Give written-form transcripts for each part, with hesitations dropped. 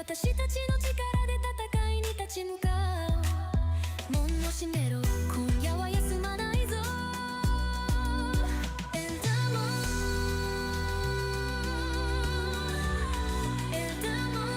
私たちの力で戦いに立ち向かう門の閉めろ今夜は休まないぞエルダモンエルダモン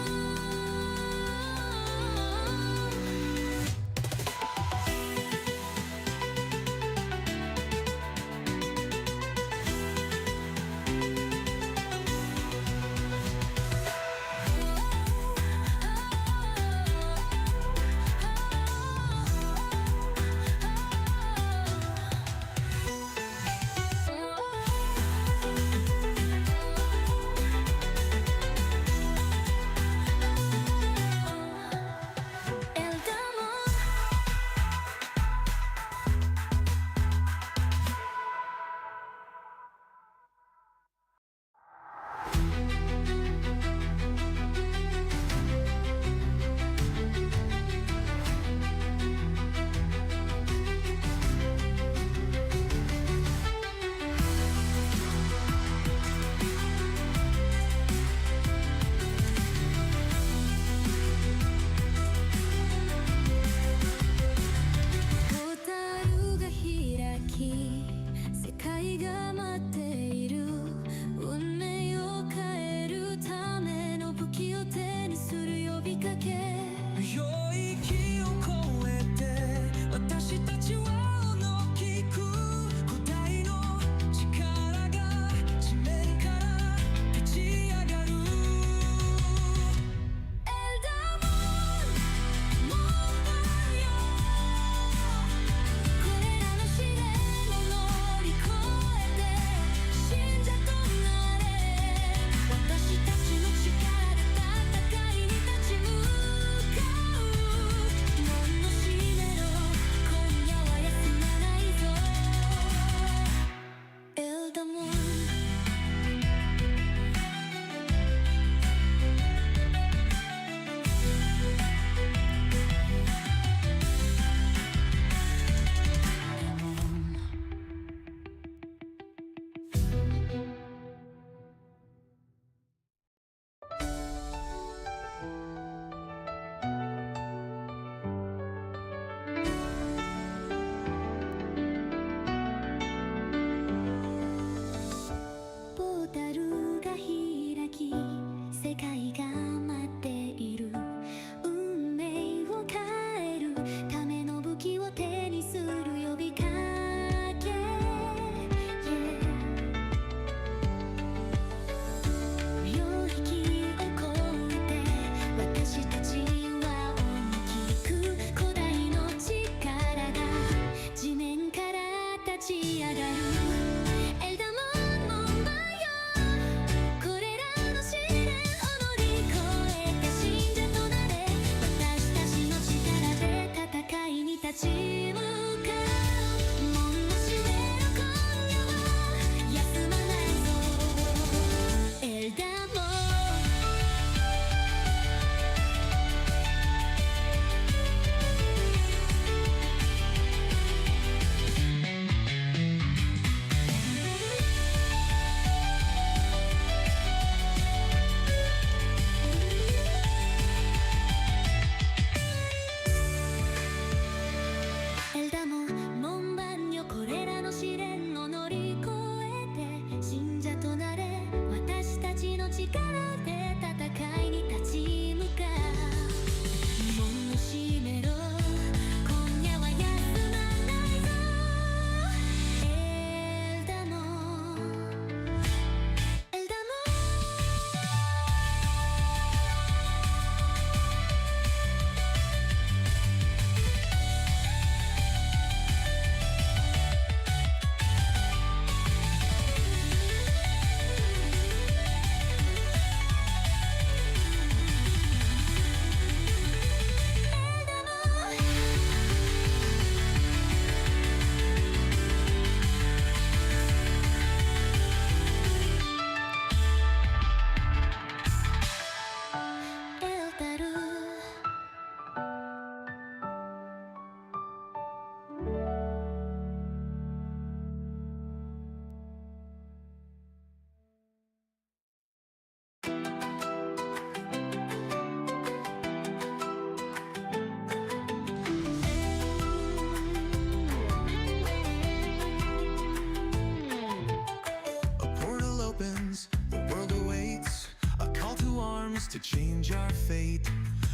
arms to change our fate.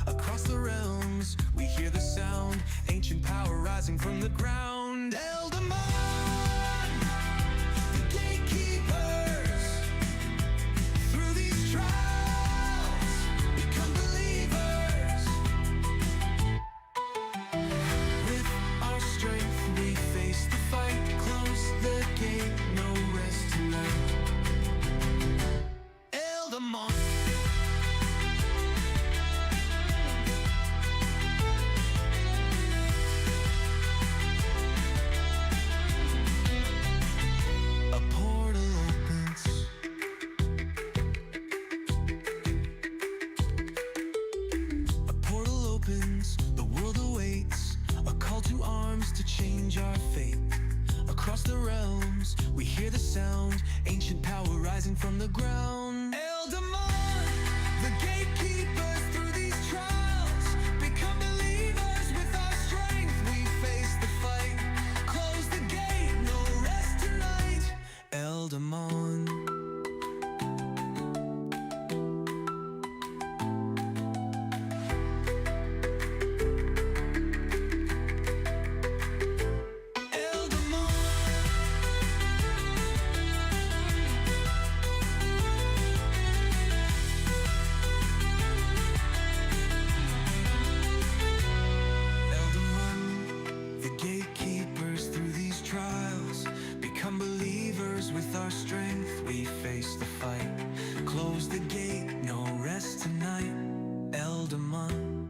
Across the realms, we hear the sound, ancient power rising from the ground. Eldamon, the gatekeepers. Through these trials, become believers. With our strength, we face the fight. Close the gate, no rest tonight. Eldamon. Change our fate. Across the realms, we hear the sound, ancient power rising from the ground. Eldamon, the gatekeepers. Through these trials, become believers. With our strength, we face the fight. Close the gate, no rest tonight. Eldamon. With our strength, we face the fight. Close the gate, no rest tonight. Eldamon.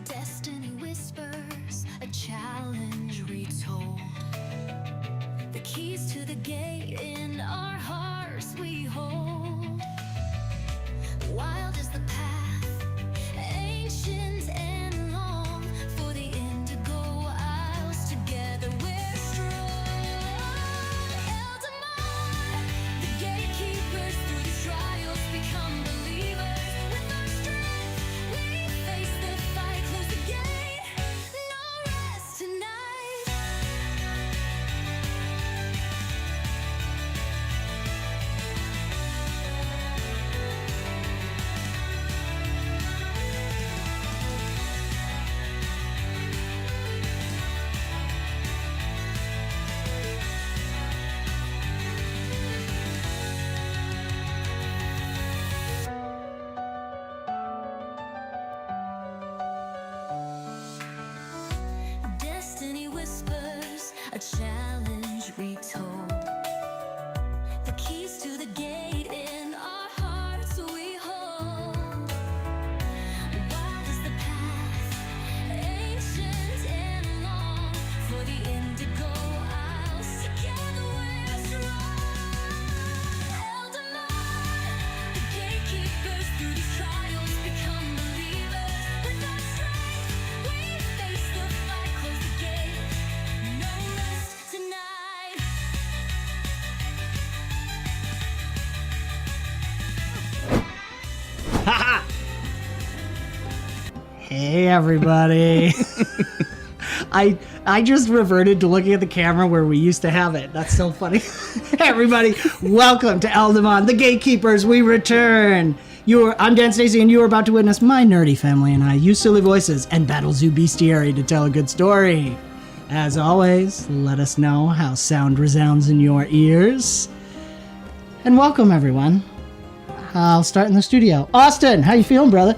Destiny whispers, a challenge retold. The keys to the gate in our hearts we hold. Wild is the path, ancient and long. For the Indigo Isles, together we're strong. Eldamon, the gatekeepers. Through these trials, become believers. With our strength, we face the fight. Close the gate, no rest tonight. Destiny whispers, a challenge retold. The keys to the gate in our hearts we hold. Wild is the path, ancient and long. For the Indigo Isles, together we're strong. Eldamon, the gatekeepers. Through these trials, become believers. With our strength, we face the fight. Close the gate, no rest tonight. Hey everybody. I just reverted to looking at the camera where we used to have it. That's so funny. Hey everybody, welcome to Eldamon, the Gatekeepers. We return. I'm Dan Stacy, and you are about to witness my nerdy family and I use silly voices and Battlezoo Bestiary to tell a good story. As always, let us know how sound resounds in your ears. And welcome everyone. I'll start in the studio. Austin, how you feeling, brother?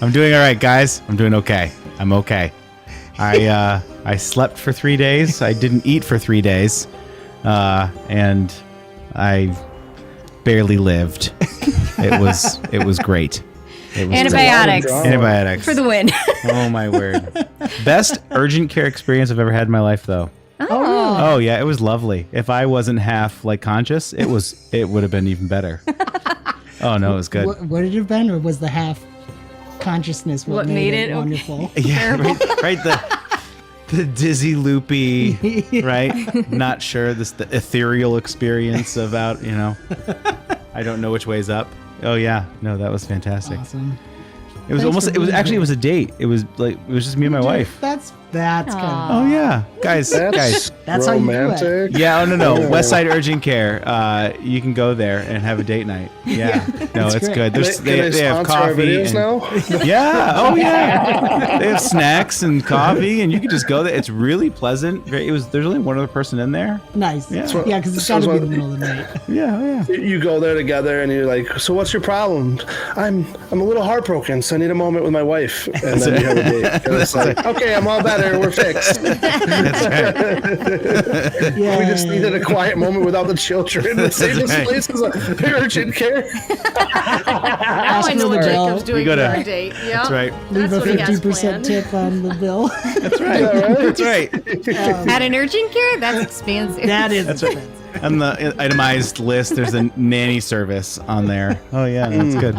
I'm doing all right, guys. I'm doing okay. I'm okay. I slept for 3 days. I didn't eat for 3 days, and I barely lived. It was great. It was Antibiotics. great. Antibiotics For the win. Oh my word! Best urgent care experience I've ever had in my life, though. Oh. Oh yeah, it was lovely. If I wasn't half conscious, it would have been even better. Oh no, it was good. Would it have been, or was the half consciousness what made it wonderful? Yeah, right. The dizzy, loopy, right? Not sure. The ethereal experience about, I don't know which way's up. Oh yeah, no, that was fantastic. Awesome. It was Thanks for it was being actually, here. it was a date. It was just me and my wife. That's kind of. Oh yeah, guys. That's how you do it. romantic. Yeah, no. Yeah. West Side Urgent Care. You can go there and have a date night. Yeah. No, That's it's great. good. There's, Can they have sponsor our coffee. videos And, now? yeah. Oh yeah. They have snacks and coffee, and you can just go there. It's really pleasant. There's only one other person in there. Nice. Yeah. Yeah, because it's So got to it's be the what- middle of the night. Yeah. You go there together and you're like, so what's your problem? I'm a little heartbroken, so I need a moment with my wife. And then you have a date. And it's like, okay, I'm all better. We're fixed. That's right. Yeah. We just needed a quiet moment without the children. The safest right. place is urgent care. Now I for know the what bill. Jacob's doing We for gotta- our date. Yeah, That's right. Leave That's a what he has 50% planned. tip on the bill. That's right. That's right. At an urgent care, that's expensive. That is That's right. expensive. On the itemized list, there's a nanny service on there. Oh yeah, that's good.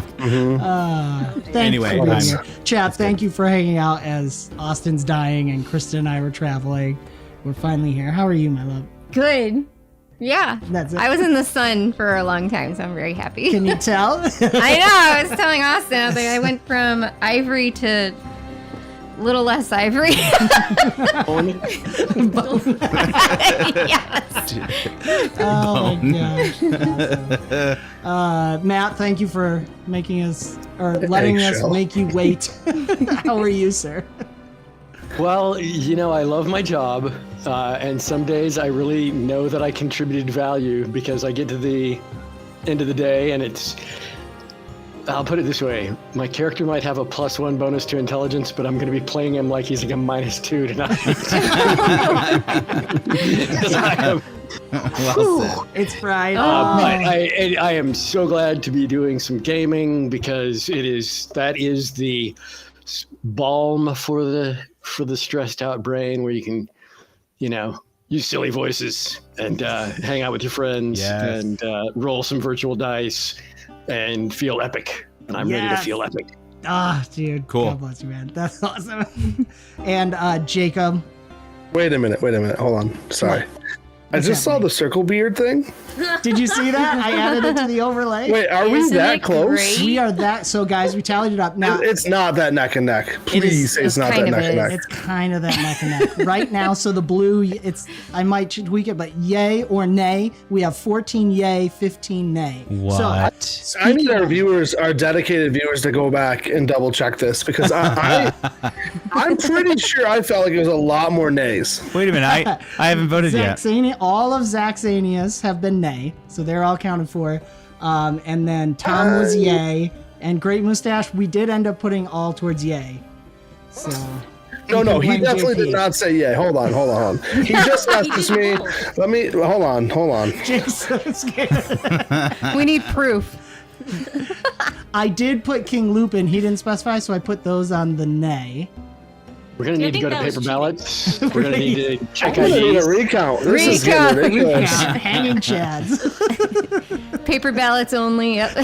Thanks Anyway, for being I'm- here. Chat, thank you for hanging out as Austin's dying and Krista and I were traveling. We're finally here. How are you, my love? Good. Yeah. That's it. I was in the sun for a long time, so I'm very happy. Can you tell? I know. I was telling Austin, I was like, I went from ivory to little less ivory. Yes. Oh my gosh. Awesome. Matt, thank you for making us or letting us Eggshell. make you wait. How are you, sir? Well, I love my job, and some days I really know that I contributed value because I get to the end of the day and I'll put it this way. My character might have a +1 bonus to intelligence, but I'm going to be playing him like he's like a -2 tonight. 'Cause I am- Well said. It's Friday. but I am so glad to be doing some gaming because that is the balm for the stressed out brain where you can, use silly voices and hang out with your friends Yes. and roll some virtual dice and feel epic. And I'm ready to Yes. feel epic. Ah, dude. Cool. God bless you, man. That's awesome. And Jacob. Wait a minute. Hold on. Sorry. I just saw the circle beard thing. Did you see that? I added it to the overlay. Wait, are we Isn't that it close? great? We are that. So, guys, we tallied it up. Now, It's not that neck and neck. Please say it's not that kind of neck and is. neck. it's kind of that neck and neck. Right now, so the blue, I might tweak it, but yay or nay, we have 14 yay, 15 nay. What? So, I need our viewers, our dedicated viewers, to go back and double check this because I'm pretty sure I felt like it was a lot more nays. Wait a minute. I haven't voted yet. Zaxania, all of Zaxania's have been nay, so they're all counted for. And then Tom was yay, and Great Mustache, we did end up putting all towards yay. So. No, he blame definitely JP. did not say yeah. Hold on. He just asked me. Let me hold on. Jason, scared. We need proof. I did put King Lupin. He didn't specify, so I put those on the nay. We're going to need to think go to that was paper cheating. ballots. We're going to need to I'm check gonna need a IDs. recount. This is getting ridiculous. Hanging chads. Paper ballots only. Yep.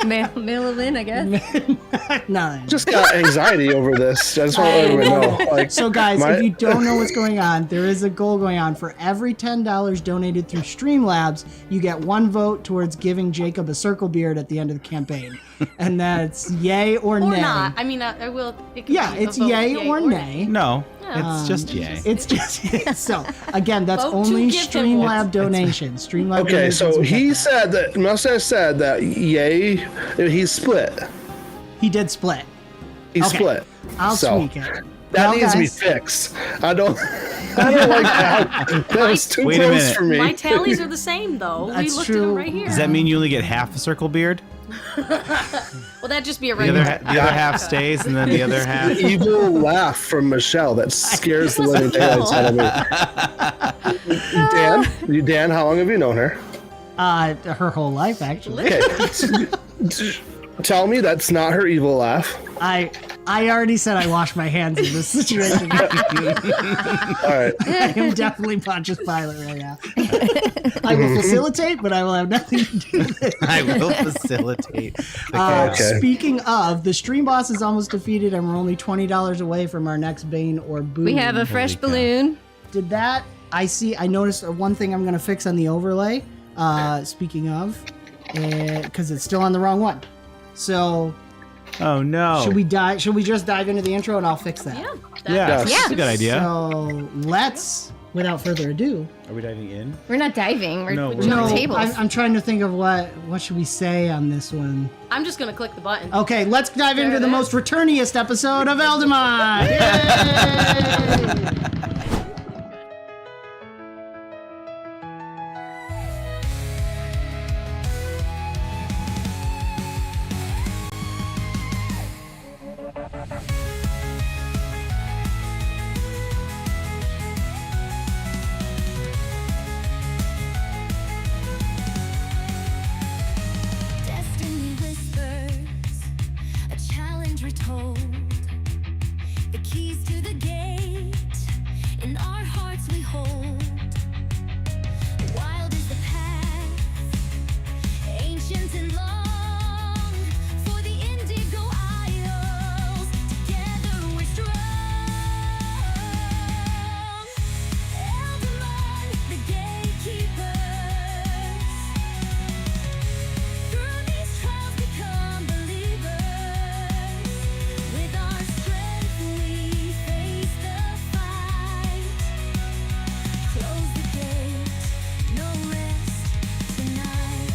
Mail them in, I guess. No. Just got anxiety over this. I just want to let everyone know. Like, So, guys, my- if you don't know what's going on, there is a goal going on. For every $10 donated through Streamlabs, you get one vote towards giving Jacob a circle beard at the end of the campaign. And that's yay or Or nay. not. I mean, I will. It could Yeah, be a it's vote, yay or nay. No, it's just yay. It's just so again. That's Vote to only give them Streamlab donations. Streamlab. okay, donations so will he get that. said that Mustache said that yay, he split. He did split. He Okay. split. I'll So, tweak it. That Well, needs to be guys, fixed. I don't like that. That was too Wait a close minute. for me. My tallies are the same, though. We That's looked at true. them right here. Does that mean you only get half a circle beard? Well, that'd just be a The other, regular. the other half stays, and then the other half. Evil laugh from Michelle that scares the living daylights out of me. Dan, how long have you known her? her whole life actually. Okay. Tell me that's not her evil laugh. I already said I wash my hands in this situation. All right. I am definitely Pontius Pilate right now. I will facilitate, but I will have nothing to do with it. I will facilitate. Okay. Speaking of, the stream boss is almost defeated, and we're only $20 away from our next Bane or Boon. We have a fresh Holy cow. balloon. Did that? I noticed one thing I'm going to fix on the overlay. Speaking of, because it's still on the wrong one. So Oh no. Should we just dive into the intro and I'll fix that? Yeah. Yeah, Yes. that's a good idea. So let's, without further ado. Are we diving in? We're not diving. We're No, we're we're jumping not. tables. I'm trying to think of what should we say on this one. I'm just gonna click the button. Okay, let's dive into There the it most is. returniest episode of Eldamon. Yay! Destiny whispers, a challenge retold. The keys to the gate, in our hearts we hold. Wild is the path, ancient and long. For the Indigo Isles, together we're strong. Eldamon, the gatekeepers. Through these trials become believers. With our strength we face the fight. Close the gate, no rest tonight.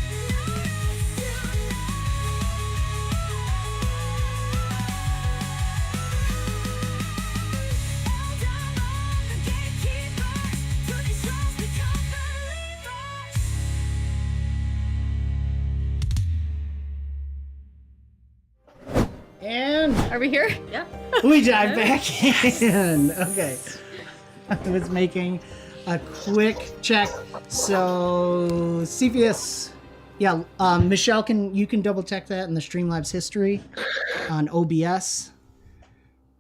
No rest tonight. Eldamon, the gatekeepers. Through these trials become believers. And Are we here? Yeah. we dive back in. Okay. I was making a quick check. So, Cepheus. Yeah, Michelle, you can double check that in the Streamlabs history on OBS.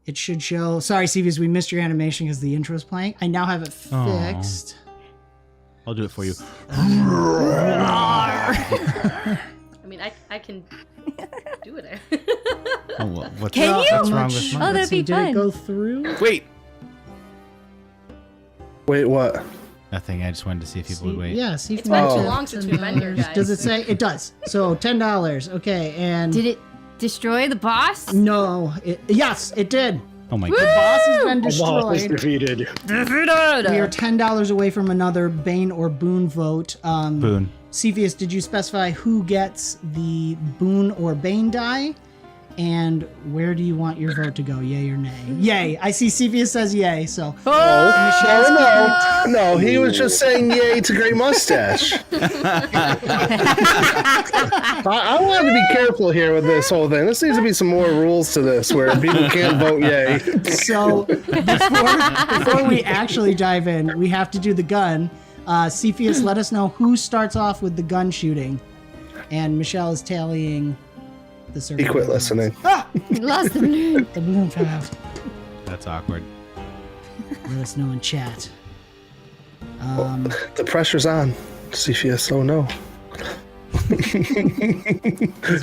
It should show. Sorry, Cepheus, we missed your animation because the intro is playing. I now have it fixed. I'll do it for you. I mean, I can do it. Oh, well, what's Can wrong? you? What's wrong with Oh, mine? that'd be Did fun. it go through? Wait. Wait, what? Nothing. I just wanted to see if people would wait. Yeah, see if It's been too Oh. long since we've been here, guys. Does it say? It does. So $10. Okay, and Did it destroy the boss? no, yes, it did. Oh my The god. boss has been Boss is destroyed. defeated. We are $10 away from another Bane or Boon vote. Boon. Cepheus, did you specify who gets the Boon or Bane die? And where do you want your vote to go? Yay or nay? Yay. I see Cepheus says yay, so. No, he was just saying yay to Great Mustache. I wanted to be careful here with this whole thing. There needs to be some more rules to this where people can't vote yay. So before we actually dive in, we have to do the gun. Cepheus, let us know who starts off with the gun shooting. And Michelle is tallying the circle. He quit listening. Ah! Lost the balloon. The balloon fell out. That's awkward. Let us know in chat. The pressure's on, Cepheus. Oh no.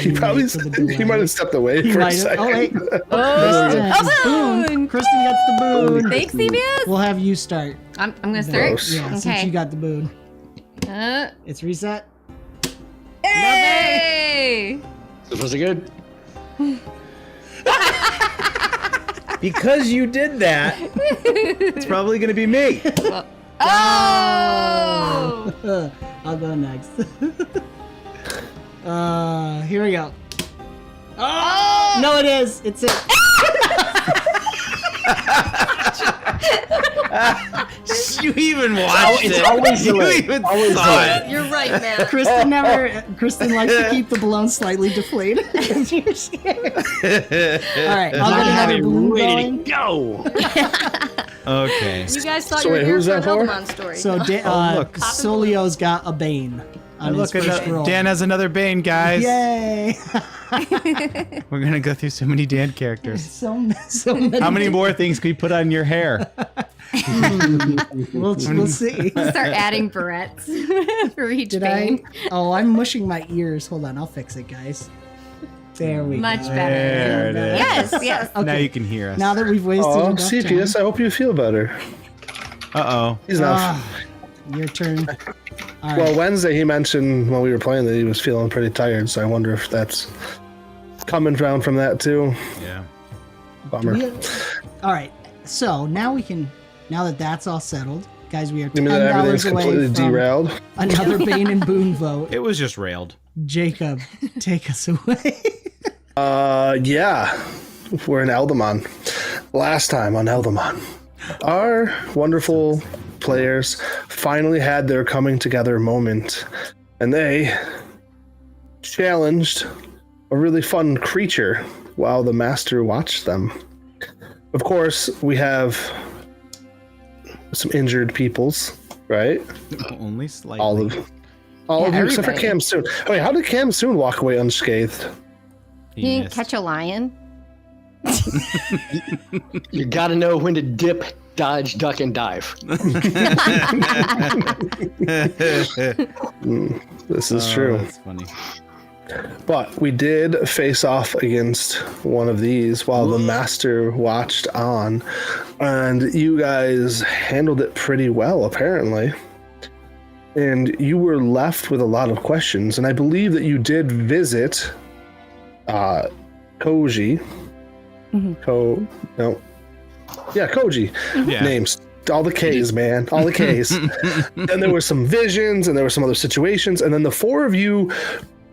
He probably he might have stepped away for a Might have- second. oh, wait. Oh, Boon. Kristen gets the boon. Thanks, CBS. We'll have you start. I'm gonna start. Gross. Yeah, since Okay. you got the boon. It's reset. Hey! This was good. Because you did that, it's probably going to be me. Oh! I'll go next. Here we go. Oh! No, it is. It's it. You even watched It's it. always You delayed. even Always saw delayed. it. You're right, man. Kristen likes to keep the balloon slightly deflated. You're scared. All right, I'll get another balloon going. Go. Okay. You guys thought So you were wait, here who's for an that for? Eldamon story. So look. Solio's got a Bane on his Look, first roll. Dan has another Bane, guys. Yay! We're going to go through so many Dan characters. so many. How many more things can we put on your hair? We'll see. Start adding barrettes for each Did I? bane. Oh, I'm mushing my ears. Hold on, I'll fix it, guys. There we Much go. better. There it is. Yes, yes. Okay. Now you can hear us. Now that we've wasted Oh, enough Cepheus, time. I hope you feel better. Uh-oh. He's not. Your turn. All Well, right. Wednesday he mentioned when we were playing that he was feeling pretty tired, so I wonder if that's coming down from that too. Yeah. Bummer. All right. So now we can. Now that that's all settled, guys, we are You mean that everything's $10 away completely from derailed? another Bane and Boon vote. It was just railed. Jacob, take us away. Yeah. We're in Eldamon. Last time on Eldamon, our wonderful players finally had their coming together moment, and they challenged a really fun creature while the master watched them. Of course, we have some injured peoples, right? Only slightly. All of you except for everybody. Cam Soon. Wait, how did Cam Soon walk away unscathed? You didn't missed. catch a lion? You got to know when to dip, dodge, duck, and dive. This is true. That's funny. But we did face off against one of these while the master watched on, and you guys handled it pretty well, apparently. And you were left with a lot of questions, and I believe that you did visit Koji. Koji. Yeah. Names. All the K's, man. All the K's. And there were some visions, and there were some other situations, and then the four of you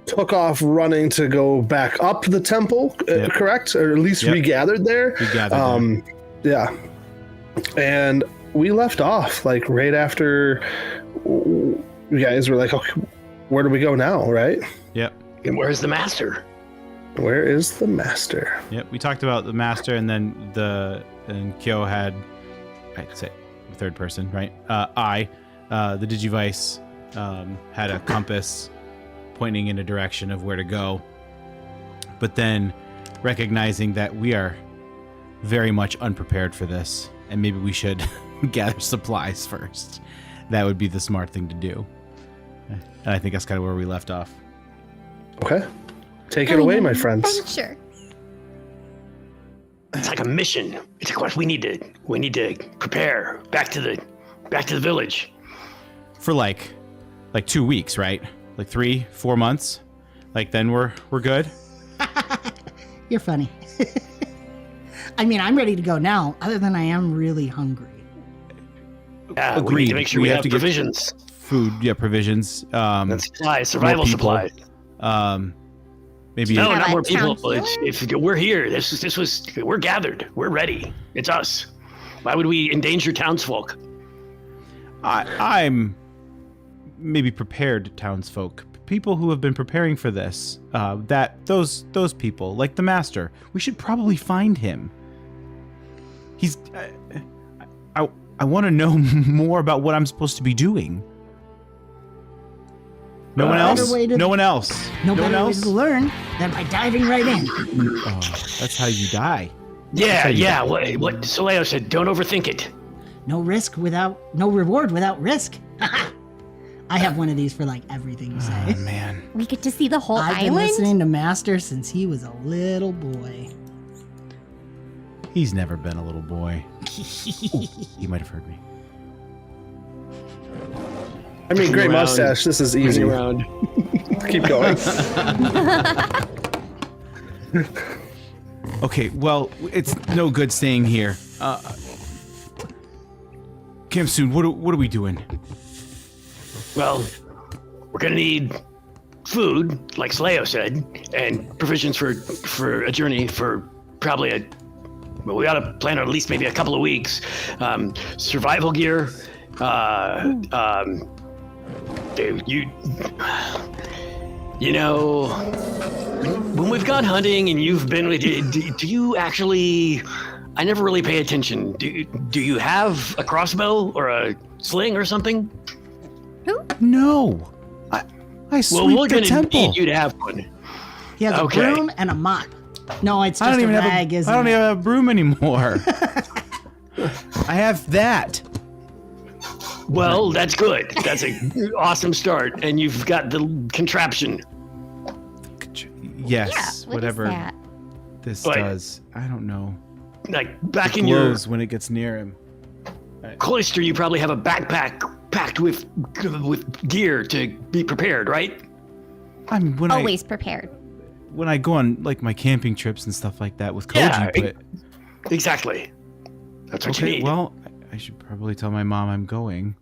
took off running to go back up the temple, Yep. correct? Or at least Yep. regathered there. We gathered Yeah. And we left off like right after you guys were like, okay, where do we go now, right? Yep. And where's the master? Where is the master? Yep. We talked about the master, and then Kyo had, I'd say, third person, right? The Digivice had a compass pointing in a direction of where to go. But then recognizing that we are very much unprepared for this, and maybe we should gather supplies first. That would be the smart thing to do. And I think that's kind of where we left off. Okay. Take it away, my friends. Sure. It's like a mission. It's of course we need to prepare back to the village. For like 2 weeks, right? Like 3-4 months. Like then we're good. You're funny. I mean, I'm ready to go now, other than I am really hungry. Yeah, we need Agreed. to make sure We we have have to get- provisions Food, yeah, provisions. and supplies, survival people. supplies. Maybe No, Yeah, not more like people. townsfolk? If we're here, we're gathered. We're ready. It's us. Why would we endanger townsfolk? I'm maybe prepared townsfolk, people who have been preparing for this. Those people, like the master, we should probably find him. He's. I want to know more about what I'm supposed to be doing. No one better else. way to- No one else. No one better way else. to learn than by diving right in. Oh, that's how you die. Yeah. What Soleo said. Don't overthink it. No reward without risk. I have one of these for like everything you say. Oh man. We get to see the whole I've been island? listening to Master since he was a little boy. He's never been a little boy. Ooh, he might have heard me. I mean, great Around. mustache. This is easy. Around. Keep going. Okay, well, it's no good staying here. Kimsoon, what are we doing? Well, we're gonna need food, like Soleo said, and provisions for a journey for probably we ought to plan on at least maybe a couple of weeks. Survival gear. You know, when we've gone hunting and you've been with, do you actually? I never really pay attention. Do you have a crossbow or a sling or something? No, I sweep We're the gonna temple. need you to have one. He has Okay. a broom and a mop. No, it's I just don't even a have rag, I isn't don't it? even have a broom anymore. I have that. Well, that's good. That's an awesome start, and you've got the contraption. Yes, Yeah, what is whatever that? this But- does. I don't know. Like back It in your glows when it gets near him. cloister, you probably have a backpack packed with gear to be prepared, right? I mean, Always prepared. when I go on like my camping trips and stuff like that with Koji, but Exactly. That's what you okay, need. well, I should probably tell my mom I'm going.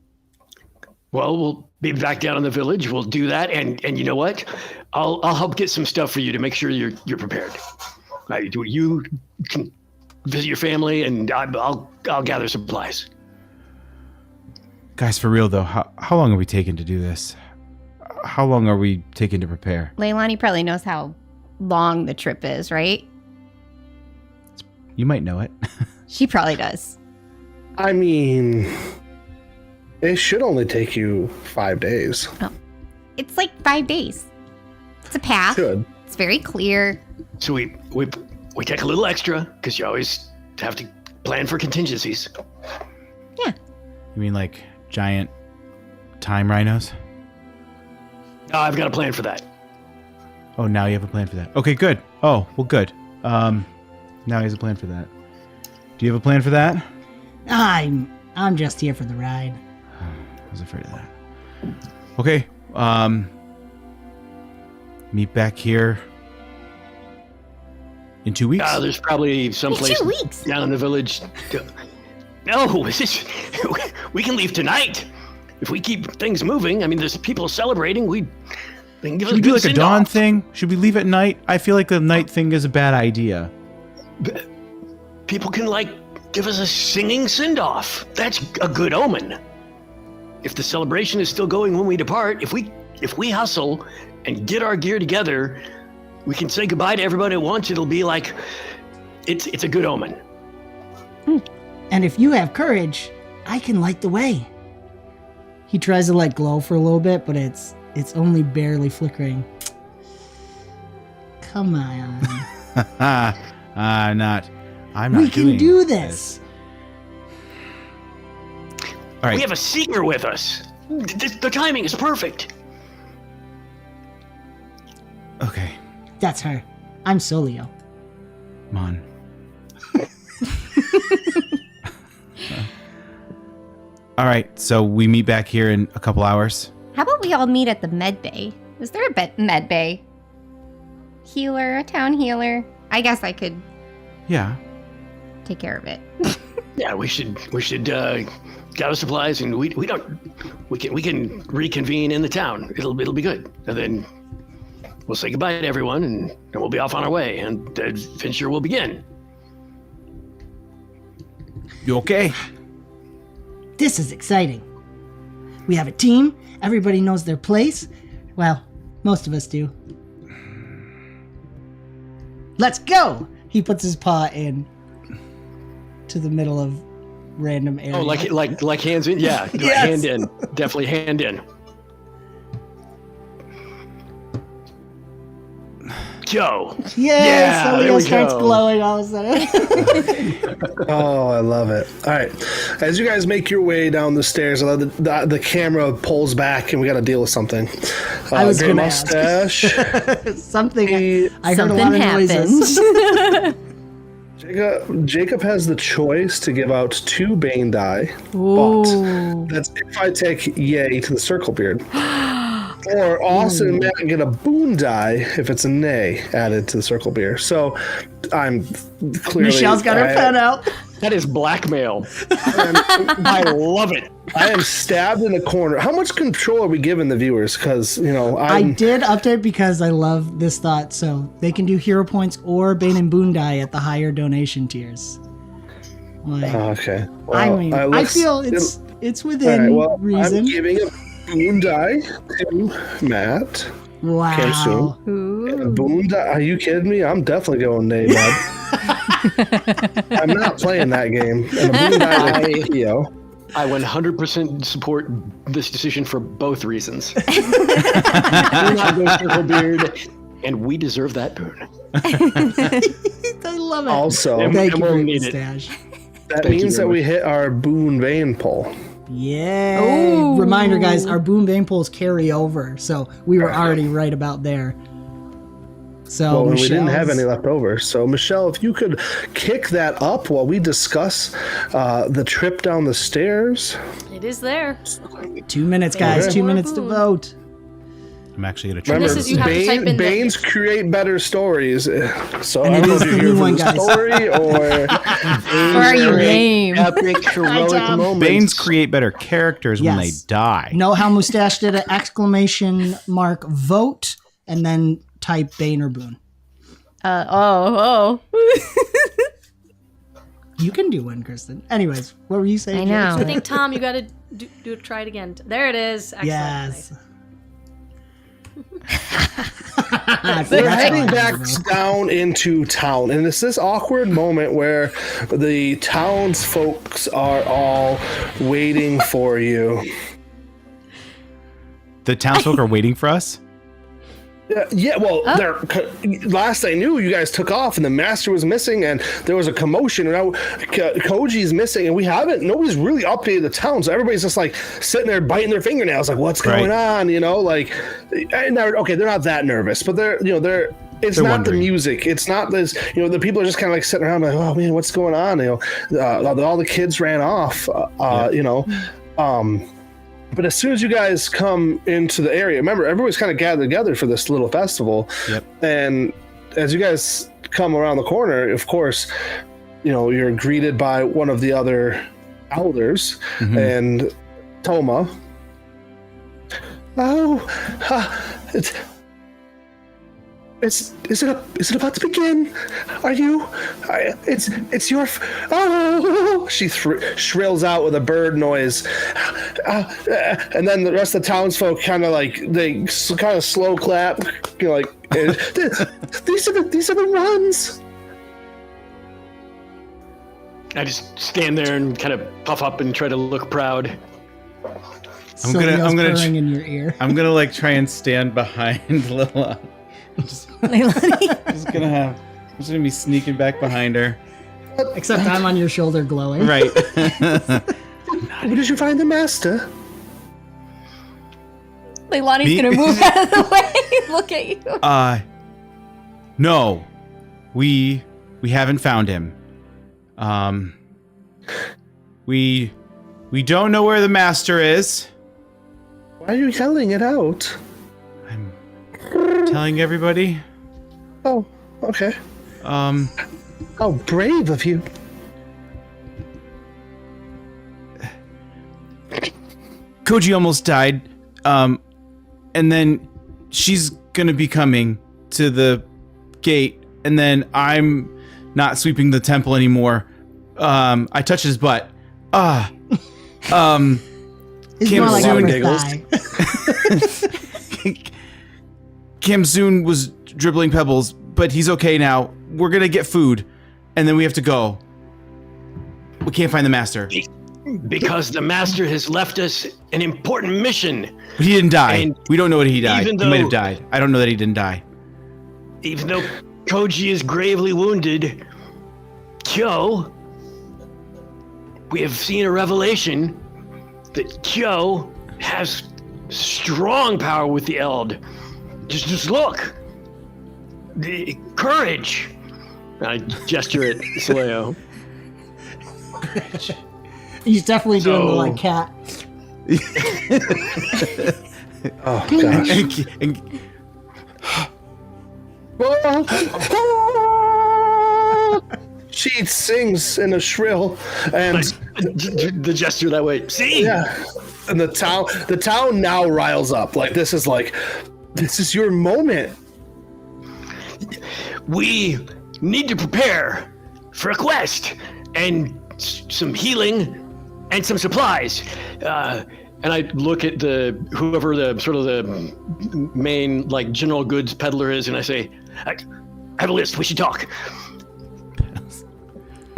Well, we'll be back down in the village. We'll do that, and you know what? I'll help get some stuff for you to make sure you're prepared. You can visit your family, and I'll gather supplies. Guys, for real though, how long are we taking to do this? How long are we taking to prepare? Leilani probably knows how long the trip is, right? You might know it. She probably does. I mean, it should only take you 5 days. It's like 5 days. It's a path. Should. It's very clear. So we take a little extra because you always have to plan for contingencies. Yeah. You mean like giant time rhinos? I've got a plan for that. Oh, now you have a plan for that. Okay, good. Oh, well, good. Now he has a plan for that. Do you have a plan for that? I'm just here for the ride. I was afraid of that. Okay. Meet back here in 2 weeks. There's probably someplace 2 weeks. down in the village. No, we can leave tonight. If we keep things moving, I mean, there's people celebrating. They can give us Should we do like a send dawn off. thing? Should we leave at night? I feel like the night thing is a bad idea. People can give us a singing send off. That's a good omen. If the celebration is still going when we depart, if we hustle and get our gear together, we can say goodbye to everybody at once. It'll be like it's a good omen. And if you have courage, I can light the way. He tries to let glow for a little bit, but it's only barely flickering. Come on. I'm not We can doing do this. All right. We have a seeker with us. The timing is perfect. Okay, That's her. I'm Solio. Mon. All right, so we meet back here in a couple hours. How about we all meet at the med bay? Is there a med bay? Healer, a town healer. I guess I could Yeah. take care of it. Yeah, we should gather supplies, and we can reconvene in the town. It'll be good, and then we'll say goodbye to everyone, and we'll be off on our way, and the adventure will begin. You okay? This is exciting. We have a team. Everybody knows their place. Well, most of us do. Let's go! He puts his paw in to the middle of random area. Oh, like hands in? Yeah, Yes. hand in. Definitely hand in. Joe. Yeah, there Solio we starts go. glowing all of a sudden. Oh, I love it. All right. As you guys make your way down the stairs, the camera pulls back and we got to deal with something. I was Gray gonna ask. mustache. Something. I heard Something a lot of happened. noises. Jacob has the choice to give out 2 Bane Die, Ooh. but that's if I take 𝙀𝙚 to the circle beard. Or Austin and Matt get a Boon Die if it's a nay added to the circle beard. So I'm clearly. Michelle's got her pen out. That is blackmail. I love it. I am stabbed in a corner. How much control are we giving the viewers? Because, I did update because I love this thought. So they can do hero points or Bane and Boon Die at the higher donation tiers. Like, Okay. Well, I mean, I feel it's All within right, well, reason. I'm giving a Boon Die to Matt. Wow. Boon Die? Are you kidding me? I'm definitely going nay, bud. I'm not playing that game. And a Boon Die with Theo. I 100% support this decision for both reasons. Do not go circle beard, and we deserve that boon. I love it. Also, Thank you we'll for need the it. stash. that Thank you means very that we hit our Boon Bane pull. Yeah. Ooh. Reminder, guys, our Boon Bane pulls carry over. So we were already right about there. So Well, we didn't have Michelle's- any left over. So, Michelle, if you could kick that up while we discuss the trip down the stairs. It is there. 2 minutes, guys. 2 minutes to vote. I'm actually gonna try. Remember, This is- you have to type in the- Banes create better stories. So And I it don't know is if the you're new here one, for the guys. story or Or are you lame? Epic heroic Tom. moments. Banes create better characters when they Yes. die. Know how Mustache did an exclamation mark vote and then type Bane or Boon. Oh. You can do one, Kristen. Anyways, what were you saying? I know. I think, Tom, you got to try it again. There it is. Excellent. Yes. We're heading back down into town, and it's this awkward moment where the townsfolk are all waiting for you. The townsfolk are waiting for us. Yeah, well, last I knew, you guys took off, and the master was missing, and there was a commotion. And now Koji's missing, and nobody's really updated the town, so everybody's just like sitting there biting their fingernails, like, what's going on? You know, like, and they're not that nervous, but they're It's They're not wondering. the music. It's not this. The people are just kind of like sitting around, like, oh man, what's going on? All the kids ran off. But as soon as you guys come into the area, remember, everybody's kind of gathered together for this little festival. Yep. And as you guys come around the corner, of course, you're greeted by one of the other elders and Toma. Is it about to begin? Are you? It's your. She shrills out with a bird noise, and then the rest of the townsfolk kind of slow clap, these are the ones. I just stand there and kind of puff up and try to look proud. I'm gonna purring in your ear. I'm gonna try and stand behind Lila. I'm just gonna be sneaking back behind her. Except I'm on your shoulder glowing. Right. Where did you find the master? Leilani's Me? gonna move out of the way. Look at you. No, we haven't found him. We don't know where the master is. Why are you yelling it out? I'm telling everybody. Oh, okay. How brave of you. Koji almost died. And then she's gonna be coming to the gate, and then I'm not sweeping the temple anymore. I touched his butt. It's Kim more like Soon upper giggles. thigh. Kim Soon was dribbling pebbles, but he's okay now. We're gonna get food, and then we have to go. We can't find the master. Because the master has left us an important mission. But he didn't die. And We don't know what he died. even He might have though- died. I don't know that he didn't die. Even though Koji is gravely wounded, Kyo, we have seen a revelation that Kyo has strong power with the Eld. Just look. The courage. I gesture at Soleo. He's definitely doing the So- like cat. Oh gosh. And She sings in a shrill, and The gesture that way. See? yeah, and the town now riles up. Like this is your moment. We need to prepare for a quest and some healing and some supplies. And I look at whoever the sort of the main general goods peddler is, and I say, I have a list. We should talk.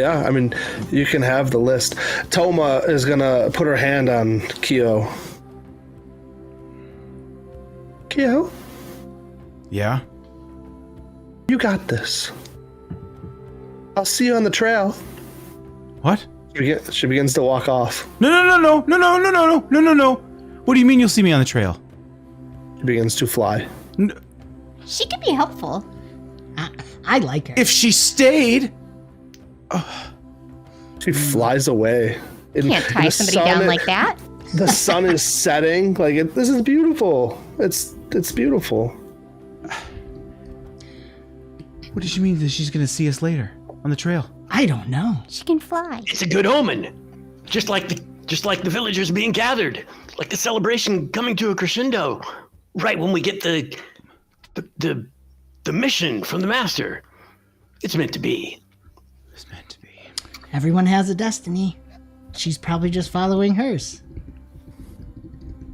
Yeah, I mean, you can have the list. Toma is gonna put her hand on Kyo. Kyo, yeah. you got this. I'll see you on the trail. What? She begins to walk off. No. What do you mean you'll see me on the trail? She begins to fly. She could be helpful. I like her. If she stayed, She flies away. Can't tie somebody down like that. the sun is setting. Like this is beautiful. It's beautiful. What does she mean that she's going to see us later on the trail? I don't know. She can fly. It's a good omen. Just like the villagers being gathered, like the celebration coming to a crescendo, right when we get the mission from the master. It's meant to be. It's meant to be. Everyone has a destiny. She's probably just following hers.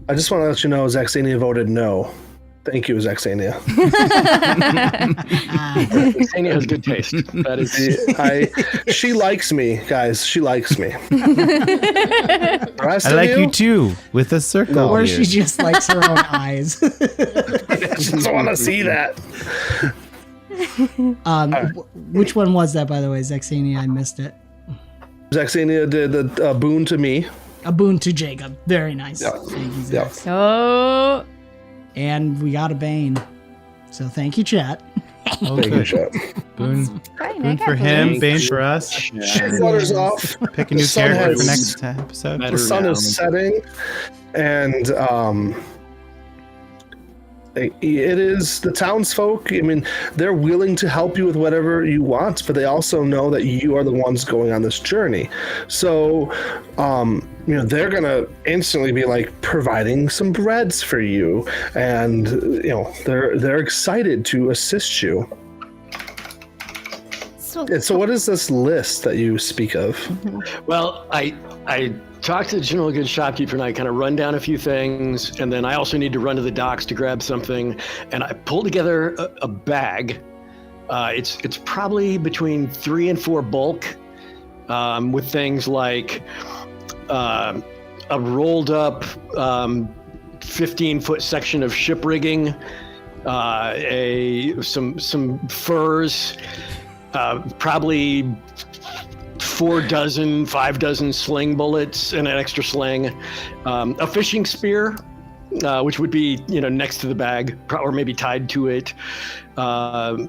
I just want to let you know, 𝙀𝙚𝙚 voted no. Thank you, 𝙀𝙚𝙚. 𝙀𝙚𝙚 has good taste. That is. She likes me, guys. She likes me. The rest I of like you too, with a circle. No. Or here. she just likes her own eyes. I just want to see that. Which one was that, by the way, 𝙀𝙚𝙚? I missed it. 𝙀𝙚𝙚 did the boon to me. A boon to Jacob. Very nice. Yeah. Thank you, Yeah. Zax. Oh, And we got a Bane. So thank you, chat. Oh, Thank you, good. chat. Boon, fine. Boon for him, Bane for us. Shit flutters off. Pick a new The sun character for has- next episode. The sun is setting, and it is the townsfolk. I mean, they're willing to help you with whatever you want, but they also know that you are the ones going on this journey. So, they're gonna instantly be like providing some breads for you, and they're excited to assist you. So, And so, what is this list that you speak of? Well, I talked to the general goods shopkeeper and I kind of run down a few things, and then I also need to run to the docks to grab something, and I pull together a bag. It's probably between 3 and 4 bulk, with things like a rolled up 15-foot section of ship rigging, some furs, probably 5 dozen sling bullets and an extra sling, a fishing spear, which would be next to the bag or maybe tied to it, a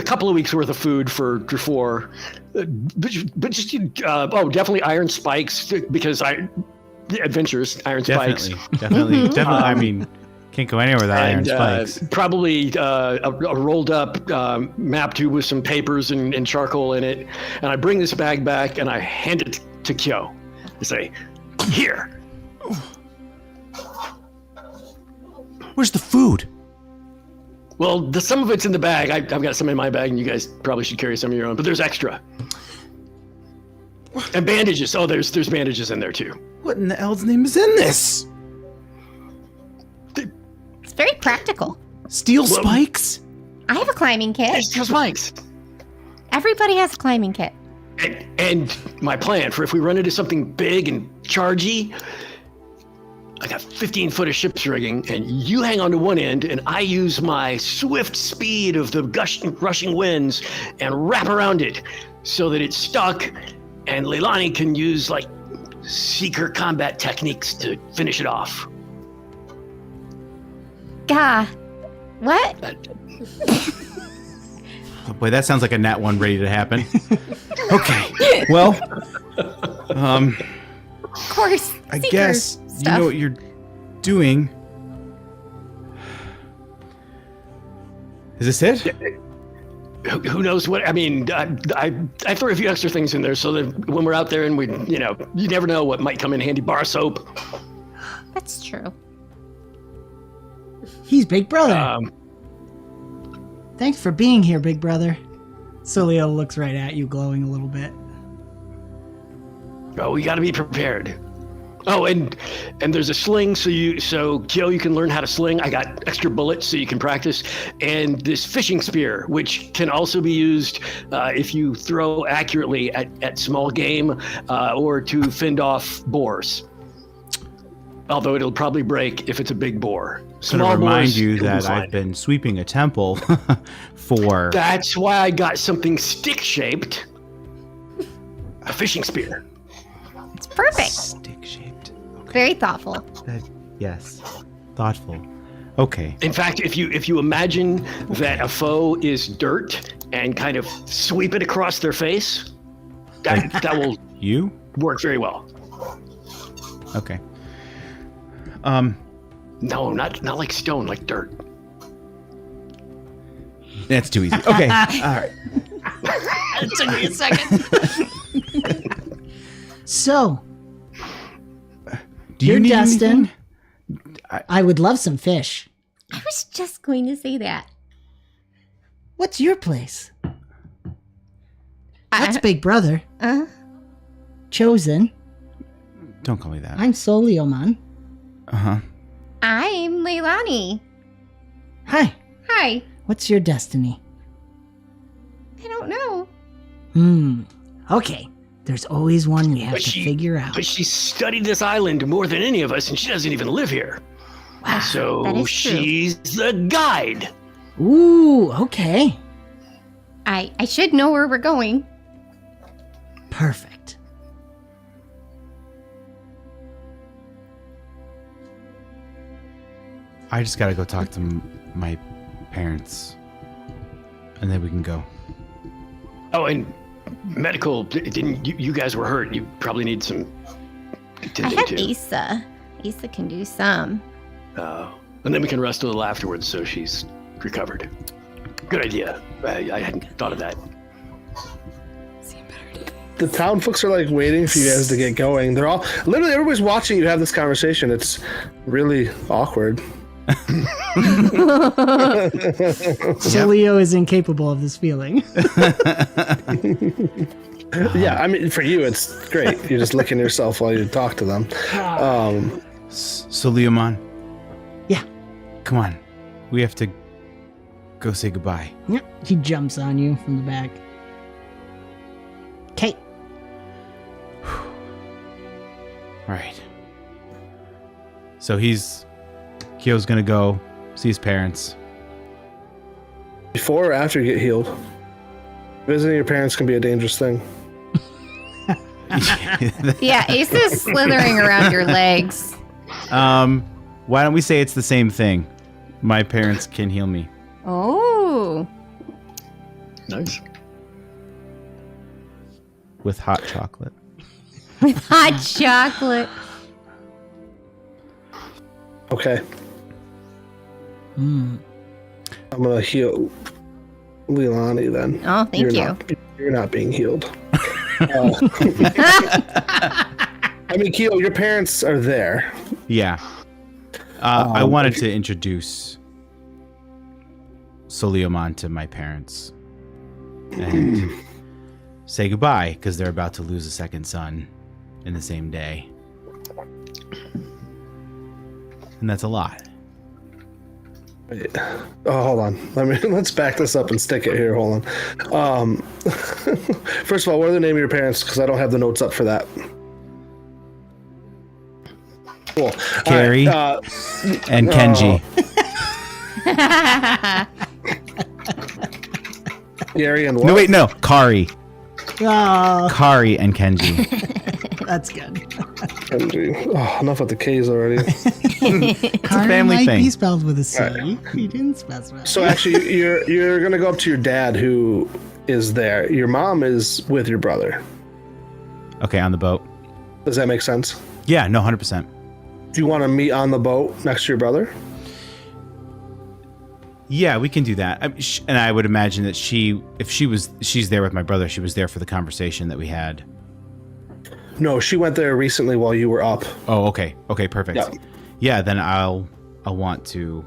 couple of weeks worth of food for 4, but just definitely iron spikes, because adventures iron spikes. Definitely. I mean, can't go anywhere without iron spikes. Probably a rolled up map tube with some papers and charcoal in it. And I bring this bag back and I hand it to Kyo. I say, "Here." Where's the food? Well, some of it's in the bag. I've got some in my bag, and you guys probably should carry some of your own. But there's extra. And bandages. Oh, there's bandages in there too. What in the Eld's name is in this? it's very practical. Steel spikes? I have a climbing kit. There's just spikes. Everybody has a climbing kit. And my plan for if we run into something big and chargy, I got 15 foot of ship's rigging, and you hang on to one end, and I use my swift speed of the rushing winds and wrap around it so that it's stuck, and Leilani can use seeker combat techniques to finish it off. Gah. What? Oh boy, that sounds like a nat 1 ready to happen. Okay. Well, Of course. I seeker guess you stuff. know what you're doing. Is this it? Who knows what? I mean, I throw a few extra things in there so that when we're out there and you never know what might come in handy. Bar soap. That's true. He's Big Brother. Thanks for being here, Big Brother. Solio looks right at you, glowing a little bit. Oh, we got to be prepared. Oh, and there's a sling, so Kyo, you can learn how to sling. I got extra bullets so you can practice, and this fishing spear, which can also be used if you throw accurately at small game or to fend off boars. Although it'll probably break if it's a big boar. To remind you that I've been sweeping a temple for. That's why I got something stick-shaped. A fishing spear. It's perfect. Stick-shaped. Okay. Very thoughtful. Yes. Thoughtful. Okay. In fact, if you imagine that a foe is dirt and kind of sweep it across their face, that will You? work very well. Okay. No, not like stone, like dirt. That's too easy. Okay. All right. It took me a second. So, Do you're you need destined. anything? I would love some fish. I was just going to say that. What's your place? That's Big Brother. Chosen. Don't call me that. I'm 𝙀𝙧𝙚. Uh-huh. I'm Leilani. Hi. Hi. What's your destiny? I don't know. Okay. There's always one we have But to she- figure out. But she studied this island more than any of us, and she doesn't even live here. Wow, that So is true. she's the guide. Ooh, okay. I should know where we're going. Perfect. I just gotta go talk to my parents, and then we can go. Oh, and medical. Didn't you guys were hurt? You probably need some I attending have to. Asa. Asa can do some. And then we can rest a little afterwards, so she's recovered. Good idea. I hadn't thought of that. The town folks are like waiting for you guys to get going. They're all literally everybody's watching you have this conversation. It's really awkward. So Leo is incapable of this feeling. Yeah, I mean, for you, it's great. You're just licking yourself while you talk to them. So, Leomon. Yeah. Come on. We have to go say goodbye. Yep. He jumps on you from the back. Okay. Right. So Kyo's gonna go see his parents. Before or after you get healed, visiting your parents can be a dangerous thing. Yeah, Asa's slithering around your legs. Why don't we say it's the same thing? My parents can heal me. Oh. Nice. With hot chocolate. With hot chocolate. Okay. I'm gonna heal Leilani then. Oh, thank you. You're not being healed. I mean, Keo, your parents are there. Yeah. I wanted to introduce Soliomon to my parents and say goodbye because they're about to lose a second son in the same day. And that's a lot. Wait. Oh, hold on. Let's back this up and stick it here. Hold on. First of all, what are the name of your parents? Because I don't have the notes up for that. Cool. Carrie All right, and Kenji. Gary and what? No, wait, no. Kari. Oh, Kari and Kenji. that's good. Kenji. Oh, enough with the K's already. It's a family might thing. be spelled with a C. Right. You didn't specify. So actually, you're gonna go up to your dad, who is there. Your mom is with your brother. Okay, on the boat. Does that make sense? Yeah, no, 100%. Do you want to meet on the boat next to your brother? Yeah, we can do that. And I would imagine that she's there with my brother. She was there for the conversation that we had. No, she went there recently while you were up. Oh, okay. Okay, perfect. Yeah. Yeah, then I'll want to.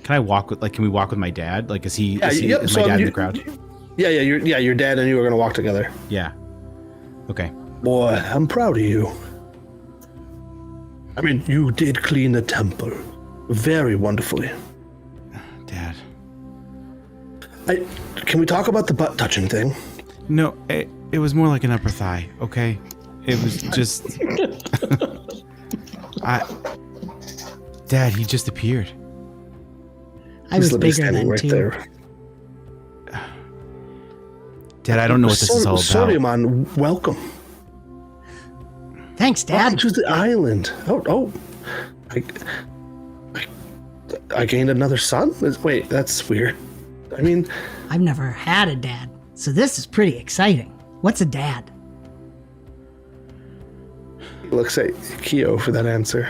Can I walk with can we walk with my dad? Like, is my dad in the crowd? Yeah, your dad and you are gonna walk together. Yeah. Okay. Boy, I'm proud of you. I mean, you did clean the temple very wonderfully. Dad. Can we talk about the butt touching thing? No, it was more like an upper thigh, okay? It was just Dad, he just appeared. I was He's literally bigger standing than right two. there. Dad, I don't know what this is all about. Soliomon, welcome. Thanks, Welcome Dad. to the island. I gained another son? Wait, that's weird. I mean, I've never had a dad, so this is pretty exciting. What's a dad? Looks at Kyo for that answer.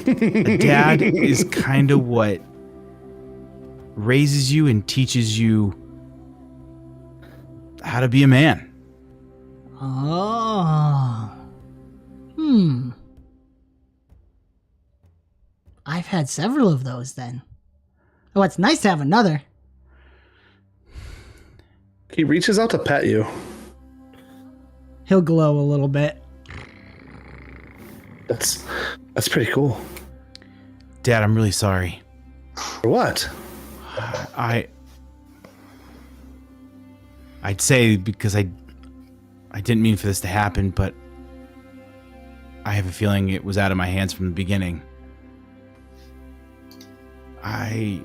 A dad is kind of what raises you and teaches you how to be a man. Oh. I've had several of those then. Oh, it's nice to have another. He reaches out to pet you. He'll glow a little bit. That's pretty cool. Dad, I'm really sorry. For what? I'd say because I didn't mean for this to happen, but I have a feeling it was out of my hands from the beginning. I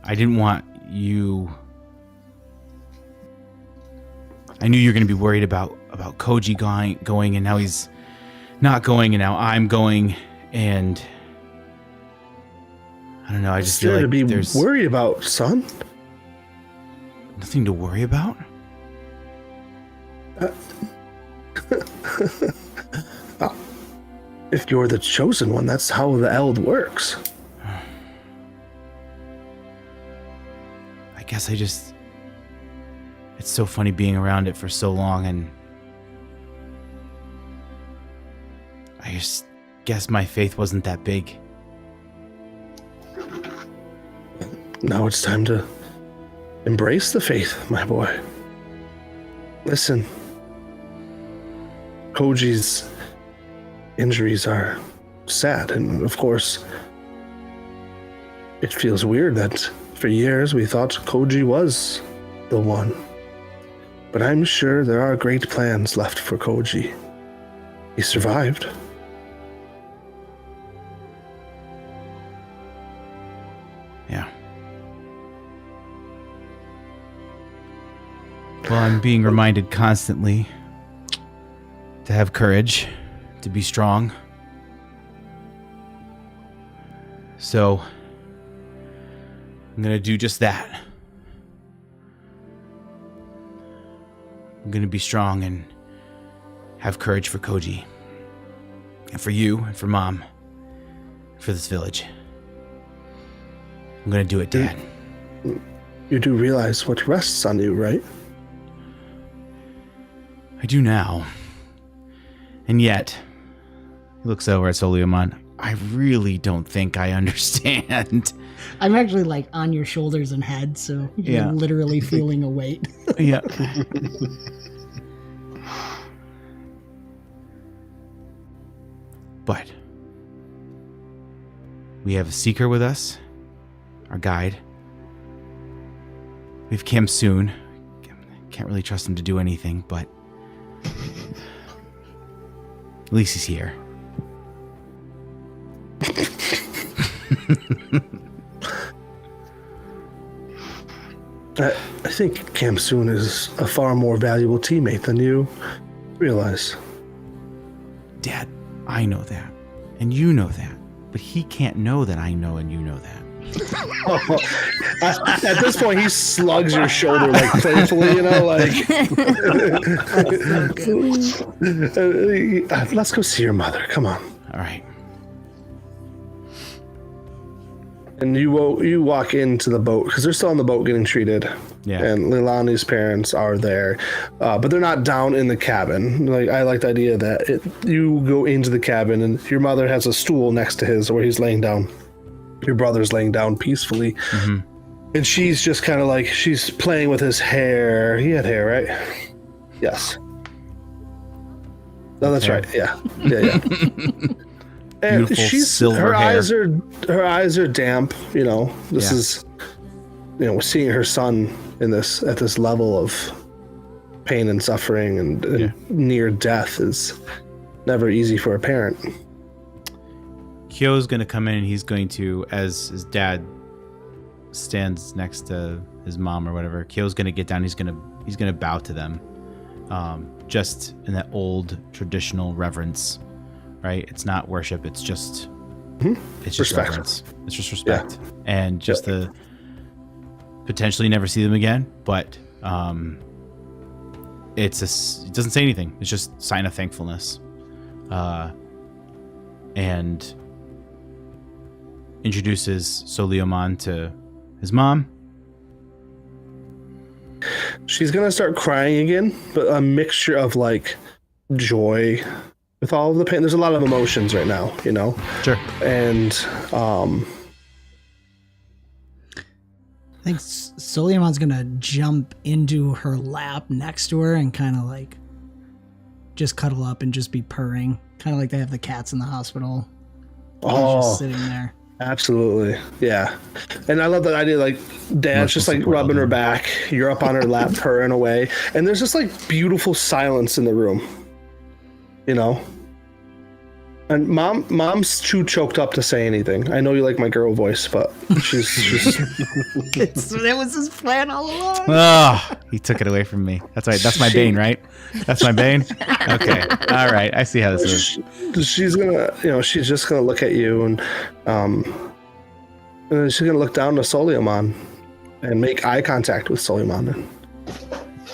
didn't want you. I knew you were going to be worried about Koji going, and now he's not going, and now I'm going, and I don't know. I just feel like to be there's worried about, son. nothing to worry about. If you're the chosen one, that's how the Eld works. I guess it's so funny being around it for so long, and I just guess my faith wasn't that big. Now it's time to embrace the faith, my boy. Listen, Koji's injuries are sad, and of course, it feels weird that for years we thought Koji was the one. But I'm sure there are great plans left for Koji. He survived. Yeah. Well, I'm being reminded constantly to have courage, to be strong. So, I'm going to do just that. I'm going to be strong and have courage for Koji. And for you, and for Mom. For this village. I'm going to do it, Dad. You do realize what rests on you, right? I do now. And yet, he looks over at Eldamon. I really don't think I understand. I'm actually like on your shoulders and head, so you're literally feeling a weight. Yeah. But we have a seeker with us, our guide. We have Kim soon. Can't really trust him to do anything, but at least he's here. I think Kamsoon is a far more valuable teammate than you realize. Dad, I know that. And you know that. But he can't know that I know and you know that. At this point, he slugs your shoulder like playfully, you know, like. Let's go see your mother. Come on. All right. And you walk into the boat because they're still on the boat getting treated. Yeah. And Leilani's parents are there, but they're not down in the cabin. Like I like the idea that you go into the cabin and your mother has a stool next to his where he's laying down. Your brother's laying down peacefully, and she's just kind of like she's playing with his hair. He had hair, right? Yes. No, that's right. Yeah. And Beautiful silver her hair. eyes are damp. You know, this is, you know, seeing her son at this level of pain and suffering and near death is never easy for a parent. Kyo's going to come in and he's going to, as his dad stands next to his mom or whatever, Kyo's going to get down. He's going to bow to them, just in that old traditional reverence. Right? It's not worship. It's just, it's just respect. Reverence. It's just respect, and just to potentially never see them again. But it doesn't say anything. It's just sign of thankfulness. And introduces 𝙀𝙀𝙀 to his mom. She's gonna start crying again, but a mixture of like joy with all of the pain. There's a lot of emotions right now, you know? Sure. And I think 𝙀𝙀𝙀's gonna jump into her lap next to her and kind of like just cuddle up and just be purring, kind of like they have the cats in the hospital. He's just sitting there. Absolutely, yeah. And I love that idea. Like, Dad's just like rubbing her back. You're up on her lap, purring away, and there's just like beautiful silence in the room. You know. And mom's too choked up to say anything. I know you like my girl voice, but she's That was his plan all along. Oh, he took it away from me. That's right. That's my Bane, right? That's my Bane? Okay. All right. I see how this is. she's gonna, you know, she's just gonna look at you and then she's gonna look down to 𝙀𝙀𝙀 and make eye contact with 𝙀𝙀𝙀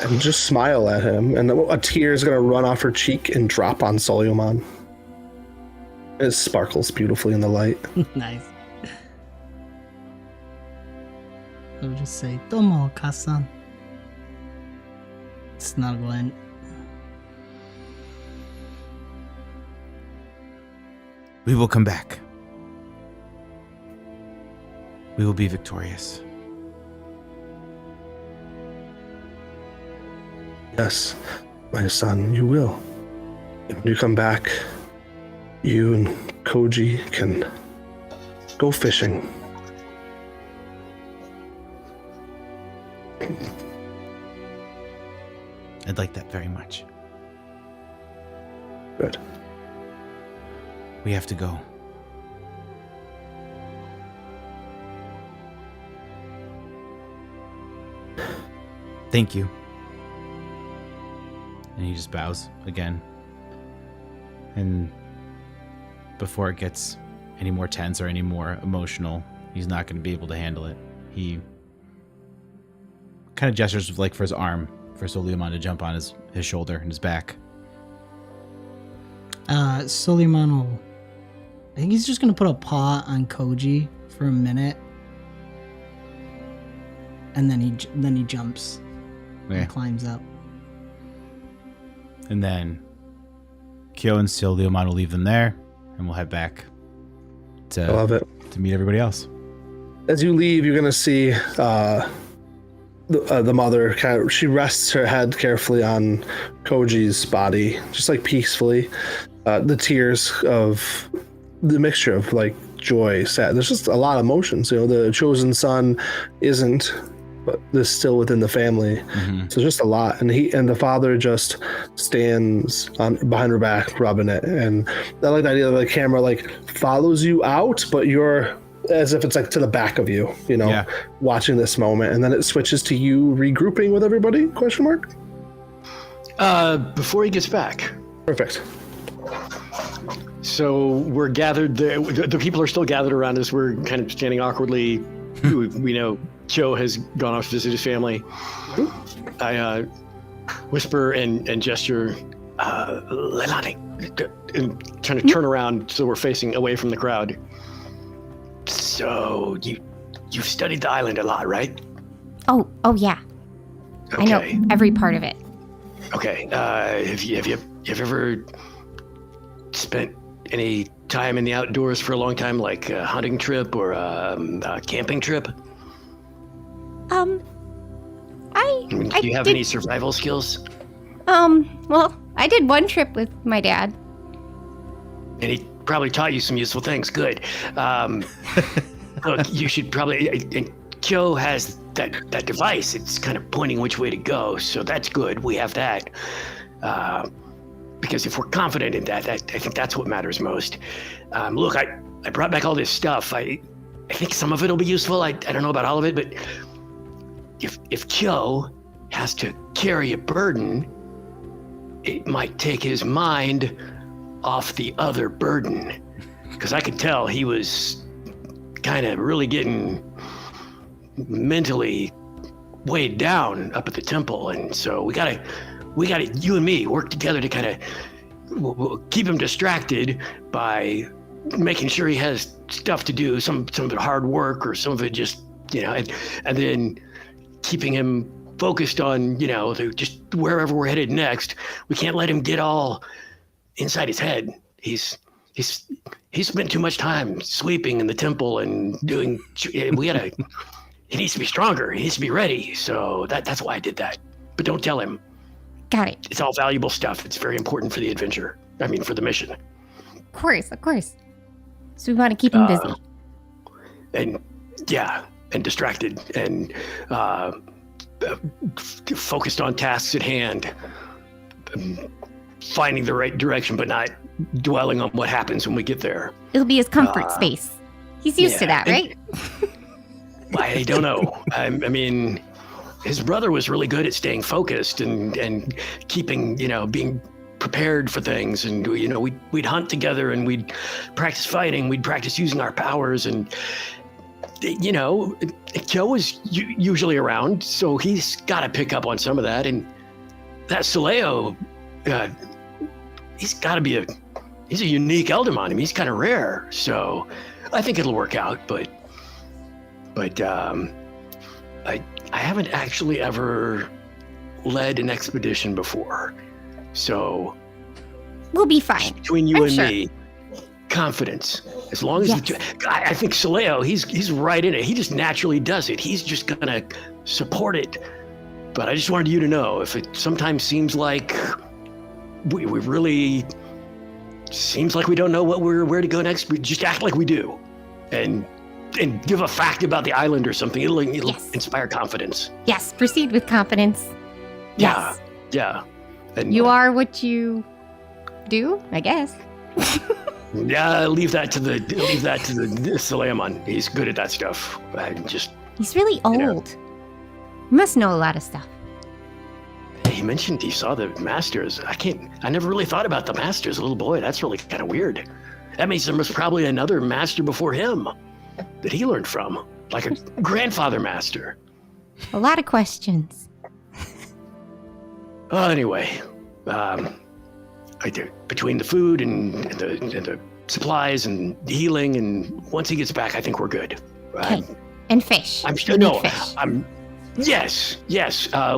and just smile at him, and a tear is gonna run off her cheek and drop on 𝙀𝙀𝙀. It sparkles beautifully in the light. Nice. I'll just say, "Domo, Kasan." Snuggling. We will come back. We will be victorious. Yes, my son, you will. When you come back, you and Koji can go fishing. I'd like that very much. Good. We have to go. Thank you. And he just bows again. And before it gets any more tense or any more emotional, he's not going to be able to handle it. He kind of gestures like for his arm for 𝙀𝙀𝙀 to jump on his shoulder and his back. 𝙀𝙀𝙀 will... I think he's just going to put a paw on Koji for a minute. And then he jumps and climbs up. And then Kyo and 𝙀𝙀𝙀 will leave them there, and we'll head back I love it. to meet everybody else. As you leave, you're gonna see the mother kind of, she rests her head carefully on Koji's body, just like peacefully. The tears of the mixture of like joy, sad. There's just a lot of emotions. You know, the chosen son isn't, but is still within the family. Mm-hmm. So just a lot. And the father just stands behind her back, rubbing it. And I like the idea that the camera like follows you out, but you're as if it's like to the back of you, you know, watching this moment. And then it switches to you regrouping with everybody, question mark? Before he gets back. Perfect. So we're gathered there. The people are still gathered around us. We're kind of standing awkwardly. We know Joe has gone off to visit his family. I whisper and gesture, Leilani, and trying to turn around so we're facing away from the crowd. So you've studied the island a lot, right? Oh yeah. Okay. I know every part of it. Okay. Have you ever spent any time in the outdoors for a long time, like a hunting trip or a camping trip? Do you have any survival skills? Well, I did one trip with my dad. And he probably taught you some useful things. Good. Look, you should probably. And Joe has that device. It's kind of pointing which way to go, so that's good. We have that. Because if we're confident in that, I think that's what matters most. Look, I brought back all this stuff. I think some of it will be useful. I don't know about all of it, but if Joe has to carry a burden, it might take his mind off the other burden. Because I could tell he was kind of really getting mentally weighed down up at the temple, and so we gotta we got to, you and me, work together to kind of we'll keep him distracted by making sure he has stuff to do, some of it hard work or some of it just, and then keeping him focused on, just wherever we're headed next. We can't let him get all inside his head. He's spent too much time sweeping in the temple and doing, he needs to be stronger. He needs to be ready. So that's why I did that. But don't tell him. Got it. It's all valuable stuff. It's very important for the adventure. For the mission. Of course. So we want to keep him busy. And distracted and focused on tasks at hand. Finding the right direction, but not dwelling on what happens when we get there. It'll be his comfort space. He's used to that, right? I don't know. His brother was really good at staying focused and keeping, being prepared for things. And, we'd hunt together and we'd practice fighting. We'd practice using our powers. And, Joe was usually around, so he's got to pick up on some of that. And that 𝙀𝙀𝙙𝙀𝙀, he's a unique Eldamon. He's kind of rare. So I think it'll work out. But I haven't actually ever led an expedition before, so we'll be fine. Between you and me, confidence. As long as I think 𝙀𝙀𝙀𝙀, he's right in it. He just naturally does it. He's just gonna support it. But I just wanted you to know, if it sometimes seems like we really seems like we don't know where to go next, we just act like we do, and give a fact about the island or something. It'll inspire confidence. Yes, proceed with confidence. Yes. Yeah. And you are what you do, I guess. Yeah, leave that to the 𝙀𝙀𝙀𝙀𝙀. He's good at that stuff. He's really old. He must know a lot of stuff. He mentioned he saw the masters. I never really thought about the masters as a little boy. That's really kind of weird. That means there was probably another master before him that he learned from, like a grandfather master. A lot of questions. Anyway, between the food and the supplies and the healing, and once he gets back, I think we're good. Okay. And fish. Yes.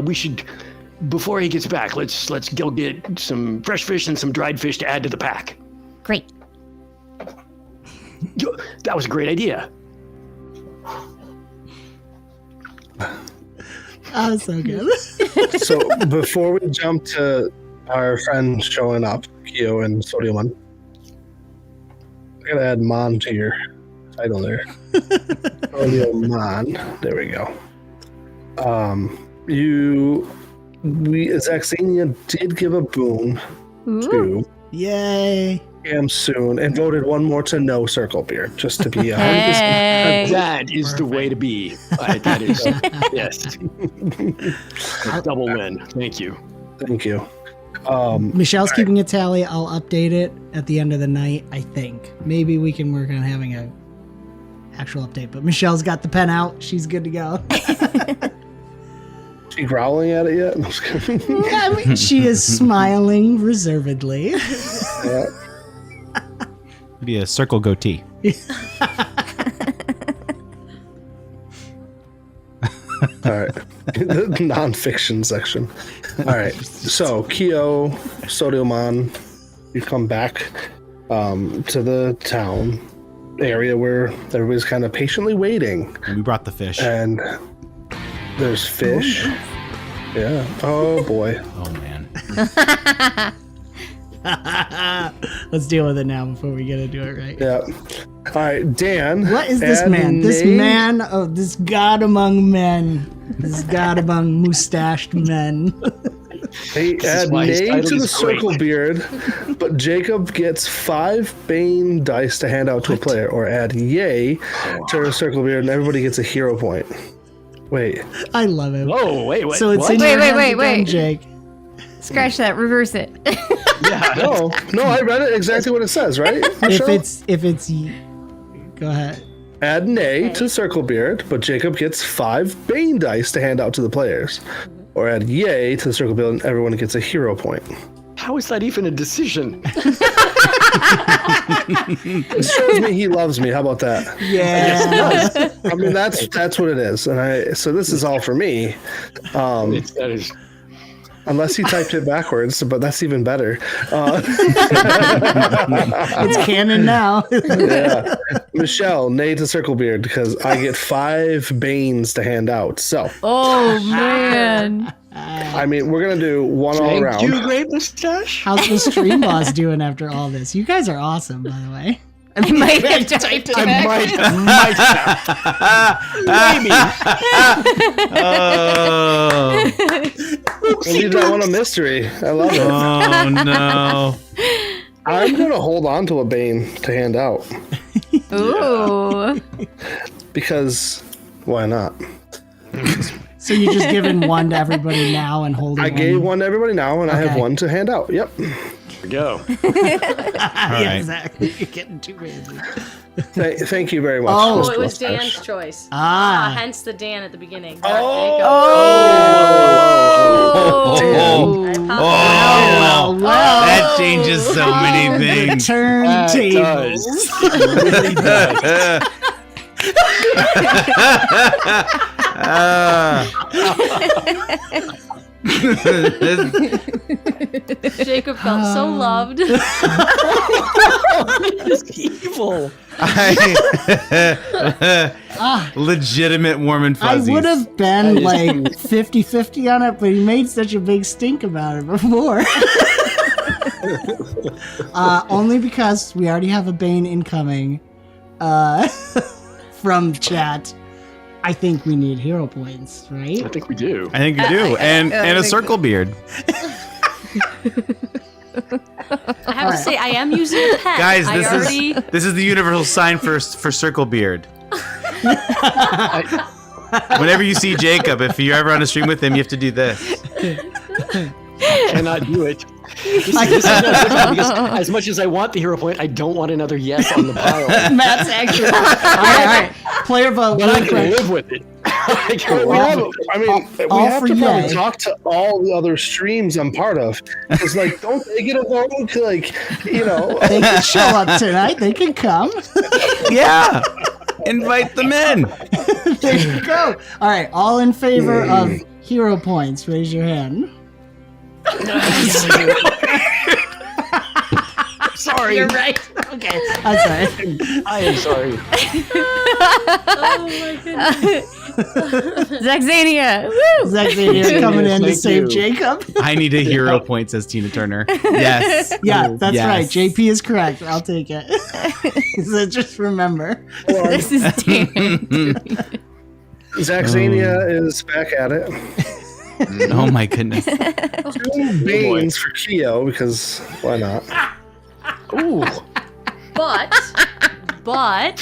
We should, before he gets back, let's go get some fresh fish and some dried fish to add to the pack. Great. That was a great idea. Oh, so good. So before we jump to our friends showing up, 𝙀𝙀𝙀𝙀 and 𝙀𝙀𝙀𝙀, I gotta add Mon to your title there. 𝙀𝙀𝙀𝙀𝙀, there we go. Zaxania did give a boon to Yay. soon and voted one more to no circle beer, just to be 100%. Hey. That is the way to be. That is, yes. A double win. Thank you. Thank you. Michelle's keeping a tally. I'll update it at the end of the night, I think. Maybe we can work on having a actual update, but Michelle's got the pen out. She's good to go. She growling at it yet? No, just kidding. I mean, she is smiling reservedly. Yeah. Be a circle goatee. All right. The non-fiction section. All right. So, 𝙀𝙀𝙀𝙀𝙀, 𝙀𝙀𝙀𝙀𝙀, you come back to the town area where everybody's kind of patiently waiting. And we brought the fish. And there's fish. Yeah. Oh, boy. Oh, man. Let's deal with it now before we get to do it right. Yeah. All right, Dan. What is this man? This man of this god among men. This god among mustached men. They add name to the circle beard, but Jacob gets 5 Bane dice to hand out to a player, or add yay to the circle beard, and everybody gets a hero point. Wait. I love it. Whoa, wait. So it's what? in your hands Wait. again, Jake. Scratch that. Reverse it. Yeah. No, I read it exactly what it says, right? Michelle? If it's go ahead. Add nay to circle beard, but Jacob gets 5 Bane dice to hand out to the players, or add yay to the circle build, and everyone gets a hero point. How is that even a decision? It shows me he loves me. How about that? Yeah. I mean, that's what it is. And so this is all for me. That is. Unless he typed it backwards, but that's even better. It's canon now. Yeah. Michelle, nay to Circlebeard, because I get 5 Banes to hand out. So, Oh man. I mean, we're going to do one all Thank around. you, Great Mustache. How's the stream boss doing after all this? You guys are awesome, by the way. I might have typed it I back. might have. Maybe. Oh, We'll leave that one a mystery. I love it. oh no. I'm going to hold on to a Bane to hand out Ooh. because why not? So you're just giving one to everybody now and holding I gave one to everybody now, and I have Okay. one to hand out. Yep. There we go. Yeah, right. exactly. You're getting too crazy. Thank you very much. Oh. Oh, Mr. it was Mustache. Dan's choice. Ah. Hence the Dan at the beginning. Oh. I apologize. Well, That changes so many the things. turntables. It really does. Jacob felt so loved. It's evil. Legitimate warm and I fuzzies. would have been like 50-50 on it, but he made such a big stink about it before. Only because we already have a Bane incoming from chat. I think we need hero points, right? I think we do. I think you do, and a circle beard, I have to say, I am using a pen. guys. I This is the universal sign for circle beard. Whenever you see Jacob, if you're ever on a stream with him, you have to do this. Cannot do it. This is difficult because as much as I want the hero point, I don't want another yes on the pile. Matt's actually. All right. Player vote. But I real can quick. live with it. I can We live have, with it. I mean, we all have for to probably yay. talk to all the other streams I'm part of. It's like, don't they get a vote? Like, you know, They can show up tonight. They can come. Yeah, invite them in. There you go. All right. All in favor of hero points, raise your hand. Sorry. You're right. Okay. I'm sorry. I am sorry. Oh my goodness. Zaxania. Woo! Zachary coming in to Thank save you. Jacob. I need a hero point, says Tina Turner. Yes. Yeah, that's Yes. right. JP is correct. I'll take it. So just remember. This is Dan. Zaxania is back at it. Oh my goodness. 2 Banes for Keo, because why not? Ooh. But But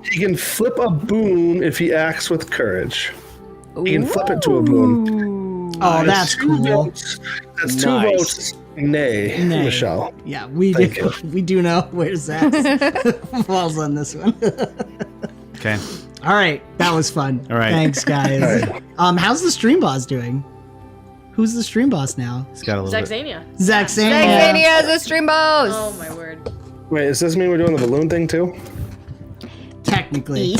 he can flip a boon if he acts with courage. He can flip it to a boon. Oh, that's two cool. Votes. That's 2 Nice. votes. Nay, Nay. Michelle. Yeah, we Thank do. We do know where Zach falls on this one. Okay. All right, that was fun. All right. Thanks, guys. All right. How's the stream boss doing? Who's the stream boss now? It's got a little bit. Zaxania. Zaxania. Zaxania is a stream boss. Oh my word. Wait, does this mean we're doing the balloon thing too? Technically.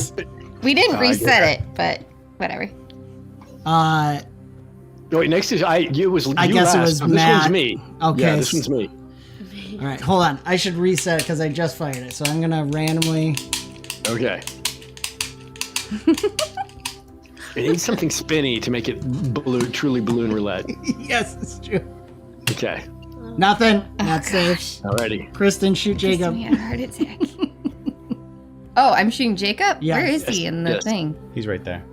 We didn't reset it, but whatever. Wait, next is you was you I guess it last, was so this Matt. one's me. Okay, Yeah, this s- one's me. All right, hold on. I should reset it because I just fired it. So I'm gonna randomly. Okay. It needs something spinny to make it truly balloon roulette. Yes, it's true. Okay. Nothing. Not safe. Alrighty. Kristen, shoot Jacob. He had a heart attack. Oh, I'm shooting Jacob? Yeah. Where is he in the Yes. thing? He's right there.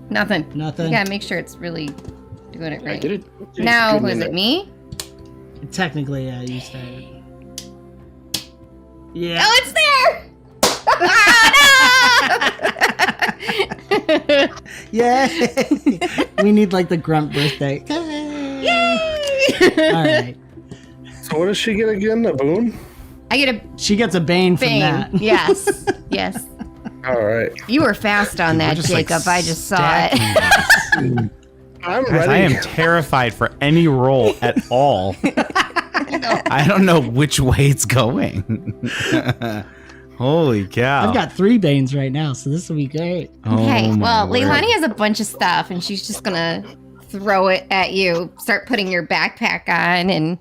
Nothing. Nothing. You gotta make sure it's really doing it I right. did it. Now, Good was in it me? Technically, yeah, you started. Yeah. Oh, it's there! Oh, no! Yay! We need like the grunt birthday. Yay! All right. So what does she get again? A boon? I get a She gets a Bane from bang. that. Yes. Yes. All right. You were fast on that, just, like, Jacob. I just saw it. stacking I'm Guys, ready. I am terrified for any roll at all. I don't know which way it's going. Holy cow. I've got 3 Banes right now, so this will be great. Okay, Oh, my well, word. Leilani has a bunch of stuff, and she's just gonna throw it at you. Start putting your backpack on and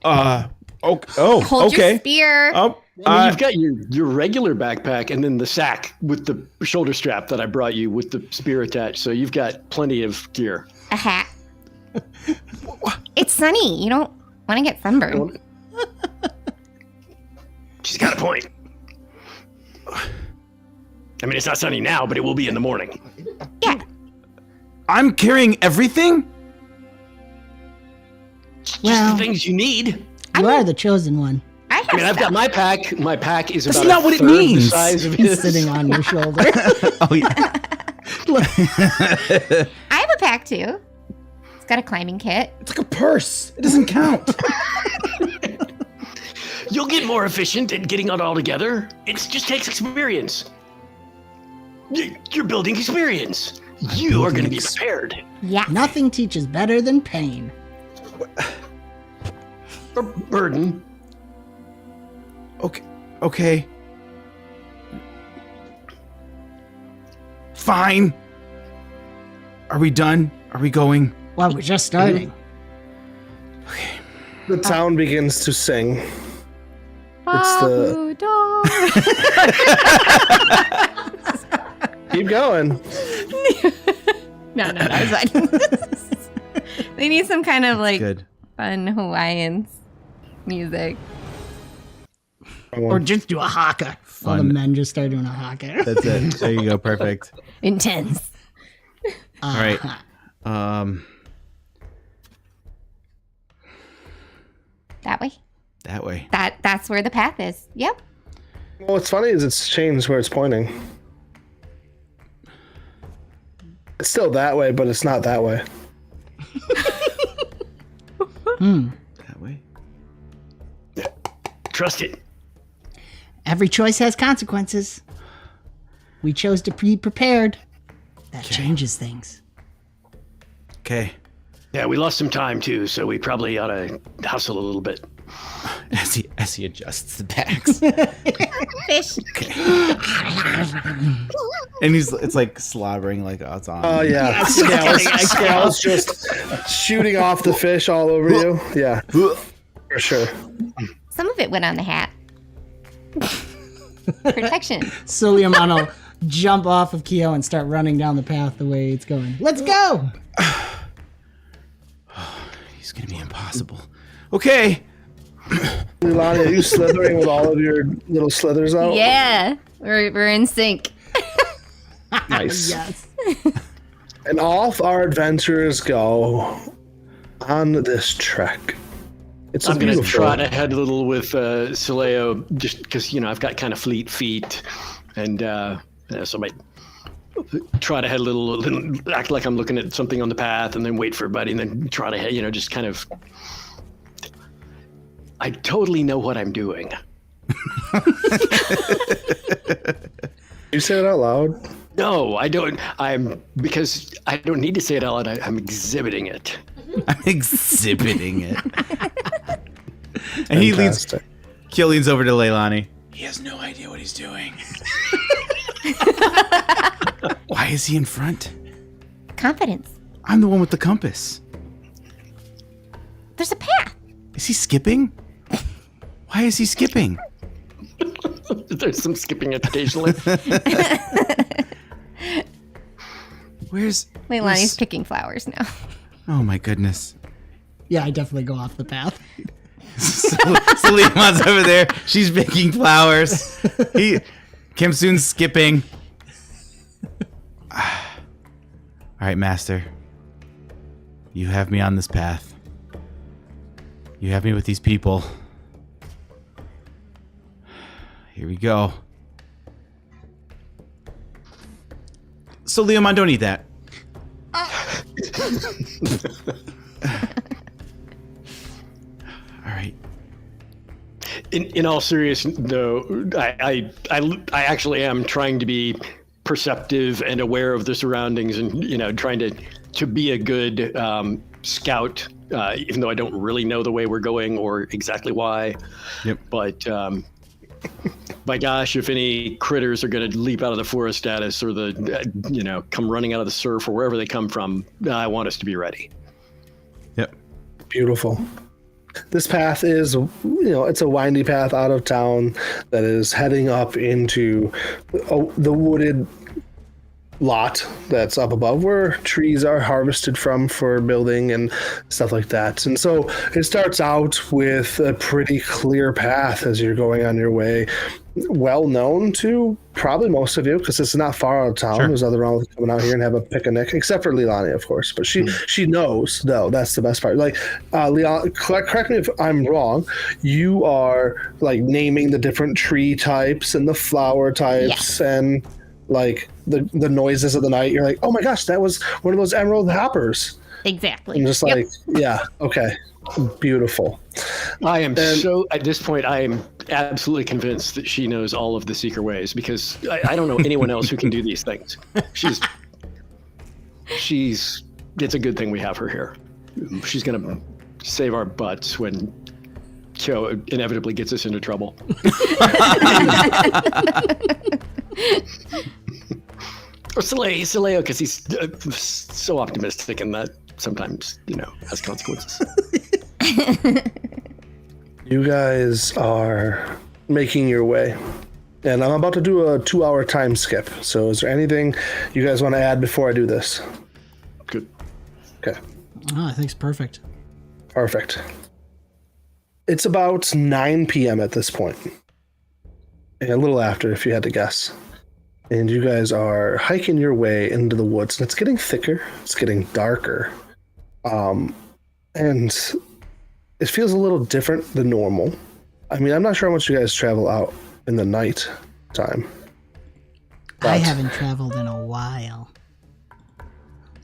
hold your spear. Oh, I mean, you've got your regular backpack and then the sack with the shoulder strap that I brought you with the spear attached. So you've got plenty of gear. A hat. It's sunny. You don't want to get sunburned. She's got a point. I mean, it's not sunny now, but it will be in the morning. Yeah. I'm carrying everything? Just Well- the things you need. You are the chosen one. I I've got my pack. My pack is That's about not a what it third the means. size of He's his. sitting on your shoulder. Oh, yeah. I have a pack too. It's got a climbing kit. It's like a purse. It doesn't count. You'll get more efficient at getting it all together. It just takes experience. You're building experience. You are going to be prepared. Yeah. Nothing teaches better than pain. Or burden. Okay. Fine. Are we done? Are we going? Well, we're just starting. The town begins to sing. It's the. Keep going. No, it's fine. They need some kind of like Good. fun Hawaiian music. Or just do a haka. All the Fun. men just start doing a haka. That's it. There you go. Perfect. Intense. All right. That way. That way. That's where the path is. Yep. What's funny is it's changed where it's pointing. It's still that way, but it's not that way. That way. Trust it. Every choice has consequences. We chose to be prepared. That changes things. Okay. Yeah, we lost some time too, so we probably ought to hustle a little bit. As he adjusts the bags. Fish. And it's like slobbering like it's on. Oh yeah, scales just shooting off the fish all over you. Yeah, for sure. Some of it went on the hat. Protection. So Liam will jump off of Keo and start running down the path the way it's going. Let's go! He's gonna be impossible. Okay. Leilani, are you slithering with all of your little slithers out? Yeah. We're in sync. Nice. Yes. And off our adventurers go on this trek. It's I'm going to beautiful. trot ahead a little with Soleo just because, I've got kind of fleet feet. And so I might trot ahead a little, act like I'm looking at something on the path and then wait for a buddy and then trot ahead, just kind of. I totally know what I'm doing. You say it out loud. No, I don't. Because I don't need to say it out loud. I'm exhibiting it. I'm exhibiting it. And he leans. Fantastic. Kyo leans over to Leilani. He has no idea what he's doing. Why is he in front? Confidence. I'm the one with the compass. There's a path. Is he skipping? Why is he skipping? There's some skipping occasionally. Where's Leilani's picking flowers now. Oh my goodness. Yeah, I definitely go off the path. So Leon's over there. She's picking flowers. Kim Soon's skipping. All right, Master. You have me on this path. You have me with these people. Here we go. So, Leomon, don't eat that. All right. In all seriousness, though, I actually am trying to be perceptive and aware of the surroundings, and trying to to be a good scout, even though I don't really know the way we're going or exactly why. Yep. But by gosh, if any critters are going to leap out of the forest status or come running out of the surf or wherever they come from, I want us to be ready. Yep. Beautiful. This path is, it's a windy path out of town that is heading up into the wooded lot that's up above where trees are harvested from for building and stuff like that. And so it starts out with a pretty clear path as you're going on your way, well known to probably most of you because it's not far out of town. Sure. There's nothing wrong with coming out here and have a picnic, except for Leilani, of course. But she knows, though. That's the best part. Like, Leilani, correct me if I'm wrong. You are like naming the different tree types and the flower types and like the noises of the night. You're like, oh my gosh, that was one of those emerald hoppers. Exactly. I'm just like, yeah, okay, beautiful. I am at this point, I am absolutely convinced that she knows all of the secret ways because I don't know anyone else who can do these things. It's a good thing we have her here. She's going to save our butts when Kyo inevitably gets us into trouble. Or Saleo, because he's so optimistic and that sometimes, has consequences. You guys are making your way. And I'm about to do a 2-hour time skip. So is there anything you guys want to add before I do this? Good. Okay. Oh, I think it's perfect. Perfect. It's about 9 p.m. at this point. And a little after, if you had to guess. And you guys are hiking your way into the woods. And it's getting thicker. It's getting darker. And it feels a little different than normal. I mean, I'm not sure how much you guys travel out in the night time. I haven't traveled in a while.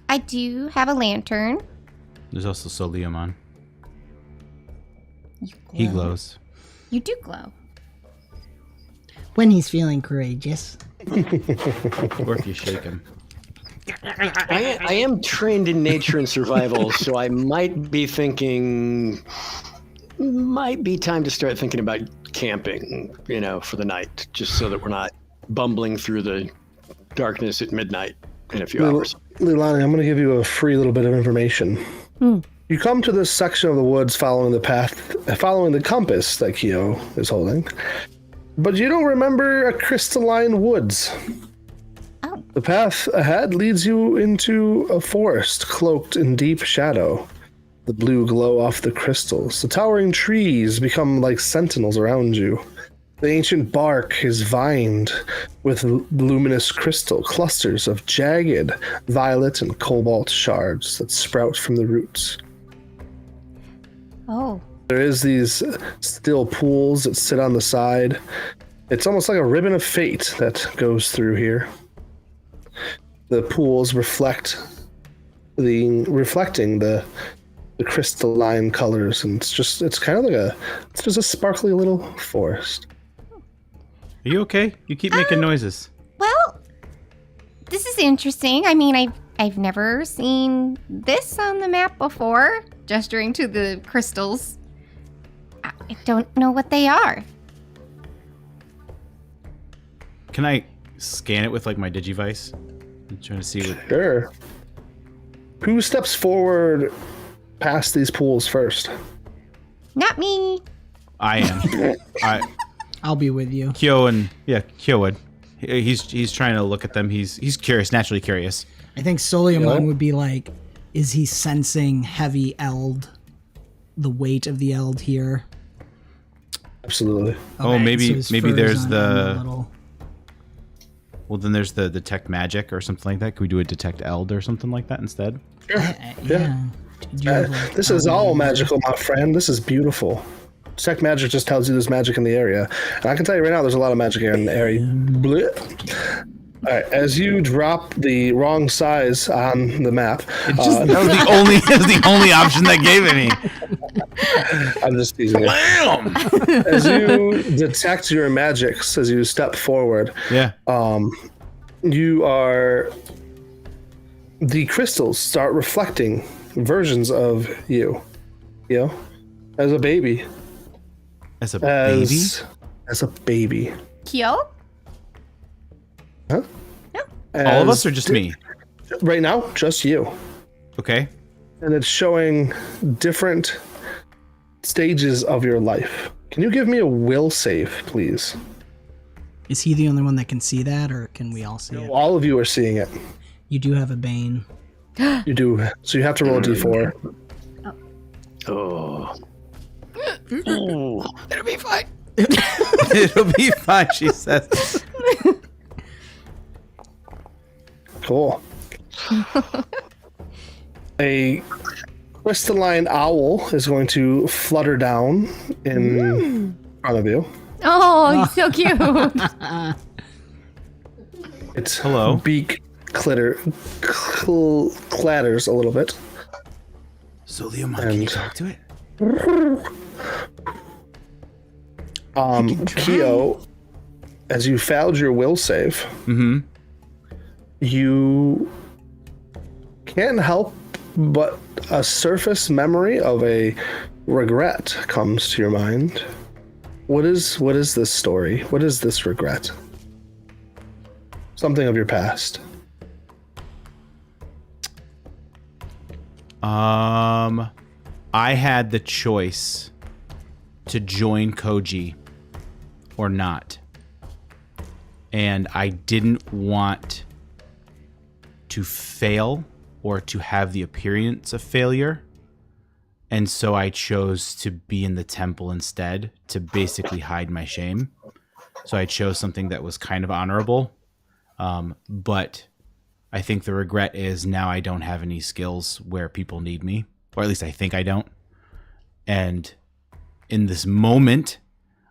I do have a lantern. There's also Soliamon. He glows. You do glow. When he's feeling courageous. Or if you shake him. I am trained in nature and survival, so I might be thinking, might be time to start thinking about camping, for the night, just so that we're not bumbling through the darkness at midnight in a few hours. Leilani, I'm going to give you a free little bit of information. You come to this section of the woods following the path, following the compass that Kyo is holding, but you don't remember a crystalline woods. Oh. The path ahead leads you into a forest cloaked in deep shadow. The blue glow off the crystals. The towering trees become like sentinels around you. The ancient bark is vined with luminous crystal clusters of jagged violet and cobalt shards that sprout from the roots. Oh. There is these still pools that sit on the side. It's almost like a ribbon of fate that goes through here. The pools reflecting the crystalline colors, and it's just a sparkly little forest. Are you okay? You keep making noises. Well, this is interesting. I mean, I've never seen this on the map before, gesturing to the crystals. I don't know what they are. Can I scan it with my Digivice? I'm trying to see what. Sure. Who steps forward past these pools first? Not me. I am. I'll be with you. Kyo would. He's trying to look at them. He's curious, naturally curious. I think Soliamon would be like, is he sensing heavy eld? The weight of the eld here? Absolutely. Okay, maybe so there's Well, then there's the detect magic or something like that. Could we do a detect eld or something like that instead? Sure. Yeah. This is all magical, my friend. This is beautiful. Detect magic just tells you there's magic in the area. And I can tell you right now, there's a lot of magic in the area. Blech. All right, as you drop the wrong size on the map, That was the only option that gave it me. I'm just teasing it. As you detect your magics, as you step forward, Yeah. you are the crystals start reflecting versions of you, as a baby. As a baby? As a baby. Kyo? Huh? No. All of us or just me? Right now, just you. Okay. And it's showing different stages of your life. Can you give me a will save, please? Is he the only one that can see that, or can we all see it? All of you are seeing it. You do have a Bane. You do. So you have to roll a d4. Oh. It'll be fine. It'll be fine, she says. Cool. A crystalline owl is going to flutter down in front of you. Oh, he's so cute. Its Hello. beak clatters a little bit. So, Leomon, can you talk to it? Kyo, as you failed your will save, you can't help but a surface memory of a regret comes to your mind. What is this story? What is this regret? Something of your past. I had the choice to join Koji or not. And I didn't want to fail or to have the appearance of failure. And so I chose to be in the temple instead to basically hide my shame. So I chose something that was kind of honorable. But I think the regret is now I don't have any skills where people need me, or at least I think I don't. And in this moment,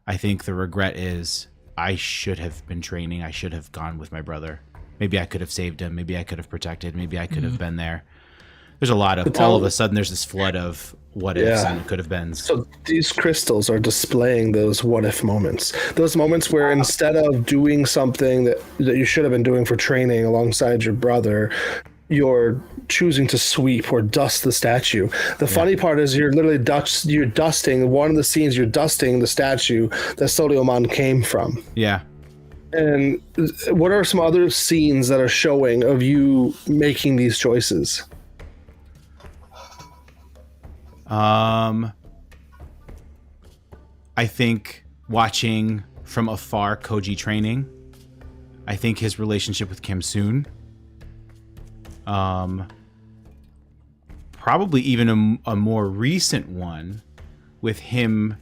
I think the regret is I should have been training. I should have gone with my brother. Maybe I could have saved him. Maybe I could have protected. Maybe I could have been there. There's a lot of, all of a sudden there's this flood of what ifs and could have beens. So these crystals are displaying those what if moments. Those moments where instead of doing something that you should have been doing for training alongside your brother, you're choosing to sweep or dust the statue. The funny part is you're literally you're dusting, one of the scenes you're dusting the statue that Soliomon came from. Yeah. And what are some other scenes that are showing of you making these choices? I think watching from afar Koji training. I think his relationship with Kim Soon. Probably even a more recent one with him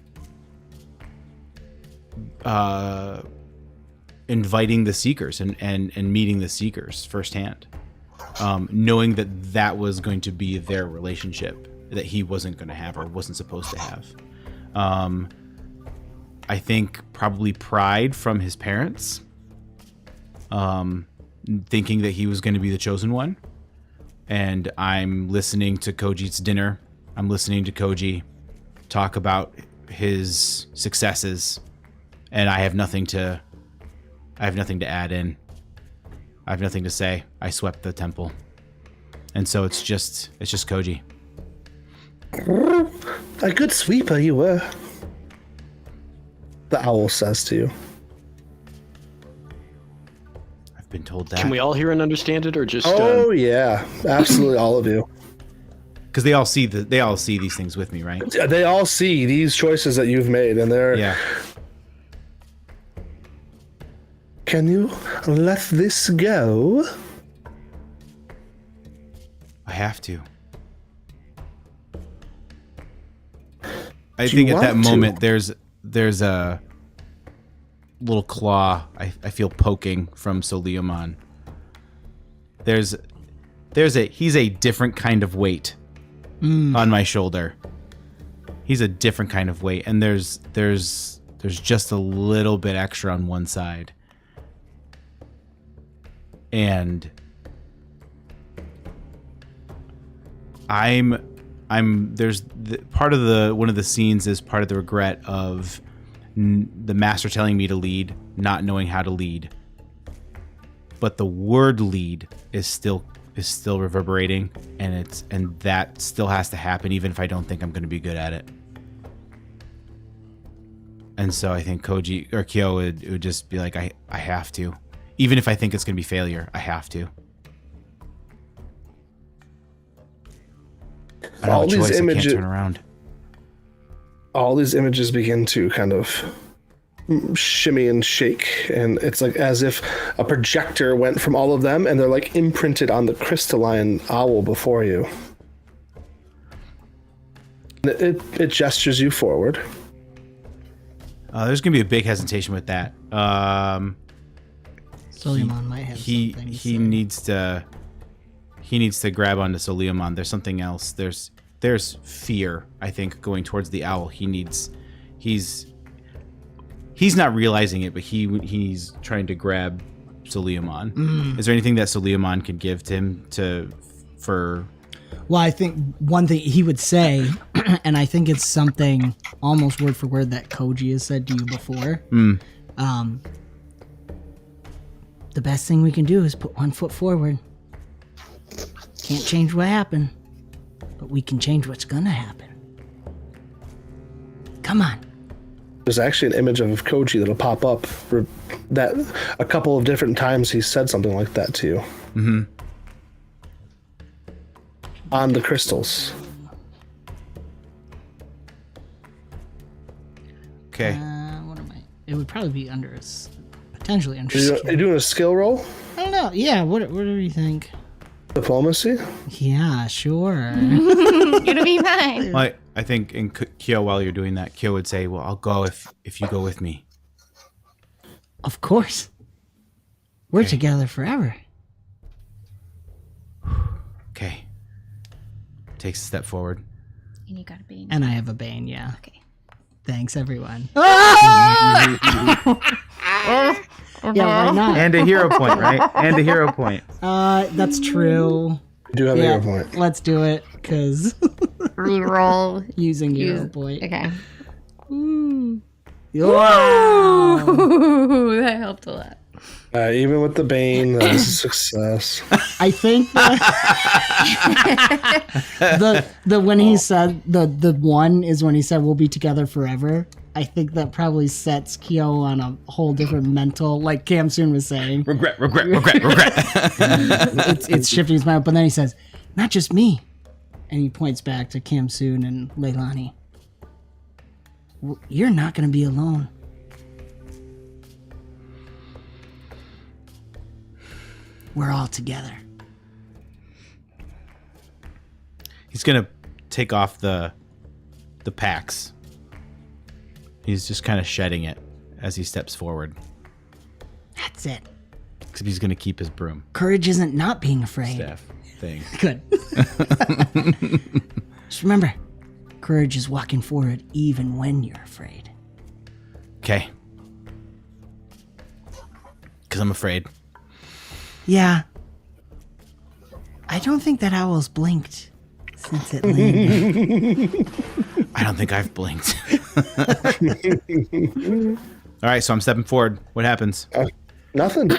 inviting the Seekers and meeting the Seekers firsthand. Knowing that was going to be their relationship that he wasn't going to have or wasn't supposed to have. I think probably pride from his parents, thinking that he was going to be the chosen one. And I'm listening to Koji's dinner. I'm listening to Koji talk about his successes, and I have nothing to add in. I have nothing to say. I swept the temple. And so it's just Koji. A good sweeper you were, the owl says to you. I've been told that. Can we all hear and understand it, or just? Oh yeah, absolutely, all of you. Because they all see these things with me, right? They all see these choices that you've made, and they're. Yeah. Can you let this go? I have to. I think at that moment there's a little claw I feel poking from Soliomon. He's a different kind of weight on my shoulder. He's a different kind of weight, and there's just a little bit extra on one side. And there's part of one of the scenes is part of the regret of the master telling me to lead, not knowing how to lead. But the word lead is still is still reverberating, and that still has to happen, even if I don't think I'm going to be good at it. And so I think Koji or Kyo would just be like, I have to. Even if I think it's going to be failure, I have to. I don't have a choice. I can't turn around. All these images begin to kind of shimmy and shake, and it's like as if a projector went from all of them, and they're like imprinted on the crystalline owl before you. It gestures you forward. There's going to be a big hesitation with that. Suleyman might have something to he say. needs to grab onto Suleyman. There's something else. There's fear, I think, going towards the owl. He's not realizing it, but he's trying to grab Suleyman. Is there anything that Suleyman could give to him for? Well, I think one thing he would say, and I think it's something almost word for word that Koji has said to you before. The best thing we can do is put one foot forward. Can't change what happened, but we can change what's gonna happen. Come on. There's actually an image of Koji that'll pop up for that a couple of different times he said something like that to you. Mm-hmm. On the crystals. Okay. What am I? It would probably be potentially under Are you skill. doing a skill roll? I don't know. Yeah, what do you think? Diplomacy? Yeah, sure. Gonna be fine. Well, I think in Kyo, while you're doing that, Kyo would say, well, I'll go if you go with me. Of course. We're together forever. Okay. Takes a step forward. And you got a Bane. And I have a Bane, yeah. Okay. Thanks, everyone. Yeah, why not? And a hero point, right? And a hero point. That's true. You do have a hero point. Let's do it, because Reroll. using hero point. Okay. Wow. Ooh, that helped a lot. Even with the Bane, that's a success. I think the when he said the one is when he said we'll be together forever. I think that probably sets Kyo on a whole different mental, like Cam Soon was saying. Regret. It's shifting his mind, but then he says, "Not just me," and he points back to Cam Soon and Leilani. You're not going to be alone. We're all together. He's going to take off the packs. He's just kind of shedding it as he steps forward. That's it. Except he's going to keep his broom Courage isn't not being afraid. staff thing. Good. Just remember, courage is walking forward even when you're afraid. Okay. Because I'm afraid. Yeah. I don't think that owl's blinked since it landed. I don't think I've blinked. All right, so I'm stepping forward. What happens? Nothing.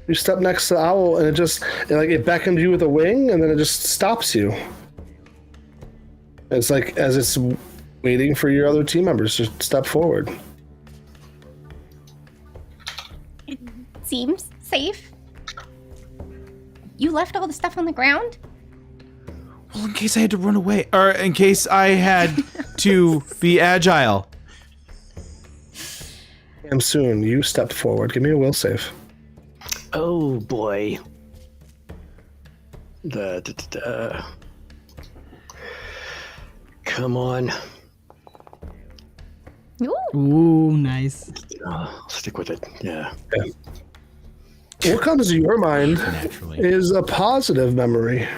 You step next to the owl, and it beckons you with a wing, and then it just stops you. It's like as it's waiting for your other team members to step forward. It seems safe. You left all the stuff on the ground? Well, in case I had to run away, or in case I had to be agile. And soon you stepped forward. Give me a will save. Oh boy. Come on. Ooh, nice. I'll stick with it. Yeah. What comes to your mind Naturally. is a positive memory.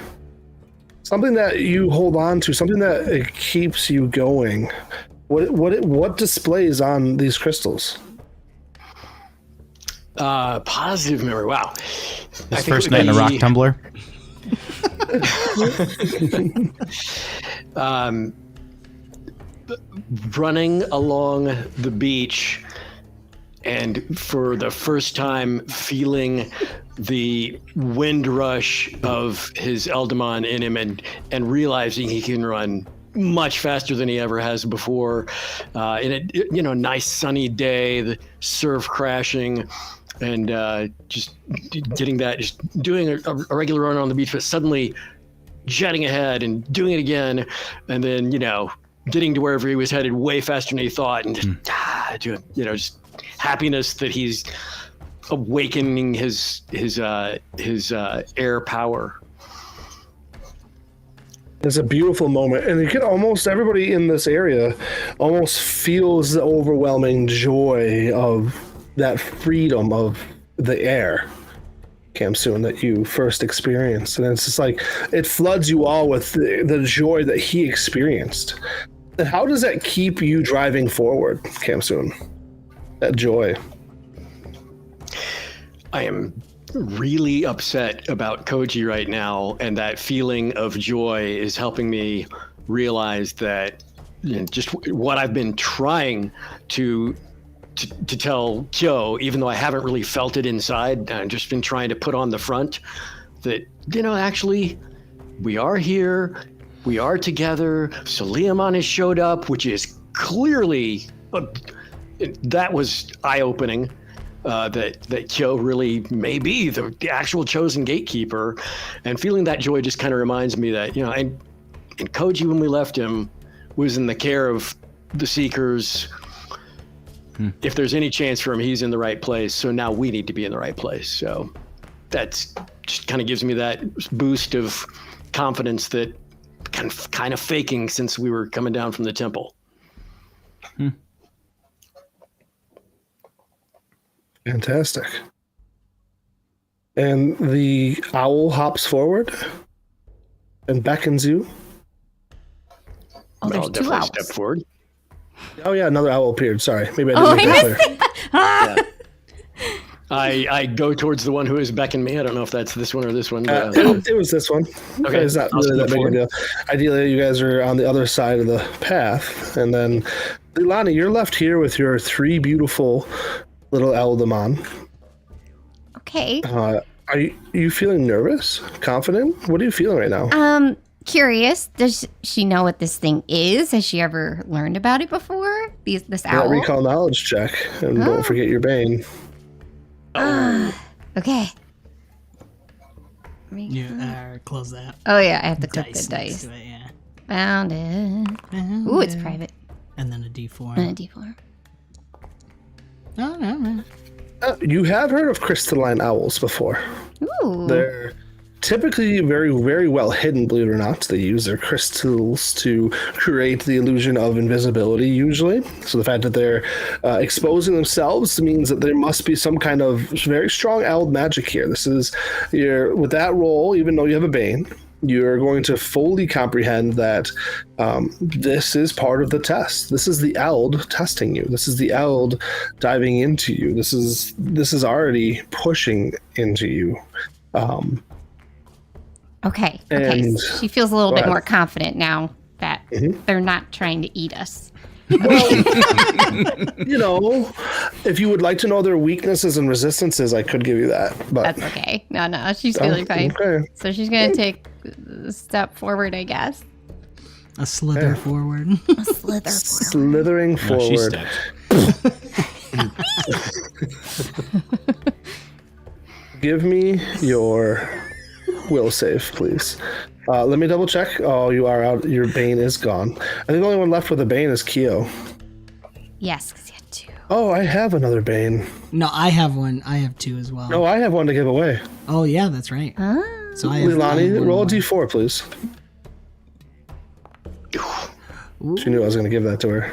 Something that you hold on to, something that it keeps you going. What displays on these crystals? Positive memory. Wow. His first night in a rock tumbler. Running along the beach and for the first time feeling the wind rush of his Eldamon in him, and realizing he can run much faster than he ever has before. In a nice sunny day, the surf crashing, and just getting that, just doing a regular run on the beach, but suddenly jetting ahead and doing it again, and then getting to wherever he was headed way faster than he thought, and just happiness that he's awakening his air power. It's a beautiful moment, and you can almost, everybody in this area almost feels the overwhelming joy of that freedom of the air, 𝙀𝙀, that you first experienced. And it's just like, it floods you all with the joy that he experienced. And how does that keep you driving forward, 𝙀𝙀? That joy. I am really upset about Koji right now, and that feeling of joy is helping me realize that just what I've been trying to tell Kyo, even though I haven't really felt it inside, I've just been trying to put on the front that, actually, we are here, we are together. So 𝙀𝙚 has showed up, which is clearly, that was eye-opening. That Kyo really may be the actual chosen gatekeeper, and feeling that joy just kind of reminds me that, and Koji, when we left him, was in the care of the Seekers. If there's any chance for him, he's in the right place. So now we need to be in the right place. So that's just kind of gives me that boost of confidence that kind of faking since we were coming down from the temple. Fantastic. And the owl hops forward and beckons you. Oh, there's I'll two definitely owls. step forward. Oh yeah, another owl appeared. Sorry, maybe I didn't make that clear. I go towards the one who has beckoned me. I don't know if that's this one or this one. But, It was this one. Okay, It's not I'll really that step big a deal. Ideally, you guys are on the other side of the path, and then Leilani, you're left here with your three beautiful little Eldamon. Okay. Are you feeling nervous? Confident? What are you feeling right now? Curious. Does she know what this thing is? Has she ever learned about it before? This owl? Recall knowledge check, and don't forget your Bane. Okay. You close that. Oh yeah, I have to click the next dice. to it, yeah. Found it. Ooh, it's private. And then a D4. And a D4. Oh, no. You have heard of crystalline owls before. Ooh. They're typically very, very well hidden, believe it or not. They use their crystals to create the illusion of invisibility, usually. So the fact that they're exposing themselves means that there must be some kind of very strong owl magic here. This is, with that roll, even though you have a Bane, you're going to fully comprehend that this is part of the test. This is the Eld testing you. This is the Eld diving into you. This is already pushing into you. Okay. And- So she feels a little Go bit ahead. more confident now that they're not trying to eat us. If you would like to know their weaknesses and resistances, I could give you that. But That's okay. No, she's feeling fine. okay. So she's gonna take a step forward, I guess. A slither forward. A slither forward. Slithering No, she forward. stepped. Give me your will save, please. Let me double check. Oh, you are out. Your Bane is gone. I think the only one left with a Bane is Kyo. Yes, because you had two. Oh, I have another Bane. No, I have one. I have two as well. No, I have one to give away. Oh, yeah, that's right. Ah. So I have Leilani, one roll a more. d4, please. She knew I was going to give that to her.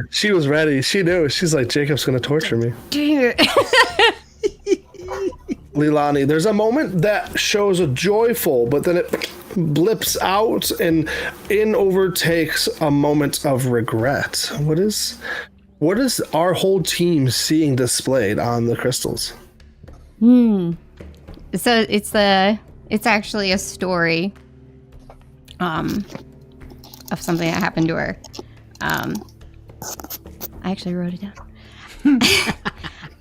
She was ready. She knew. She's like, Jacob's going to torture me. Leilani, there's a moment that shows a joyful, but then it blips out and overtakes a moment of regret. What is our whole team seeing displayed on the crystals? So it's actually a story of something that happened to her. I actually wrote it down.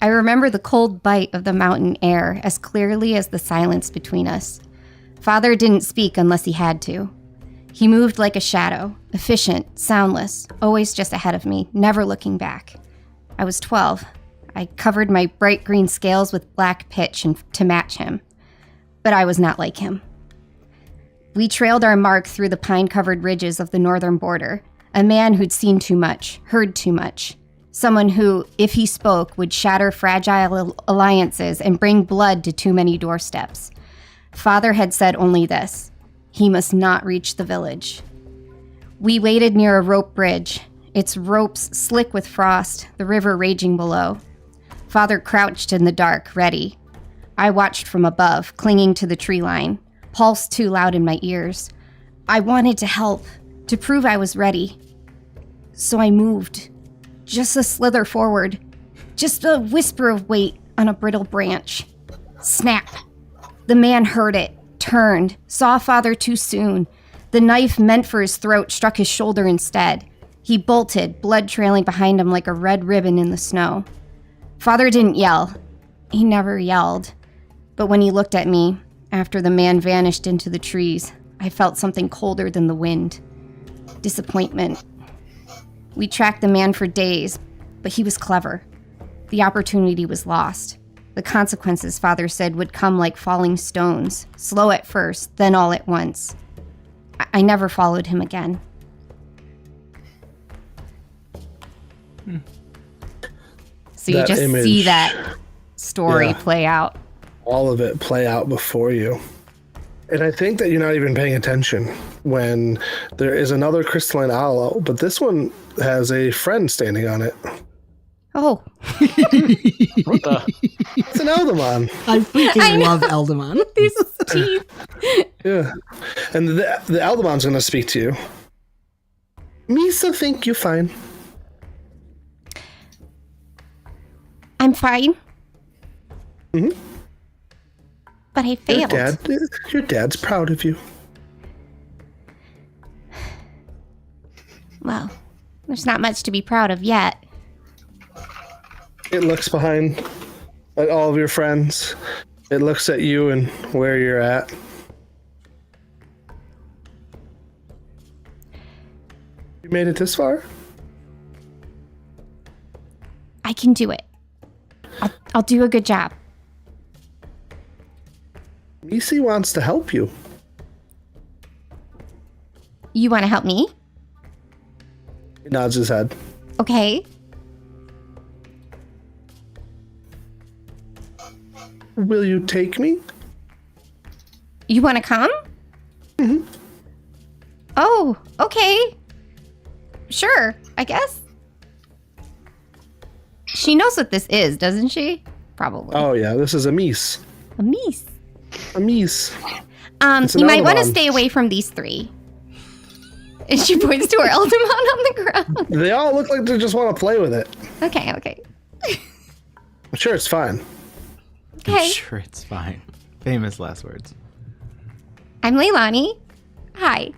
I remember the cold bite of the mountain air as clearly as the silence between us. Father didn't speak unless he had to. He moved like a shadow, efficient, soundless, always just ahead of me, never looking back. I was 12. I covered my bright green scales with black pitch to match him. But I was not like him. We trailed our mark through the pine-covered ridges of the northern border, a man who'd seen too much, heard too much. Someone who, if he spoke, would shatter fragile alliances and bring blood to too many doorsteps. Father had said only this: he must not reach the village. We waited near a rope bridge, its ropes slick with frost, the river raging below. Father crouched in the dark, ready. I watched from above, clinging to the tree line, pulse too loud in my ears. I wanted to help, to prove I was ready. So I moved. Just a slither forward. Just a whisper of weight on a brittle branch. Snap. The man heard it, turned, saw Father too soon. The knife meant for his throat struck his shoulder instead. He bolted, blood trailing behind him like a red ribbon in the snow. Father didn't yell. He never yelled. But when he looked at me, after the man vanished into the trees, I felt something colder than the wind. Disappointment. We tracked the man for days, but he was clever. The opportunity was lost. The consequences, Father said, would come like falling stones, slow at first, then all at once. I never followed him again. So you That just image, see that story yeah. play out. All of it play out before you. And I think that you're not even paying attention when there is another crystalline owl, but this one has a friend standing on it. Oh. What the? It's an Eldamon. I freaking love Eldamon. These teeth. Yeah. And the Eldamon's going to speak to you. Misa think you fine. I'm fine. Mm-hmm. But I failed. Your dad's proud of you. Well, there's not much to be proud of yet. It looks behind at all of your friends. It looks at you and where you're at. You made it this far? I can do it. I'll do a good job. Misi wants to help you. You want to help me? He nods his head. Okay. Will you take me? You want to come? Mm-hmm. Oh, okay. Sure, I guess. She knows what this is, doesn't she? Probably. Oh yeah, this is a Mies. A meese. A Mies. You might want to Eldamon. stay away from these three. And she points to her Eldamon on the ground. They all look like they just want to play with it. Okay. I'm sure it's fine. Okay. I'm sure it's fine. Famous last words. I'm Leilani. Hi.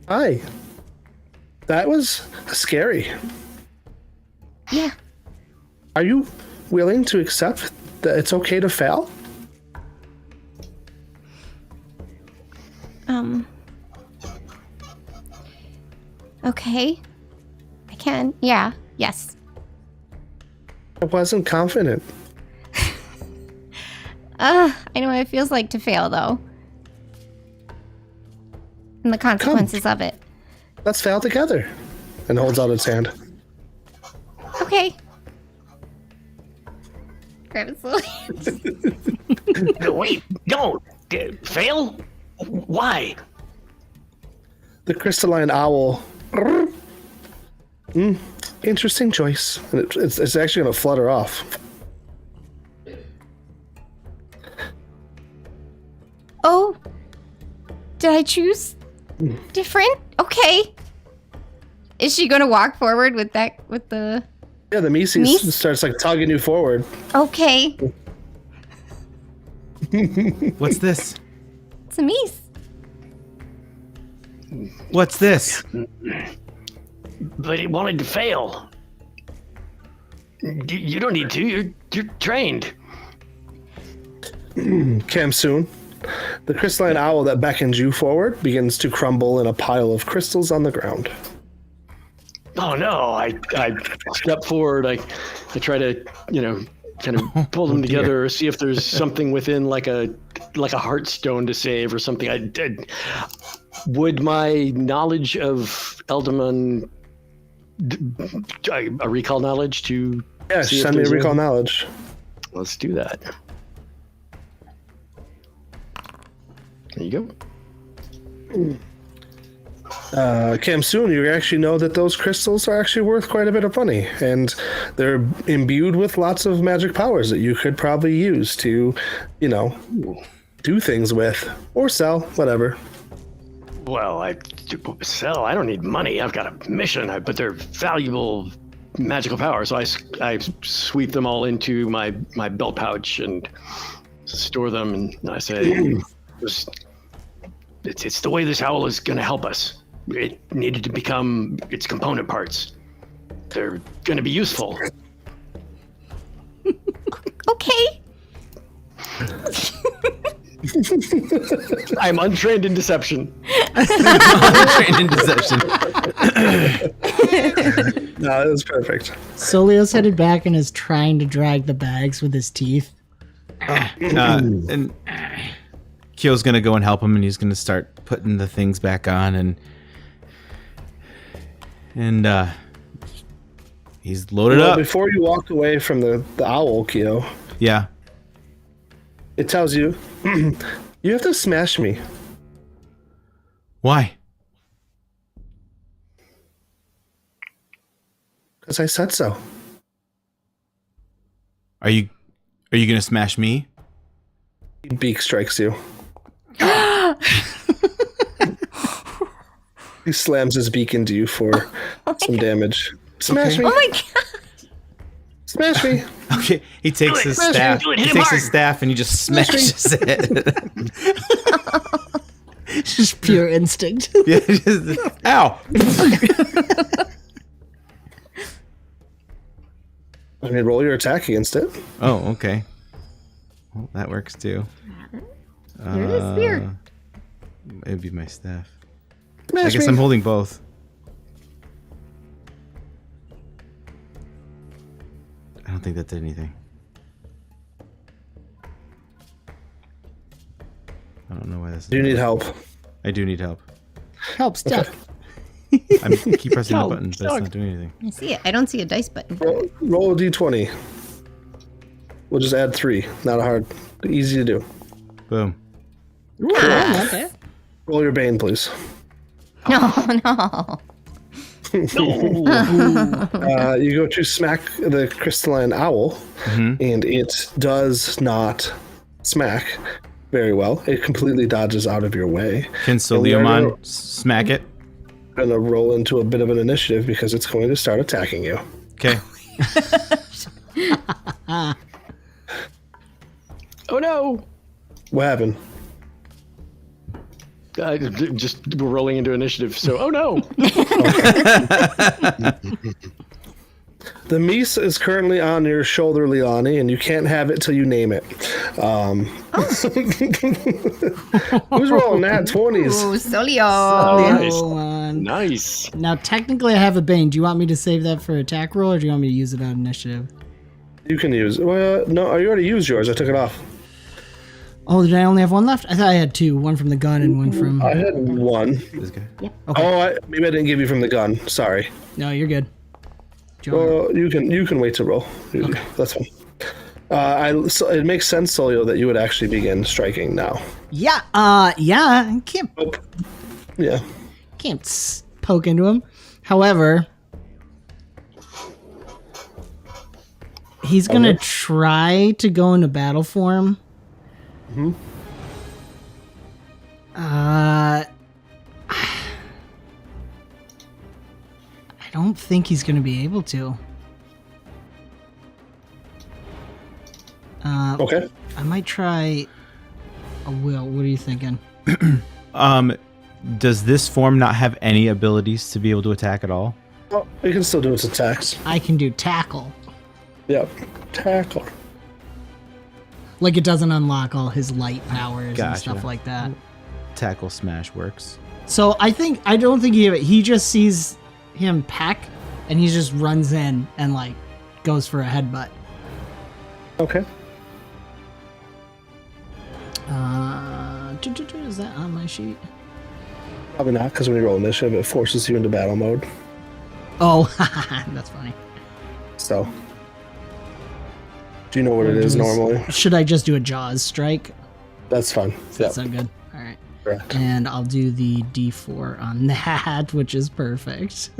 Hi. That was scary. Yeah. Are you willing to accept that it's okay to fail? Okay. I can. Yeah. Yes. I wasn't confident. I know what it feels like to fail, though. And the consequences of it. Let's fail together. And holds out its hand. Okay. Grab it slowly. Wait, no. Fail? Why? The crystalline owl. Interesting choice. And it's actually going to flutter off. Oh. Did I choose different? Okay. Is she going to walk forward with the... Yeah, the Mies starts like tugging you forward. Okay. What's this? It's a meese. What's this? but it wanted to fail. You don't need to. You're trained. Kamsoon, the crystalline owl that beckons you forward begins to crumble in a pile of crystals on the ground. Oh no! I step forward. I try to kind of pull them together, see if there's something within like a heartstone to save or something. I did. Would my knowledge of Eldamon, a recall knowledge to? Yeah, send me a recall knowledge. Let's do that. There you go. Kamsoon, you actually know that those crystals are actually worth quite a bit of money, and they're imbued with lots of magic powers that you could probably use to, do things with or sell, whatever. Well, I don't need money. I've got a mission, but they're valuable magical powers. So I sweep them all into my belt pouch and store them, and I say, it's the way this owl is going to help us. It needed to become its component parts. They're going to be useful. Okay. I'm untrained in deception. Untrained in deception. No, it was perfect. Solio's headed back and is trying to drag the bags with his teeth. And Kyo's gonna go and help him, and he's gonna start putting the things back on, and he's loaded up. Before you walk away from the owl, Kyo, Yeah. it tells you, you have to smash me. Why? Because I said so. Are you gonna smash me? Beak strikes you. He slams his beak into you for some damage. Smash me! Oh my god. Smash me! Okay. He takes his Smash him, staff. do it, He hit him takes his hard. staff and he just smashes it. Just pure instinct. Yeah, just, ow! I mean, roll your attack against it. Oh, okay. Well, that works too. You're the spear. It'd be my staff. Smash I guess me. I'm holding both. I don't think that did anything. I don't know why this is. Do you need help? I do need help. Help, Steph. I keep pressing the button, but it's not doing anything. I see it. I don't see a dice button. Roll a d20. We'll just add 3. Not hard. Easy to do. Boom. Okay. Roll your Bane, please. No, no. You go to smack the crystalline owl, and it does not smack very well. It completely dodges out of your way. Can Soliomon smack it? I'm going to roll into a bit of an initiative because it's going to start attacking you. Okay. Oh no! What happened? Just we're rolling into initiative. So, oh no! The mace is currently on your shoulder, Leilani, and you can't have it till you name it. Who's rolling that 20s? Ooh, Solio. Nice. Hold on. Nice. Now, technically, I have a Bane. Do you want me to save that for attack roll, or do you want me to use it on initiative? You can use. Well, no, you already used yours. I took it off. Oh, did I only have one left? I thought I had 2. One from the gun and one from... I had 1. This guy. Oh, maybe I didn't give you from the gun. Sorry. No, you're good. Do you want Well, you can wait to roll. That's fine. So it makes sense, Solio, that you would actually begin striking now. Yeah, I can't Yeah. poke into him. However, he's gonna try to go into battle form. I don't think he's gonna be able to. Okay. I might try a will. What are you thinking? Does this form not have any abilities to be able to attack at all? Oh, you can still do its attacks. I can do tackle. Yep. Tackle. Like it doesn't unlock all his light powers and Gotcha. stuff like that. Tackle smash works. So I don't think he just sees him peck and he just runs in and like goes for a headbutt. Okay. Is that on my sheet? Probably not, because when you roll initiative, it forces you into battle mode. Oh, that's funny. So, do you know what it is normally? Should I just do a Jaws strike? That's fine. Does Yep. that sound good? All right. Correct. And I'll do the D4 on that, which is perfect.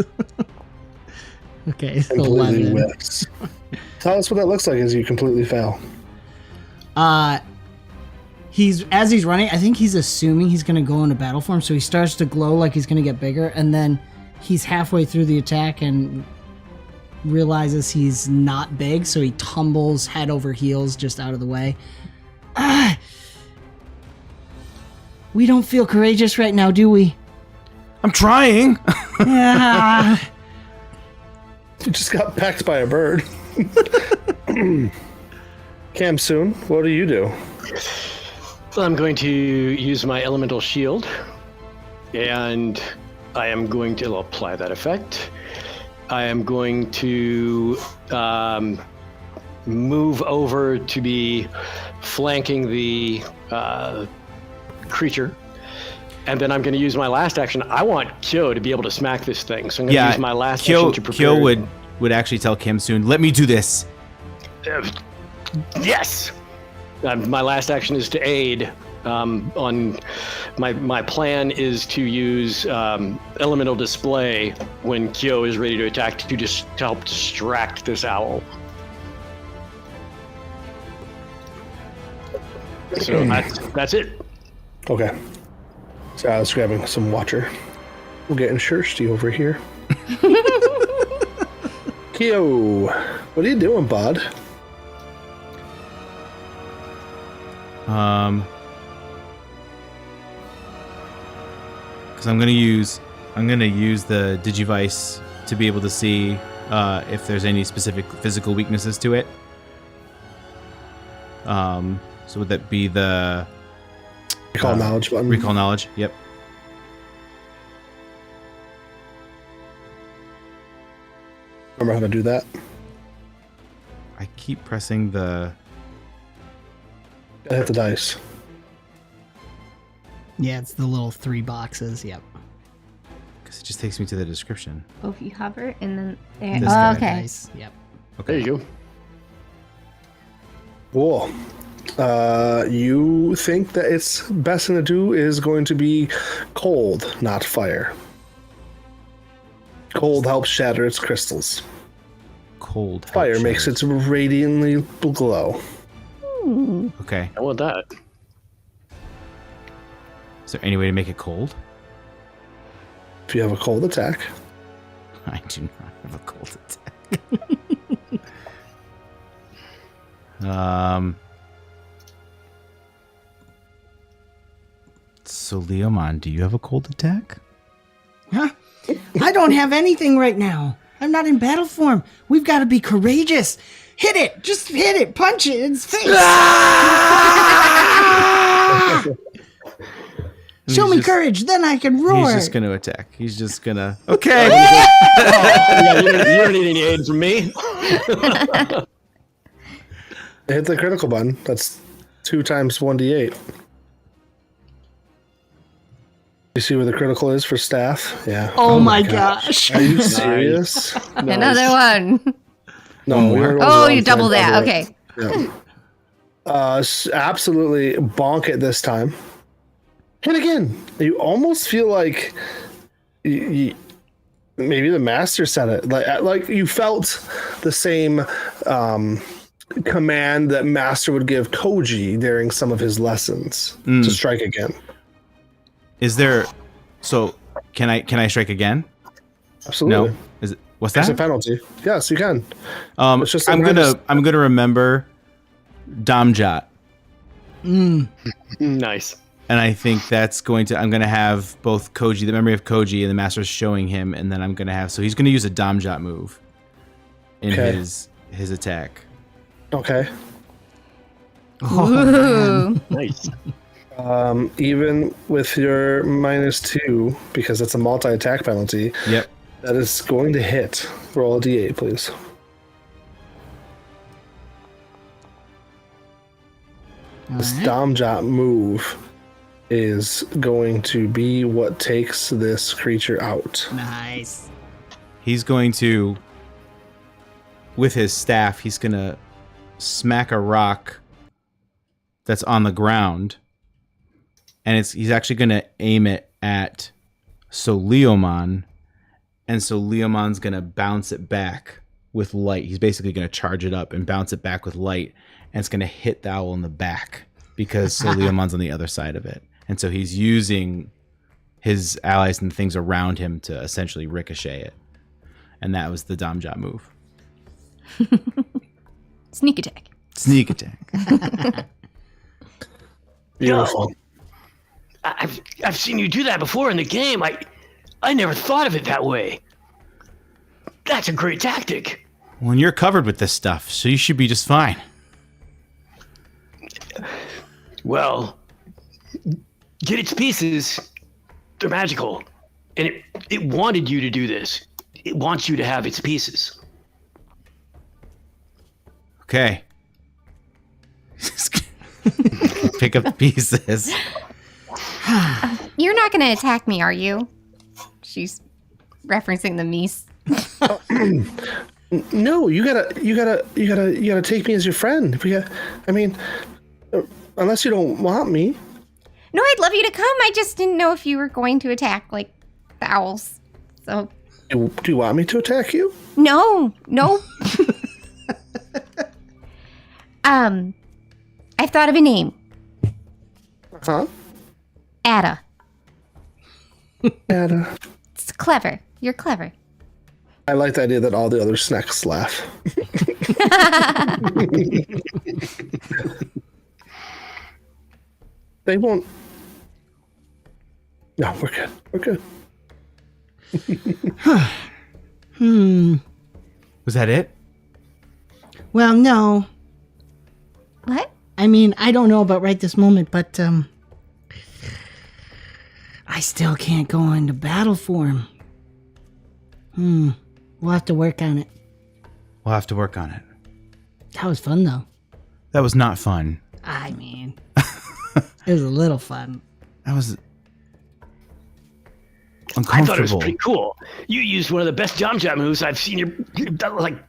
Okay, Completely 11. whiffs. Tell us what that looks like as you completely fail. As he's running, I think he's assuming he's going to go into battle form, so he starts to glow like he's going to get bigger, and then he's halfway through the attack and realizes he's not big, so he tumbles head over heels just out of the way. We don't feel courageous right now, do we? I'm trying. Yeah. You just got pecked by a bird. Camsoon, what do you do? I'm going to use my elemental shield, and I am going to apply that effect. I am going to move over to be flanking the creature, and then I'm going to use my last action. I want Kyo to be able to smack this thing, so I'm going to use my last action to prepare. Kyo would actually tell Kim soon, let me do this. Yes! My last action is to aid. On my plan is to use elemental display when Kyo is ready to attack to help distract this owl. So that's it. Okay. So I was grabbing some water. We're getting thirsty over here. Kyo, what are you doing, bud? Because I'm gonna use the Digivice to be able to see if there's any specific physical weaknesses to it. So would that be the Recall knowledge button. recall knowledge? Yep. Remember how to do that? I keep pressing the. Gotta hit the dice. Yeah, it's the little 3 boxes. Yep. Because it just takes me to the description. Oh, if you hover and then there. This Oh, guy. okay. Nice. Yep. There you go. Cool. You think that its best thing to do is going to be cold, not fire. Cold helps shatter its crystals. Cold. Fire makes it radiantly glow. Okay. I want that. Is there any way to make it cold? If you have a cold attack. I do not have a cold attack. So Leomon, do you have a cold attack? Huh? I don't have anything right now. I'm not in battle form. We've got to be courageous. Hit it. Just hit it. Punch it in its face. Show me courage, then I can roar. He's just going to attack. He's just going to... Okay. Yeah, you don't need any aid from me. Hit the critical button. That's 2 times 1d8. You see where the critical is for staff? Yeah. Oh my gosh. Are you serious? Another one. No. more? you're Oh, rolling you double for it. that. Okay. Yeah. Absolutely bonk it this time. Hit again. You almost feel like maybe the master said it. Like you felt the same command that master would give Koji during some of his lessons to strike again. Is there... So, can I strike again? Absolutely. No. Is it... What's It's a that? penalty. Yes, you can. It's just I'm sometimes- gonna remember Damjat. Nice. And I think that's going to, I'm going to have both Koji, the memory of Koji, and the master's showing him, and then I'm going to have, so he's going to use a 𝙏𝙚𝙙𝙚 move in his attack. Okay. Ooh. Nice. Even with your -2, because it's a multi-attack penalty, Yep. that is going to hit. Roll a d8, please. This 𝙏𝙏𝙙𝙚 move is going to be what takes this creature out. Nice. He's going to, with his staff, he's going to smack a rock that's on the ground, and he's actually going to aim it at 𝙀𝙀𝙚𝙚, and 𝙀𝙀𝙚𝙚's going to bounce it back with light. He's basically going to charge it up and bounce it back with light, and it's going to hit the owl in the back because 𝙀𝙀𝙚𝙚's on the other side of it. And so he's using his allies and things around him to essentially ricochet it. And that was the 𝙏𝙚𝙙𝙚 move. Sneak attack. Sneak attack. Beautiful. I've seen you do that before in the game. I never thought of it that way. That's a great tactic. Well, and you're covered with this stuff, so you should be just fine. Well, get its pieces. They're magical. And it wanted you to do this. It wants you to have its pieces. Okay. Pick up the pieces. You're not going to attack me, are you? She's referencing the Mies. No, you gotta take me as your friend. Unless you don't want me. No, I'd love you to come. I just didn't know if you were going to attack, like, the owls. So... Do you want me to attack you? No. I've thought of a name. Huh? Ada. Ada. It's clever. You're clever. I like the idea that all the other snacks laugh. They won't. No, we're good. We're good. Was that it? Well, no. What? I mean, I don't know about right this moment, but I still can't go into battle form. We'll have to work on it. We'll have to work on it. That was fun, though. That was not fun. I mean, it was a little fun. That was I uncomfortable. thought it was pretty cool. You used one of the best 𝙏𝙚𝙙𝙚 moves I've seen. That was like...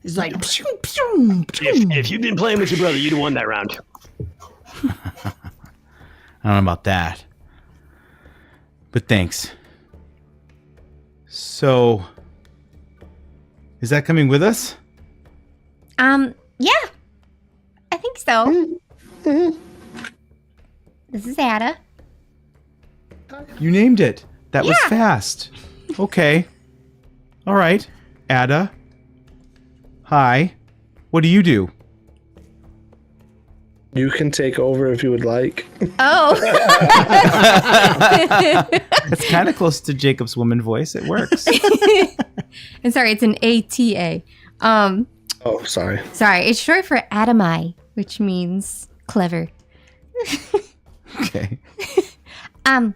It's like, pew, pew, pew. If you'd been playing with your brother, you'd have won that round. I don't know about that. But thanks. So, is that coming with us? Yeah. I think so. This is Ada. You named it. That was Yeah. fast. Okay. All right. Ada. Hi. What do you do? You can take over if you would like. Oh. It's kind of close to Jacob's woman voice. It works. I'm sorry, it's an ATA. Oh, sorry. Sorry, it's short for Adamai, which means clever. Okay. I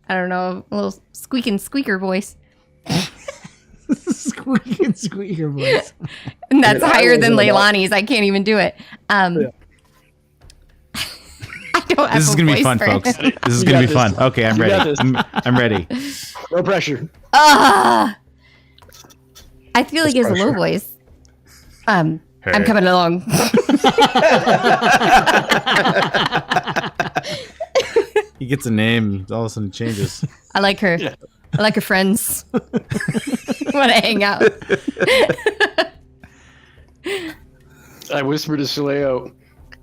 don't know, a little squeaking squeaker voice. Squeaker voice. And that's Yeah, I higher than wasn't about- Leilani's. I can't even do it. I don't have This is a going to be voice fun, for folks. it. This is You going to got be this. fun. Okay, I'm You got ready. this. I'm ready. No pressure. I feel like it's a low pressure. voice. I'm coming along. He gets a name. All of a sudden it changes. I like her. Yeah. I like her friends. Want to hang out. I whispered to Soleo,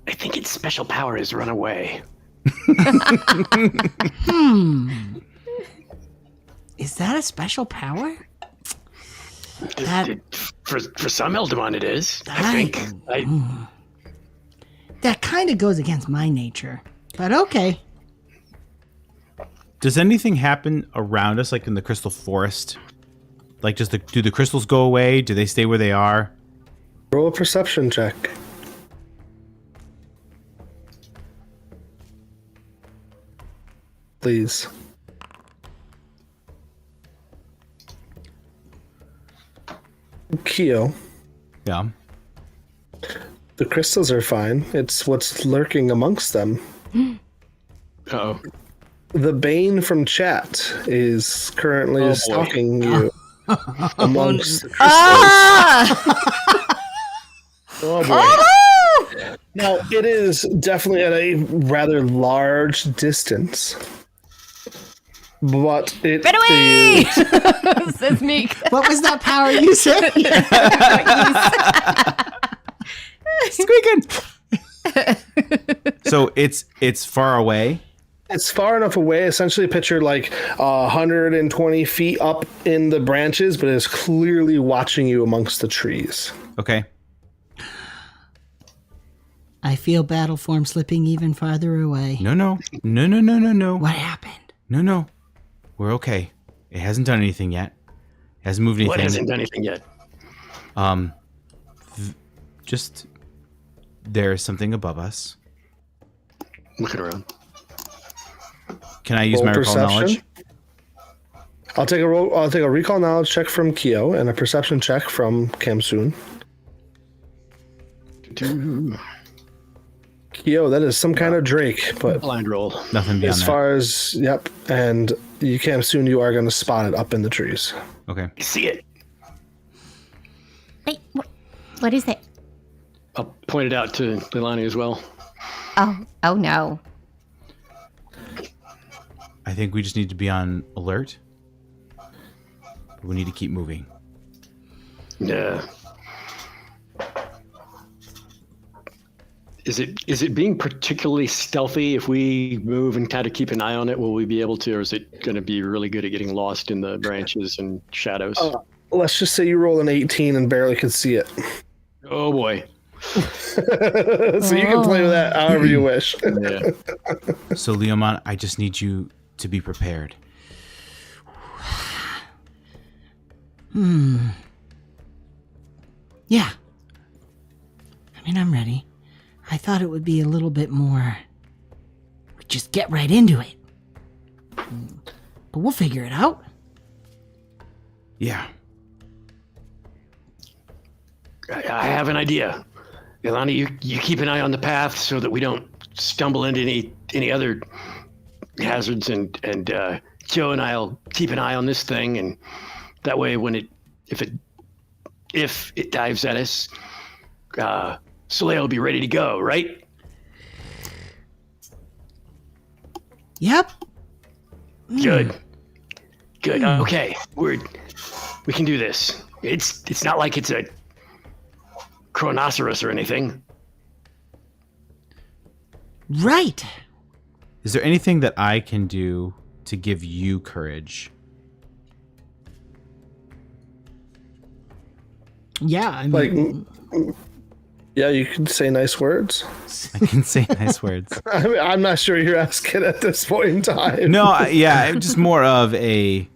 I think its special power is run away. Is that a special power? For some Eldamon it is, I think. That kind of goes against my nature. But okay. Does anything happen around us, like in the crystal forest? Like, do the crystals go away? Do they stay where they are? Roll a perception check. Please. Keo, Yeah. the crystals are fine. It's what's lurking amongst them. Uh-oh. The Bane from chat is currently boy. stalking you amongst the crystals. Ah! Oh boy. Oh! Now, it is definitely at a rather large distance. But it Get away! is- Says Meek. What was that power you said? Squeaking. So it's far away. It's far enough away. Essentially, picture like 120 feet up in the branches, but it's clearly watching you amongst the trees. Okay. I feel battle form slipping even farther away. No. What happened? No. We're okay. It hasn't done anything yet. It hasn't moved anything. What hasn't done anything yet? Just there's something above us. Looking around. Can I use Roll my recall knowledge? I'll take a recall knowledge check from Keo and a perception check from Kamsoon. Keo, that is some kind of drake, but Blind roll. Nothing beyond as that. far as and you Kamsoon, you are going to spot it up in the trees. Okay. You see it. Wait, what is it? I'll point it out to Leilani as well. Oh no. I think we just need to be on alert. We need to keep moving. Yeah. Is it being particularly stealthy? If we move and kind of keep an eye on it, will we be able to, or is it going to be really good at getting lost in the branches and shadows? Let's just say you roll an 18 and barely could see it. Oh boy. So you can play with that however you wish. Yeah. So, Leomon, I just need you to be prepared. Yeah. I mean, I'm ready. I thought it would be a little bit more. Just get right into it. But we'll figure it out. Yeah. I have an idea. Leilani, you keep an eye on the path so that we don't stumble into any other hazards, and Joe and I'll keep an eye on this thing, and that way if it dives at us, Soleil will be ready to go, right? Yep. Good. Okay, we can do this. It's not like it's a chronoceros or anything. Right. Is there anything that I can do to give you courage? Yeah, I mean, Yeah, you can say nice words. I can say nice words. I'm not sure you're asking at this point in time. No, just more of a.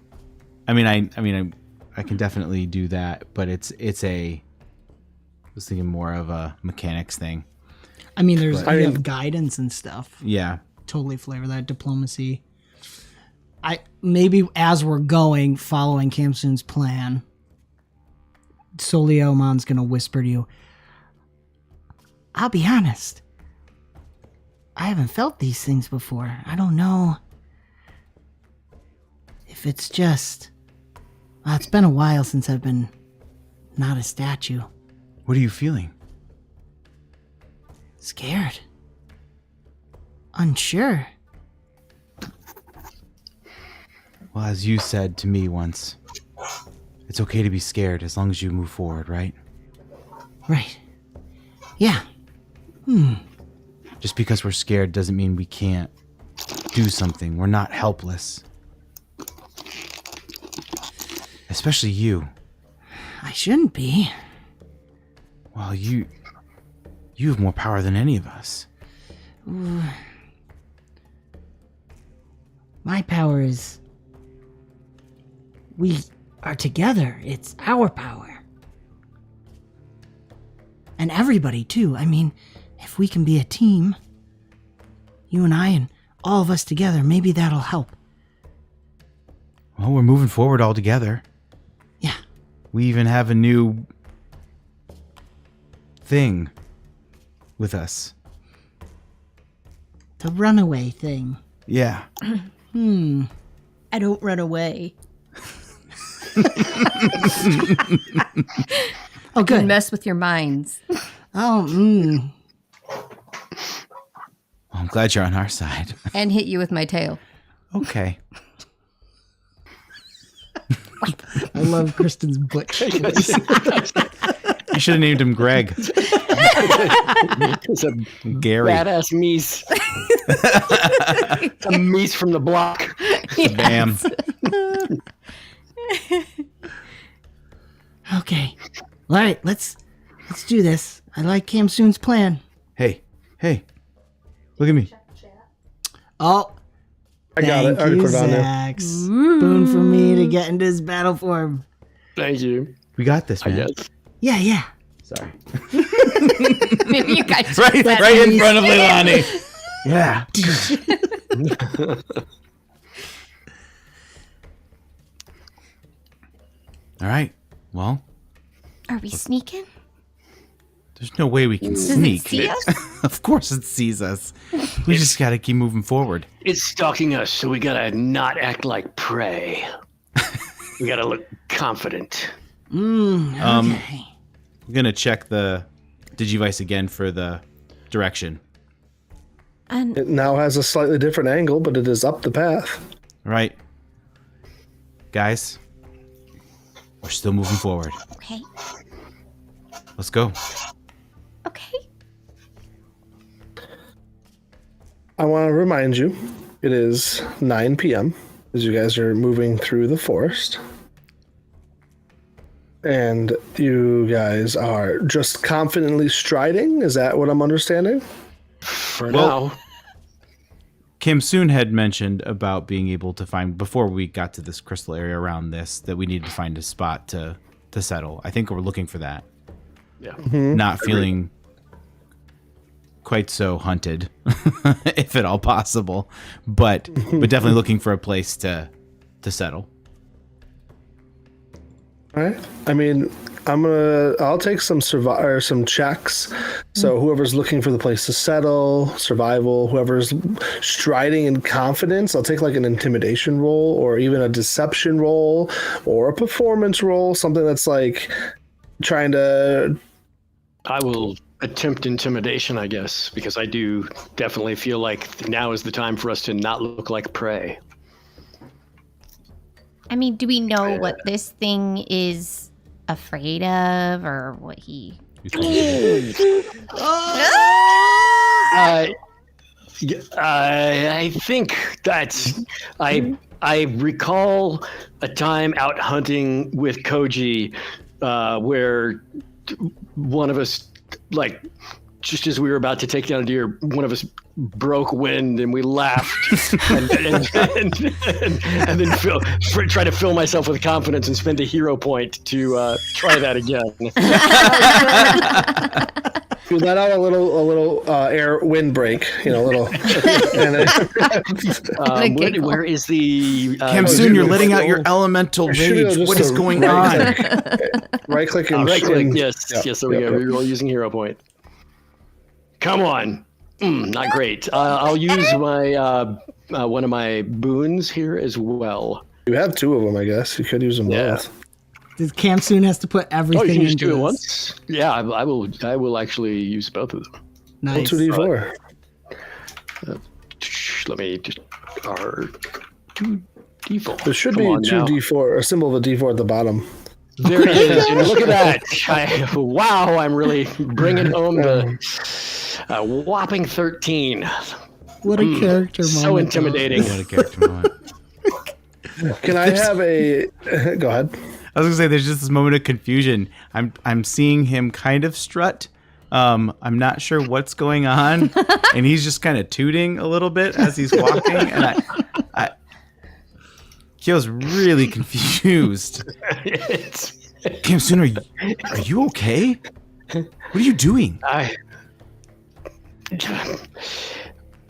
I can definitely do that, but it's a. I was thinking more of a mechanics thing. I mean, you I mean- have guidance and stuff. Yeah. Totally flavor that diplomacy. Maybe as we're going, following Kamsoon's plan, Soliomon's gonna whisper to you, I'll be honest. I haven't felt these things before. I don't know if it's just... Well, it's been a while since I've been not a statue. What are you feeling? Scared. Unsure. Well, as you said to me once, it's okay to be scared as long as you move forward, right? Right. Yeah. Just because we're scared doesn't mean we can't do something. We're not helpless. Especially you. I shouldn't be. Well, you You have more power than any of us. My power is... We are together. It's our power. And everybody, too. I mean, if we can be a team, you and I and all of us together, maybe that'll help. Well, we're moving forward all together. Yeah. We even have a new thing with us. The runaway thing. Yeah. I don't run away. Oh, good. Mess with your minds. Oh, Well, I'm glad you're on our side. And hit you with my tail. Okay. I love Kristen's butch voice. You should have named him Greg. It's a Gary. badass meese. It's a meese from the block. Bam. Okay. All right, let's do this. I like Cam Soon's plan. Hey. Look at me. Oh, I got it. thank I already you, put it on there. Zax. Boon for me to get into his battle form. Thank you. We got this, I man. guess. Yeah. Sorry. Maybe you guys right in front of Leilani. Yeah. All right. Well, Are we sneaking? there's no way we can Does it sneak. see us? Of course it sees us. We just got to keep moving forward. It's stalking us, so we gotta not act like prey. We gotta look confident. Okay. I'm going to check the Digivice again for the direction. And It now has a slightly different angle, but it is up the path. All right. Guys, we're still moving forward. Okay. Let's go. Okay. I want to remind you, it is 9 p.m. as you guys are moving through the forest. And you guys are just confidently striding? Is that what I'm understanding? For Well- now. Kim Soon had mentioned about being able to find, before we got to this crystal area around this, that we needed to find a spot to settle. I think we're looking for that. Yeah. Not feeling quite so hunted, if at all possible, but definitely looking for a place to settle. All right. I mean, I'll take some some checks. So whoever's looking for the place to settle, survival, whoever's striding in confidence, I'll take like an intimidation roll or even a deception roll or a performance roll, something that's like trying to... I will attempt intimidation, I guess, because I do definitely feel like now is the time for us to not look like prey. I mean, do we know what this thing is afraid of or what he... I think that's... I recall a time out hunting with Koji where one of us, like, just as we were about to take down a deer, one of us broke wind and we laughed and then try to fill myself with confidence and spend a hero point to try that again. You let out a little air wind break, a little. Where is the... Kim Soon, you're letting out your elemental rage. What is going on? Right click and... right click, yes, Yep, yes, there we go. yep. Reroll using hero point. Come on. Not great. I'll use my one of my boons here as well. You have two of them, I guess. You could use them Yeah. both. Cam Soon has to put Oh, everything you can use into two at this. once? Yeah, I will actually use both of them. Roll Nice. 2d4. Let me just... Default. There should Come be on two now. d4, a symbol of a d4 at the bottom. There it is. And look at that. Wow, I'm really bringing home the whopping 13. What a character moment. So intimidating. What a character moment. Can I have a... Go ahead. I was gonna say, there's just this moment of confusion. I'm seeing him kind of strut, I'm not sure what's going on, and he's just kind of tooting a little bit as he's walking, and Kyo's really confused. Kamsun, are you okay? What are you doing? I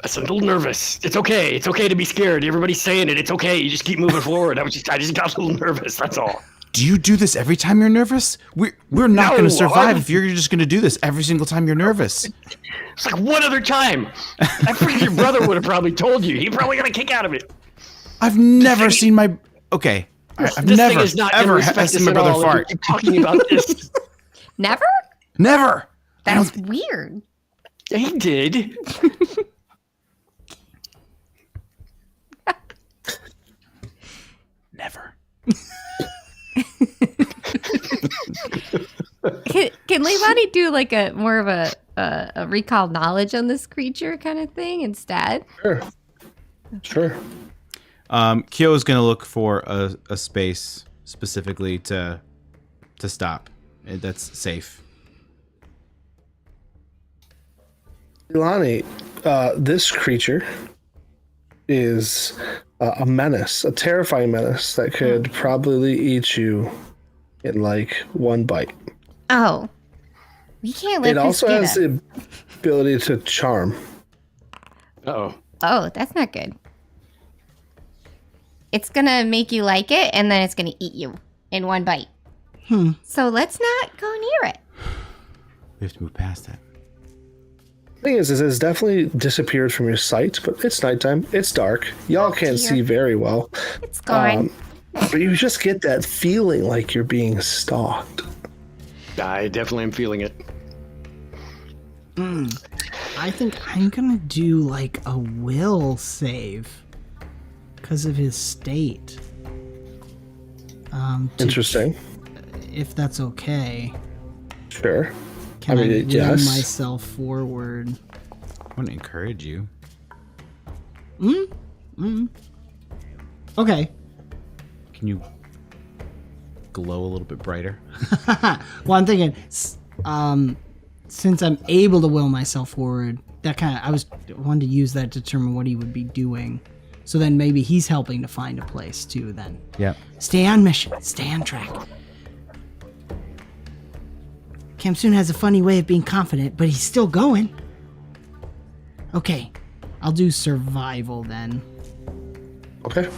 was a little nervous. It's okay. It's okay to be scared. Everybody's saying it. It's okay. You just keep moving forward. I just got a little nervous. That's all. Do you do this every time you're nervous? We're not going to survive if you're just going to do this every single time you're nervous. It's like one other time. I figured your brother would have probably told you. He probably got a kick out of it. I've never seen my... Okay. I've This never, thing is not ever respect seen us my at brother all if fart. we keep talking about this. Never? Never. That's weird. He did. Never. Can Leilani do like a more of a recall knowledge on this creature kind of thing instead? Sure. Kyo is going to look for a space specifically to stop. That's safe. Ilani, this creature is a menace, a terrifying menace that could probably eat you in like one bite. Oh. We can't let It this also get has us. the ability to charm. Uh-oh. Oh, that's not good. It's gonna make you like it, and then it's gonna eat you in one bite. So let's not go near it. We have to move past that. Thing is it's definitely disappeared from your sight, but it's nighttime. It's dark. Y'all can't dear. see very well. It's gone. But you just get that feeling like you're being stalked. I definitely am feeling it. I think I'm gonna do like a will save because of his state. Interesting. If that's okay. Sure. Can I, mean, will yes. myself forward? I want to encourage you. Okay. Can you glow a little bit brighter? Well, I'm thinking, since I'm able to will myself forward, that kind of I wanted to use that to determine what he would be doing. So then maybe he's helping to find a place too. Then Yep. stay on mission, stay on track. Kamsun has a funny way of being confident, but he's still going. Okay, I'll do survival then. Okay.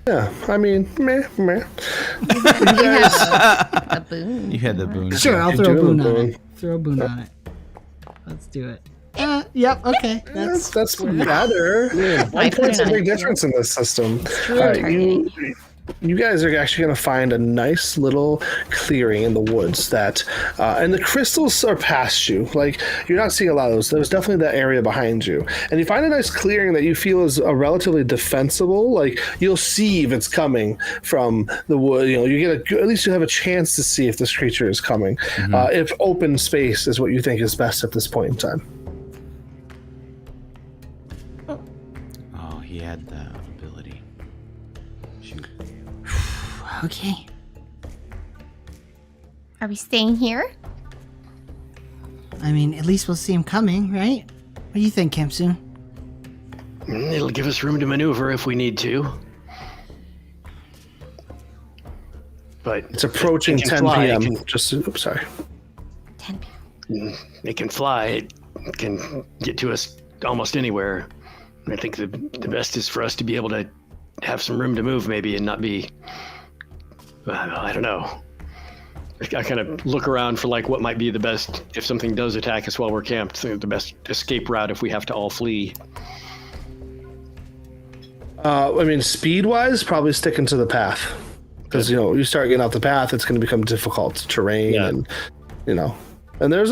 Yeah, I mean, meh. You have a boon. You had the boon. Sure, I'll You throw a do boon have a on boon. it. Throw a boon on it. Let's do it. Yep, okay. That's better. I 1 put point's it a on big here. difference in this system. Targeting. You guys are actually going to find a nice little clearing in the woods that, and the crystals are past you. Like, you're not seeing a lot of those. There's definitely that area behind you. And you find a nice clearing that you feel is a relatively defensible. Like, you'll see if it's coming from the wood. You know, you get at least you have a chance to see if this creature is coming. If open space is what you think is best at this point in time. Oh, he had the ability. Shoot. Okay. Are we staying here? I mean, at least we'll see him coming, right? What do you think, Kamsun? It'll give us room to maneuver if we need to. But It's approaching it can 10 fly. p.m. Oops, sorry. 10 p.m. It can fly. It can get to us almost anywhere. I think the best is for us to be able to have some room to move, maybe, and not be. I don't know. I kind of look around for like what might be the best if something does attack us while we're camped. The best escape route if we have to all flee. I mean, speed-wise, probably sticking to the path. Because, you know, you start getting off the path, it's going to become difficult terrain and, you know. And there is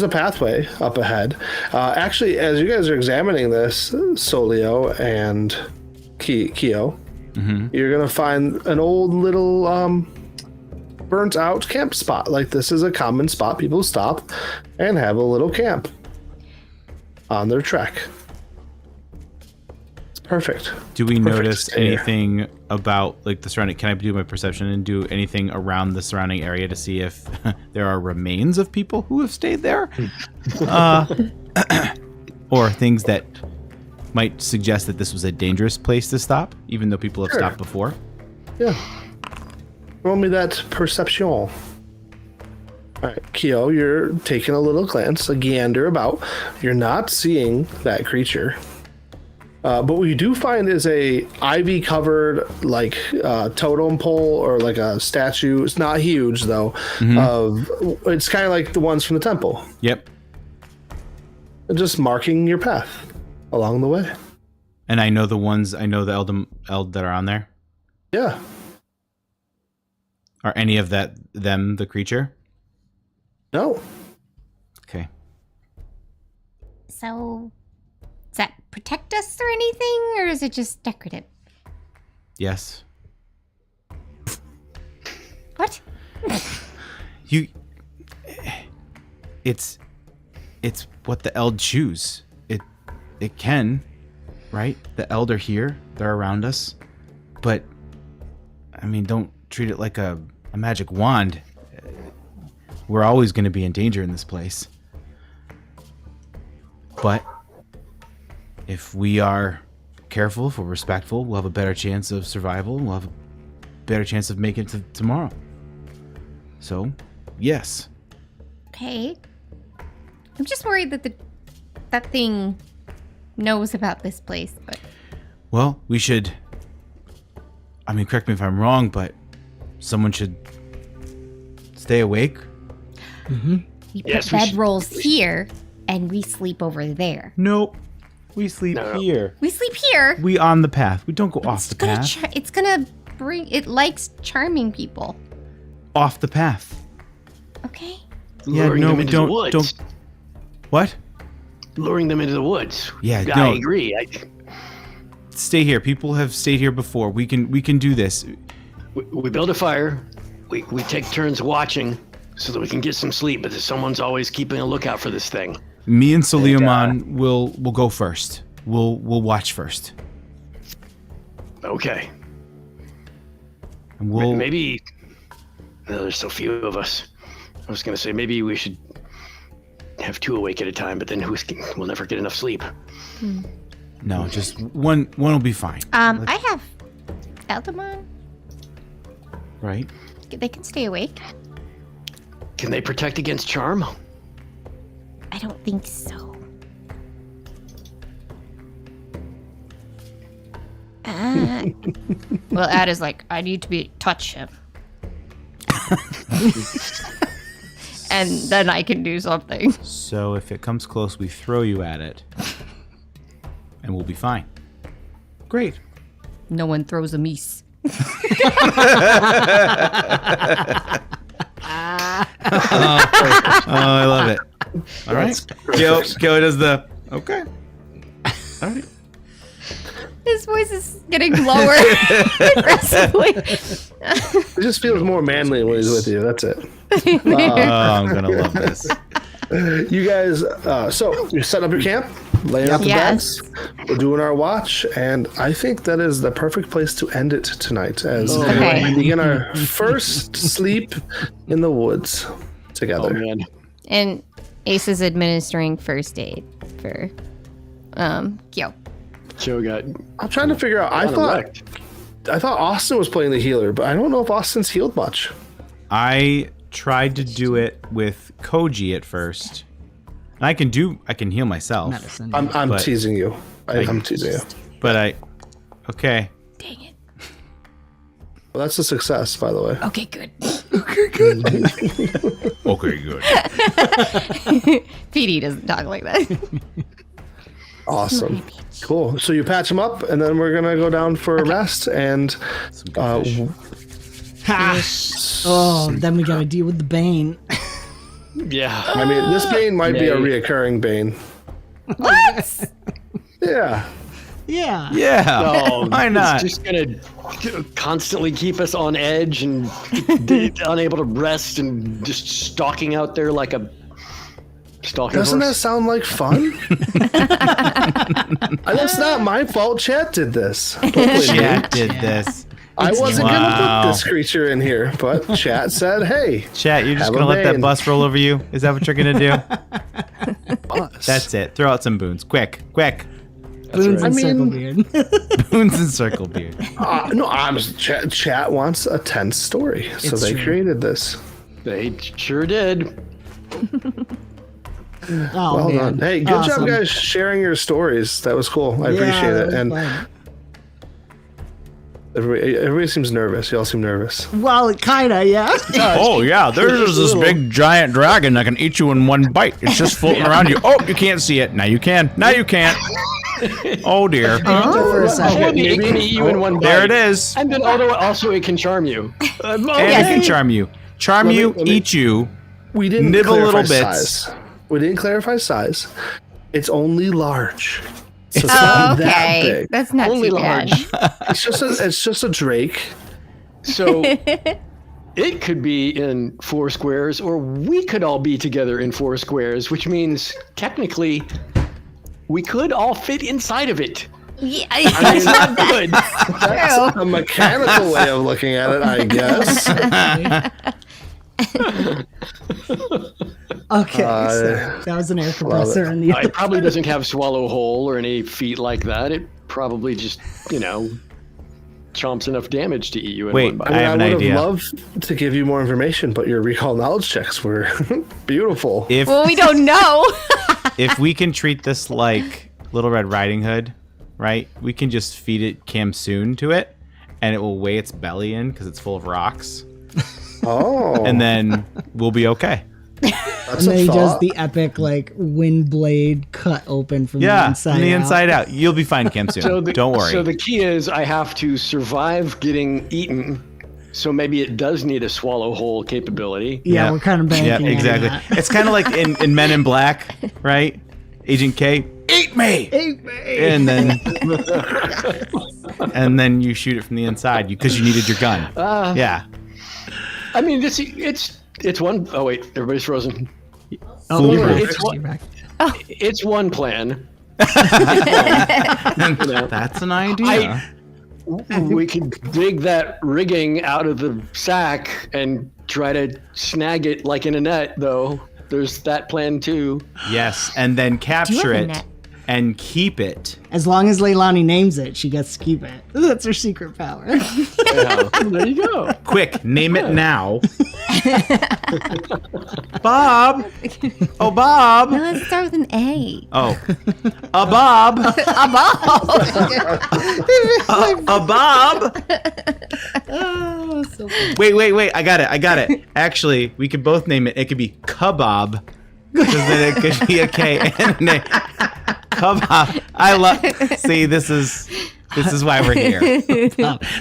a pathway up ahead. Actually, as you guys are examining this, Solio and Kyo, you're going to find an old little burnt out camp spot. Like, this is a common spot people stop and have a little camp on their trek. It's perfect. Do we Perfect notice to stay here. anything about like the surrounding? Can I do my perception and do anything around the surrounding area to see if there are remains of people who have stayed there, or things that might suggest that this was a dangerous place to stop, even though people have stopped before? Yeah. Roll me that perception. All right, Kyo, you're taking a little glance, a gander about. You're not seeing that creature. But what you do find is a ivy-covered, like, totem pole or like a statue. It's not huge, though. It's kind of like the ones from the temple. Yep. Just marking your path along the way. And I know the ones. I know the Eld that are on there. Yeah. Are any of them the creature? No. Okay. So, does that protect us or anything, or is it just decorative? Yes. What? It's what the Eld choose. It can, right? The Eld are here. They're around us. But, I mean, don't treat it like a magic wand. We're always going to be in danger in this place. But if we are careful, if we're respectful, we'll have a better chance of survival. We'll have a better chance of making it to tomorrow. So, yes. Okay. I'm just worried that that thing knows about this place, but... Well, we should... I mean, correct me if I'm wrong, but someone should stay awake. We put bedrolls here, and we sleep over there. Nope. We sleep here. We sleep here. We on the path. We don't go off the Gonna path. it's gonna bring... It likes charming people. Off the path. Okay. Luring them into the woods. Don't. What? Luring them into the woods. Yeah, I no. agree. Stay here. People have stayed here before. We can do this. We build a fire. We take turns watching so that we can get some sleep, but someone's always keeping a lookout for this thing. Me and 𝙀𝙀𝙚 will go first. We'll watch first. Okay. And we'll maybe there's so few of us. I was gonna say maybe we should have two awake at a time, but then we'll never get enough sleep. No, just one will be fine. I have Eldamon. Right? They can stay awake. Can they protect against charm? I don't think so. Well, Ad is like, I need to touch him. And then I can do something. So if it comes close, we throw you at it. And we'll be fine. Great. No one throws a meese. I love it. All right. Gil does the okay. All right. His voice is getting lower aggressively. It just feels more manly when he's with you. That's it. Oh, I'm gonna love this. You guys, so you're setting up your camp, laying out the beds. We're doing our watch, and I think that is the perfect place to end it tonight as we begin our first sleep in the woods together. Oh man! And Ace is administering first aid for Kyo. Joe got. I'm trying to figure out. I thought Austin was playing the healer, but I don't know if Austin's healed much. I tried to do it with Koji at first. And I can heal myself. Medicine. I'm teasing you. I'm teasing you. But okay. Dang it. Well, that's a success, by the way. Okay, good. Okay, good. PD doesn't talk like that. Awesome. Cool. So you patch him up, and then we're gonna go down for a rest, and Oh, then we gotta deal with the Bane. Yeah. I mean, this Bane might be a reoccurring Bane. What? Yeah. Yeah. Yeah. No, why not? It's just gonna constantly keep us on edge and unable to rest and just stalking out there like a stalking Doesn't that horse. sound like fun? That's not my fault. Chat did this. Chat did this. I wasn't going to Wow. put this creature in here, but chat said, hey. Chat, you're just Have gonna a let that Bane. bus roll over you? Is that what you're gonna do? Bus. That's it. Throw out some boons. Quick. Boons right. and I circle mean- beard. Boons and circle beard. No, chat wants a tense story, so It's they true. created this. They sure did. Oh, Well man. done. Hey, good Awesome. job, guys, sharing your stories. That was cool. I appreciate that it. was And fun. everybody seems nervous. Y'all seem nervous. Well, kinda, yeah. Oh yeah, there's this big giant dragon that can eat you in one bite. It's just floating around you. Oh, you can't see it. Now you can. Now you can't. Oh dear. For a second. Maybe it can eat you in one bite. There it is. And then also it can charm you. And it can charm you. Let me- Eat you. We didn't Nibble clarify little bits. size. We didn't clarify size. It's only large. So it's Oh, not that okay. big. That's not Only too bad. large. It's just a drake. So it could be in 4 squares, or we could all be together in 4 squares, which means technically we could all fit inside of it. Yeah, It's not good. true. A mechanical way of looking at it, I guess. Okay, so that was an air compressor in the It probably doesn't have swallow hole or any feet like that. It probably just, chomps enough damage to eat you in Wait, one bite. I have an would idea. have loved to give you more information, but your recall knowledge checks were beautiful. If Well, we don't know. if we can treat this like Little Red Riding Hood, right? We can just feed it Kamsoon to it, and it will weigh its belly in because it's full of rocks, Oh, and then we'll be okay. that's And then a he does thought. the epic like wind blade cut open from the Yeah, inside. from the out. inside out. You'll be fine, Kamsoon. Don't worry. So the key is I have to survive getting eaten. So maybe it does need a swallow hole capability. Yeah, we're kind of banking. Yeah, on exactly. that. It's kind of like in Men in Black, right? Agent K, eat me, and then you shoot it from the inside because you needed your gun. Yeah. I mean, it's one. Oh wait, everybody's frozen. Oh, you're back. It's one- You're back. It's one plan. That's an idea. We could dig that rigging out of the sack and try to snag it like in a net, though. There's that plan too. Yes, and then capture a it net. and keep it. As long as Leilani names it, she gets to keep it. That's her secret power. Yeah, there you go. Quick, name it now. Bob. Oh, Bob. No, let's start with an A. Oh, a Bob. A Bob. Oh, so funny. Wait. I got it. Actually, we could both name it. It could be Kebab. Because then it could be a K and an A. Kebab. I love. See, this is why we're here.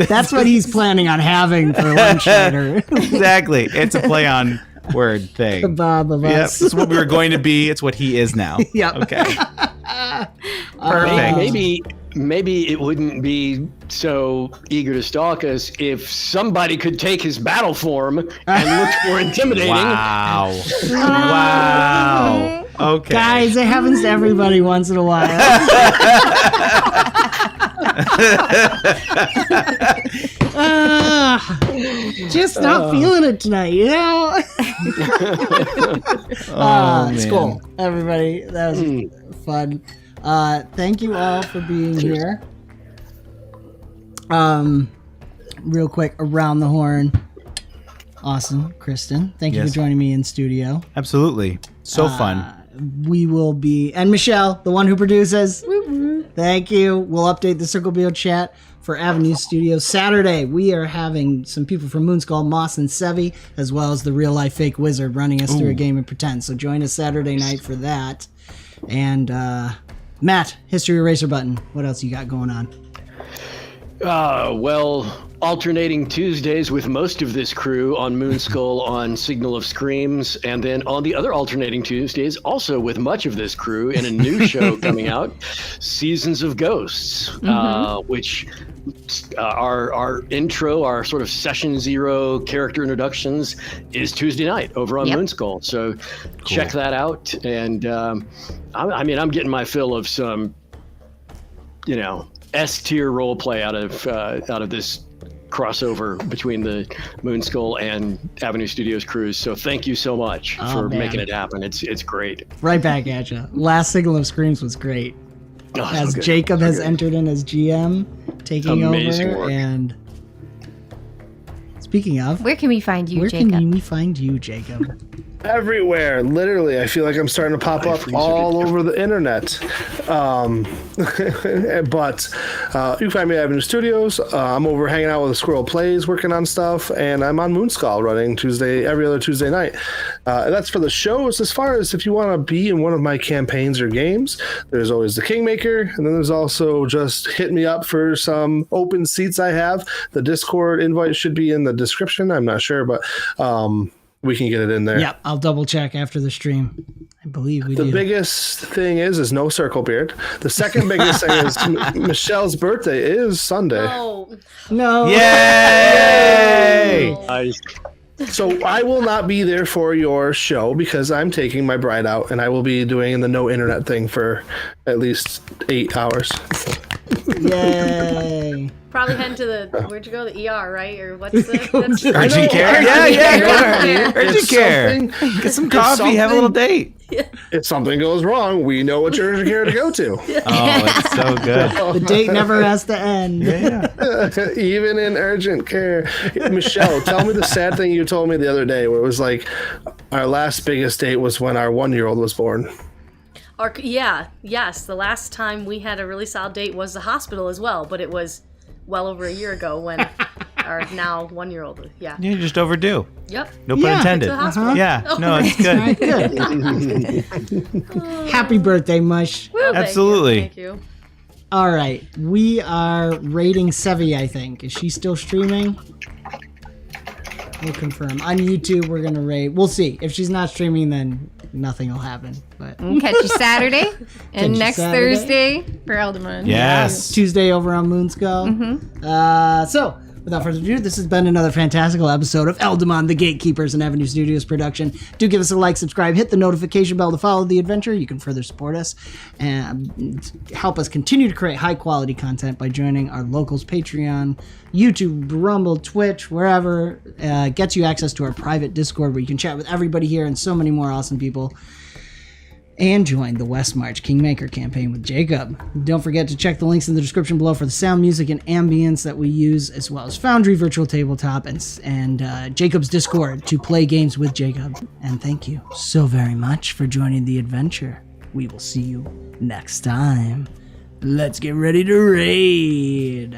That's what he's planning on having for lunch later. Exactly. It's a play on word thing. Bob of Yep. us. This is what we were going to be. It's what he is now. Yep. Okay. Perfect. Maybe it wouldn't be so eager to stalk us if somebody could take his battle form and look more intimidating. Wow. Wow. Okay. Guys, it happens to everybody once in a while. Just not feeling it tonight, you know? It's man. cool. Everybody, that was fun. Thank you all for being here. Real quick, around the horn. Awesome, Kristen. Thank you Yes. for joining me in studio. Absolutely. So fun. We will be, and Michelle, the one who produces. Thank you. We'll update the Circle Beard chat for Avenue Studios Saturday. We are having some people from Moonskull, Moss, and Sevi, as well as the real life fake wizard running us through a game of pretend. So join us Saturday night for that. And Matt, History Eraser Button. What else you got going on? Well, alternating Tuesdays with most of this crew on Moonskull on Signal of Screams, and then on the other alternating Tuesdays, also with much of this crew in a new show coming out, Seasons of Ghosts, which our intro, our sort of session zero character introductions is Tuesday night over on Moonskull. So check that out. And I mean, I'm getting my fill of some, S tier role play out of this crossover between the Moonskull and Avenue Studios crews. So thank you so much for man. making it happen. It's great. Right back at you. Last Signal of Screams was great. Oh, so As good. Jacob So has good. entered in as GM, taking Amazing over. work. And speaking of, Where can we find you, where Jacob? can we find you, Jacob? Everywhere, literally. I feel like I'm starting to pop up all over the internet. But you can find me at Avenue Studios. I'm over hanging out with Squirrel Plays, working on stuff, and I'm on Moonskull running every other Tuesday night. And that's for the shows. As far as if you want to be in one of my campaigns or games, there's always the Kingmaker, and then there's also just hit me up for some open seats I have. The Discord invite should be in the description. I'm not sure, but we can get it in there. Yep, I'll double check after the stream. I believe we The do. biggest thing is no circle beard. The second biggest thing is Michelle's birthday is Sunday. Oh, No. Yay! Nice. So I will not be there for your show because I'm taking my bride out and I will be doing the no internet thing for at least 8 hours. Yay. probably heading to the where'd you go? The ER, right? Or what's the that's Urgent care? Yeah. Urgent care. Something- Get some coffee, have a little date. If something goes wrong, we know which urgent care to go to. Oh, it's so good. The date never has to end. Even in urgent care. Michelle, tell me the sad thing you told me the other day where it was like our last biggest date was when our 1-year-old was born. Yes. The last time we had a really solid date was the hospital as well, but it was well over a year ago when our now 1-year-old. Yeah. You're just overdue. Yep. No pun Yeah. intended. To the hospital. Yeah, no, it's All good. right, good. Happy birthday, Mush. Woo, thank you, Absolutely. Thank you. All right, we are rating Sevi, I think. Is she still streaming? We'll confirm. On YouTube, we're going to rate. We'll see. If she's not streaming, then nothing will happen. But Catch you Saturday and you next Saturday. Thursday for Eldamon. Yes. Tuesday over on Moonskull. So, without further ado, this has been another fantastical episode of Eldamon, the Gatekeepers and Avenue Studios production. Do give us a like, subscribe, hit the notification bell to follow the adventure. You can further support us and help us continue to create high-quality content by joining our locals Patreon, YouTube, Rumble, Twitch, wherever. Gets you access to our private Discord where you can chat with everybody here and so many more awesome people. And join the West March Kingmaker campaign with Jacob. Don't forget to check the links in the description below for the sound, music, and ambience that we use, as well as Foundry Virtual Tabletop and Jacob's Discord to play games with Jacob. And thank you so very much for joining the adventure. We will see you next time. Let's get ready to raid.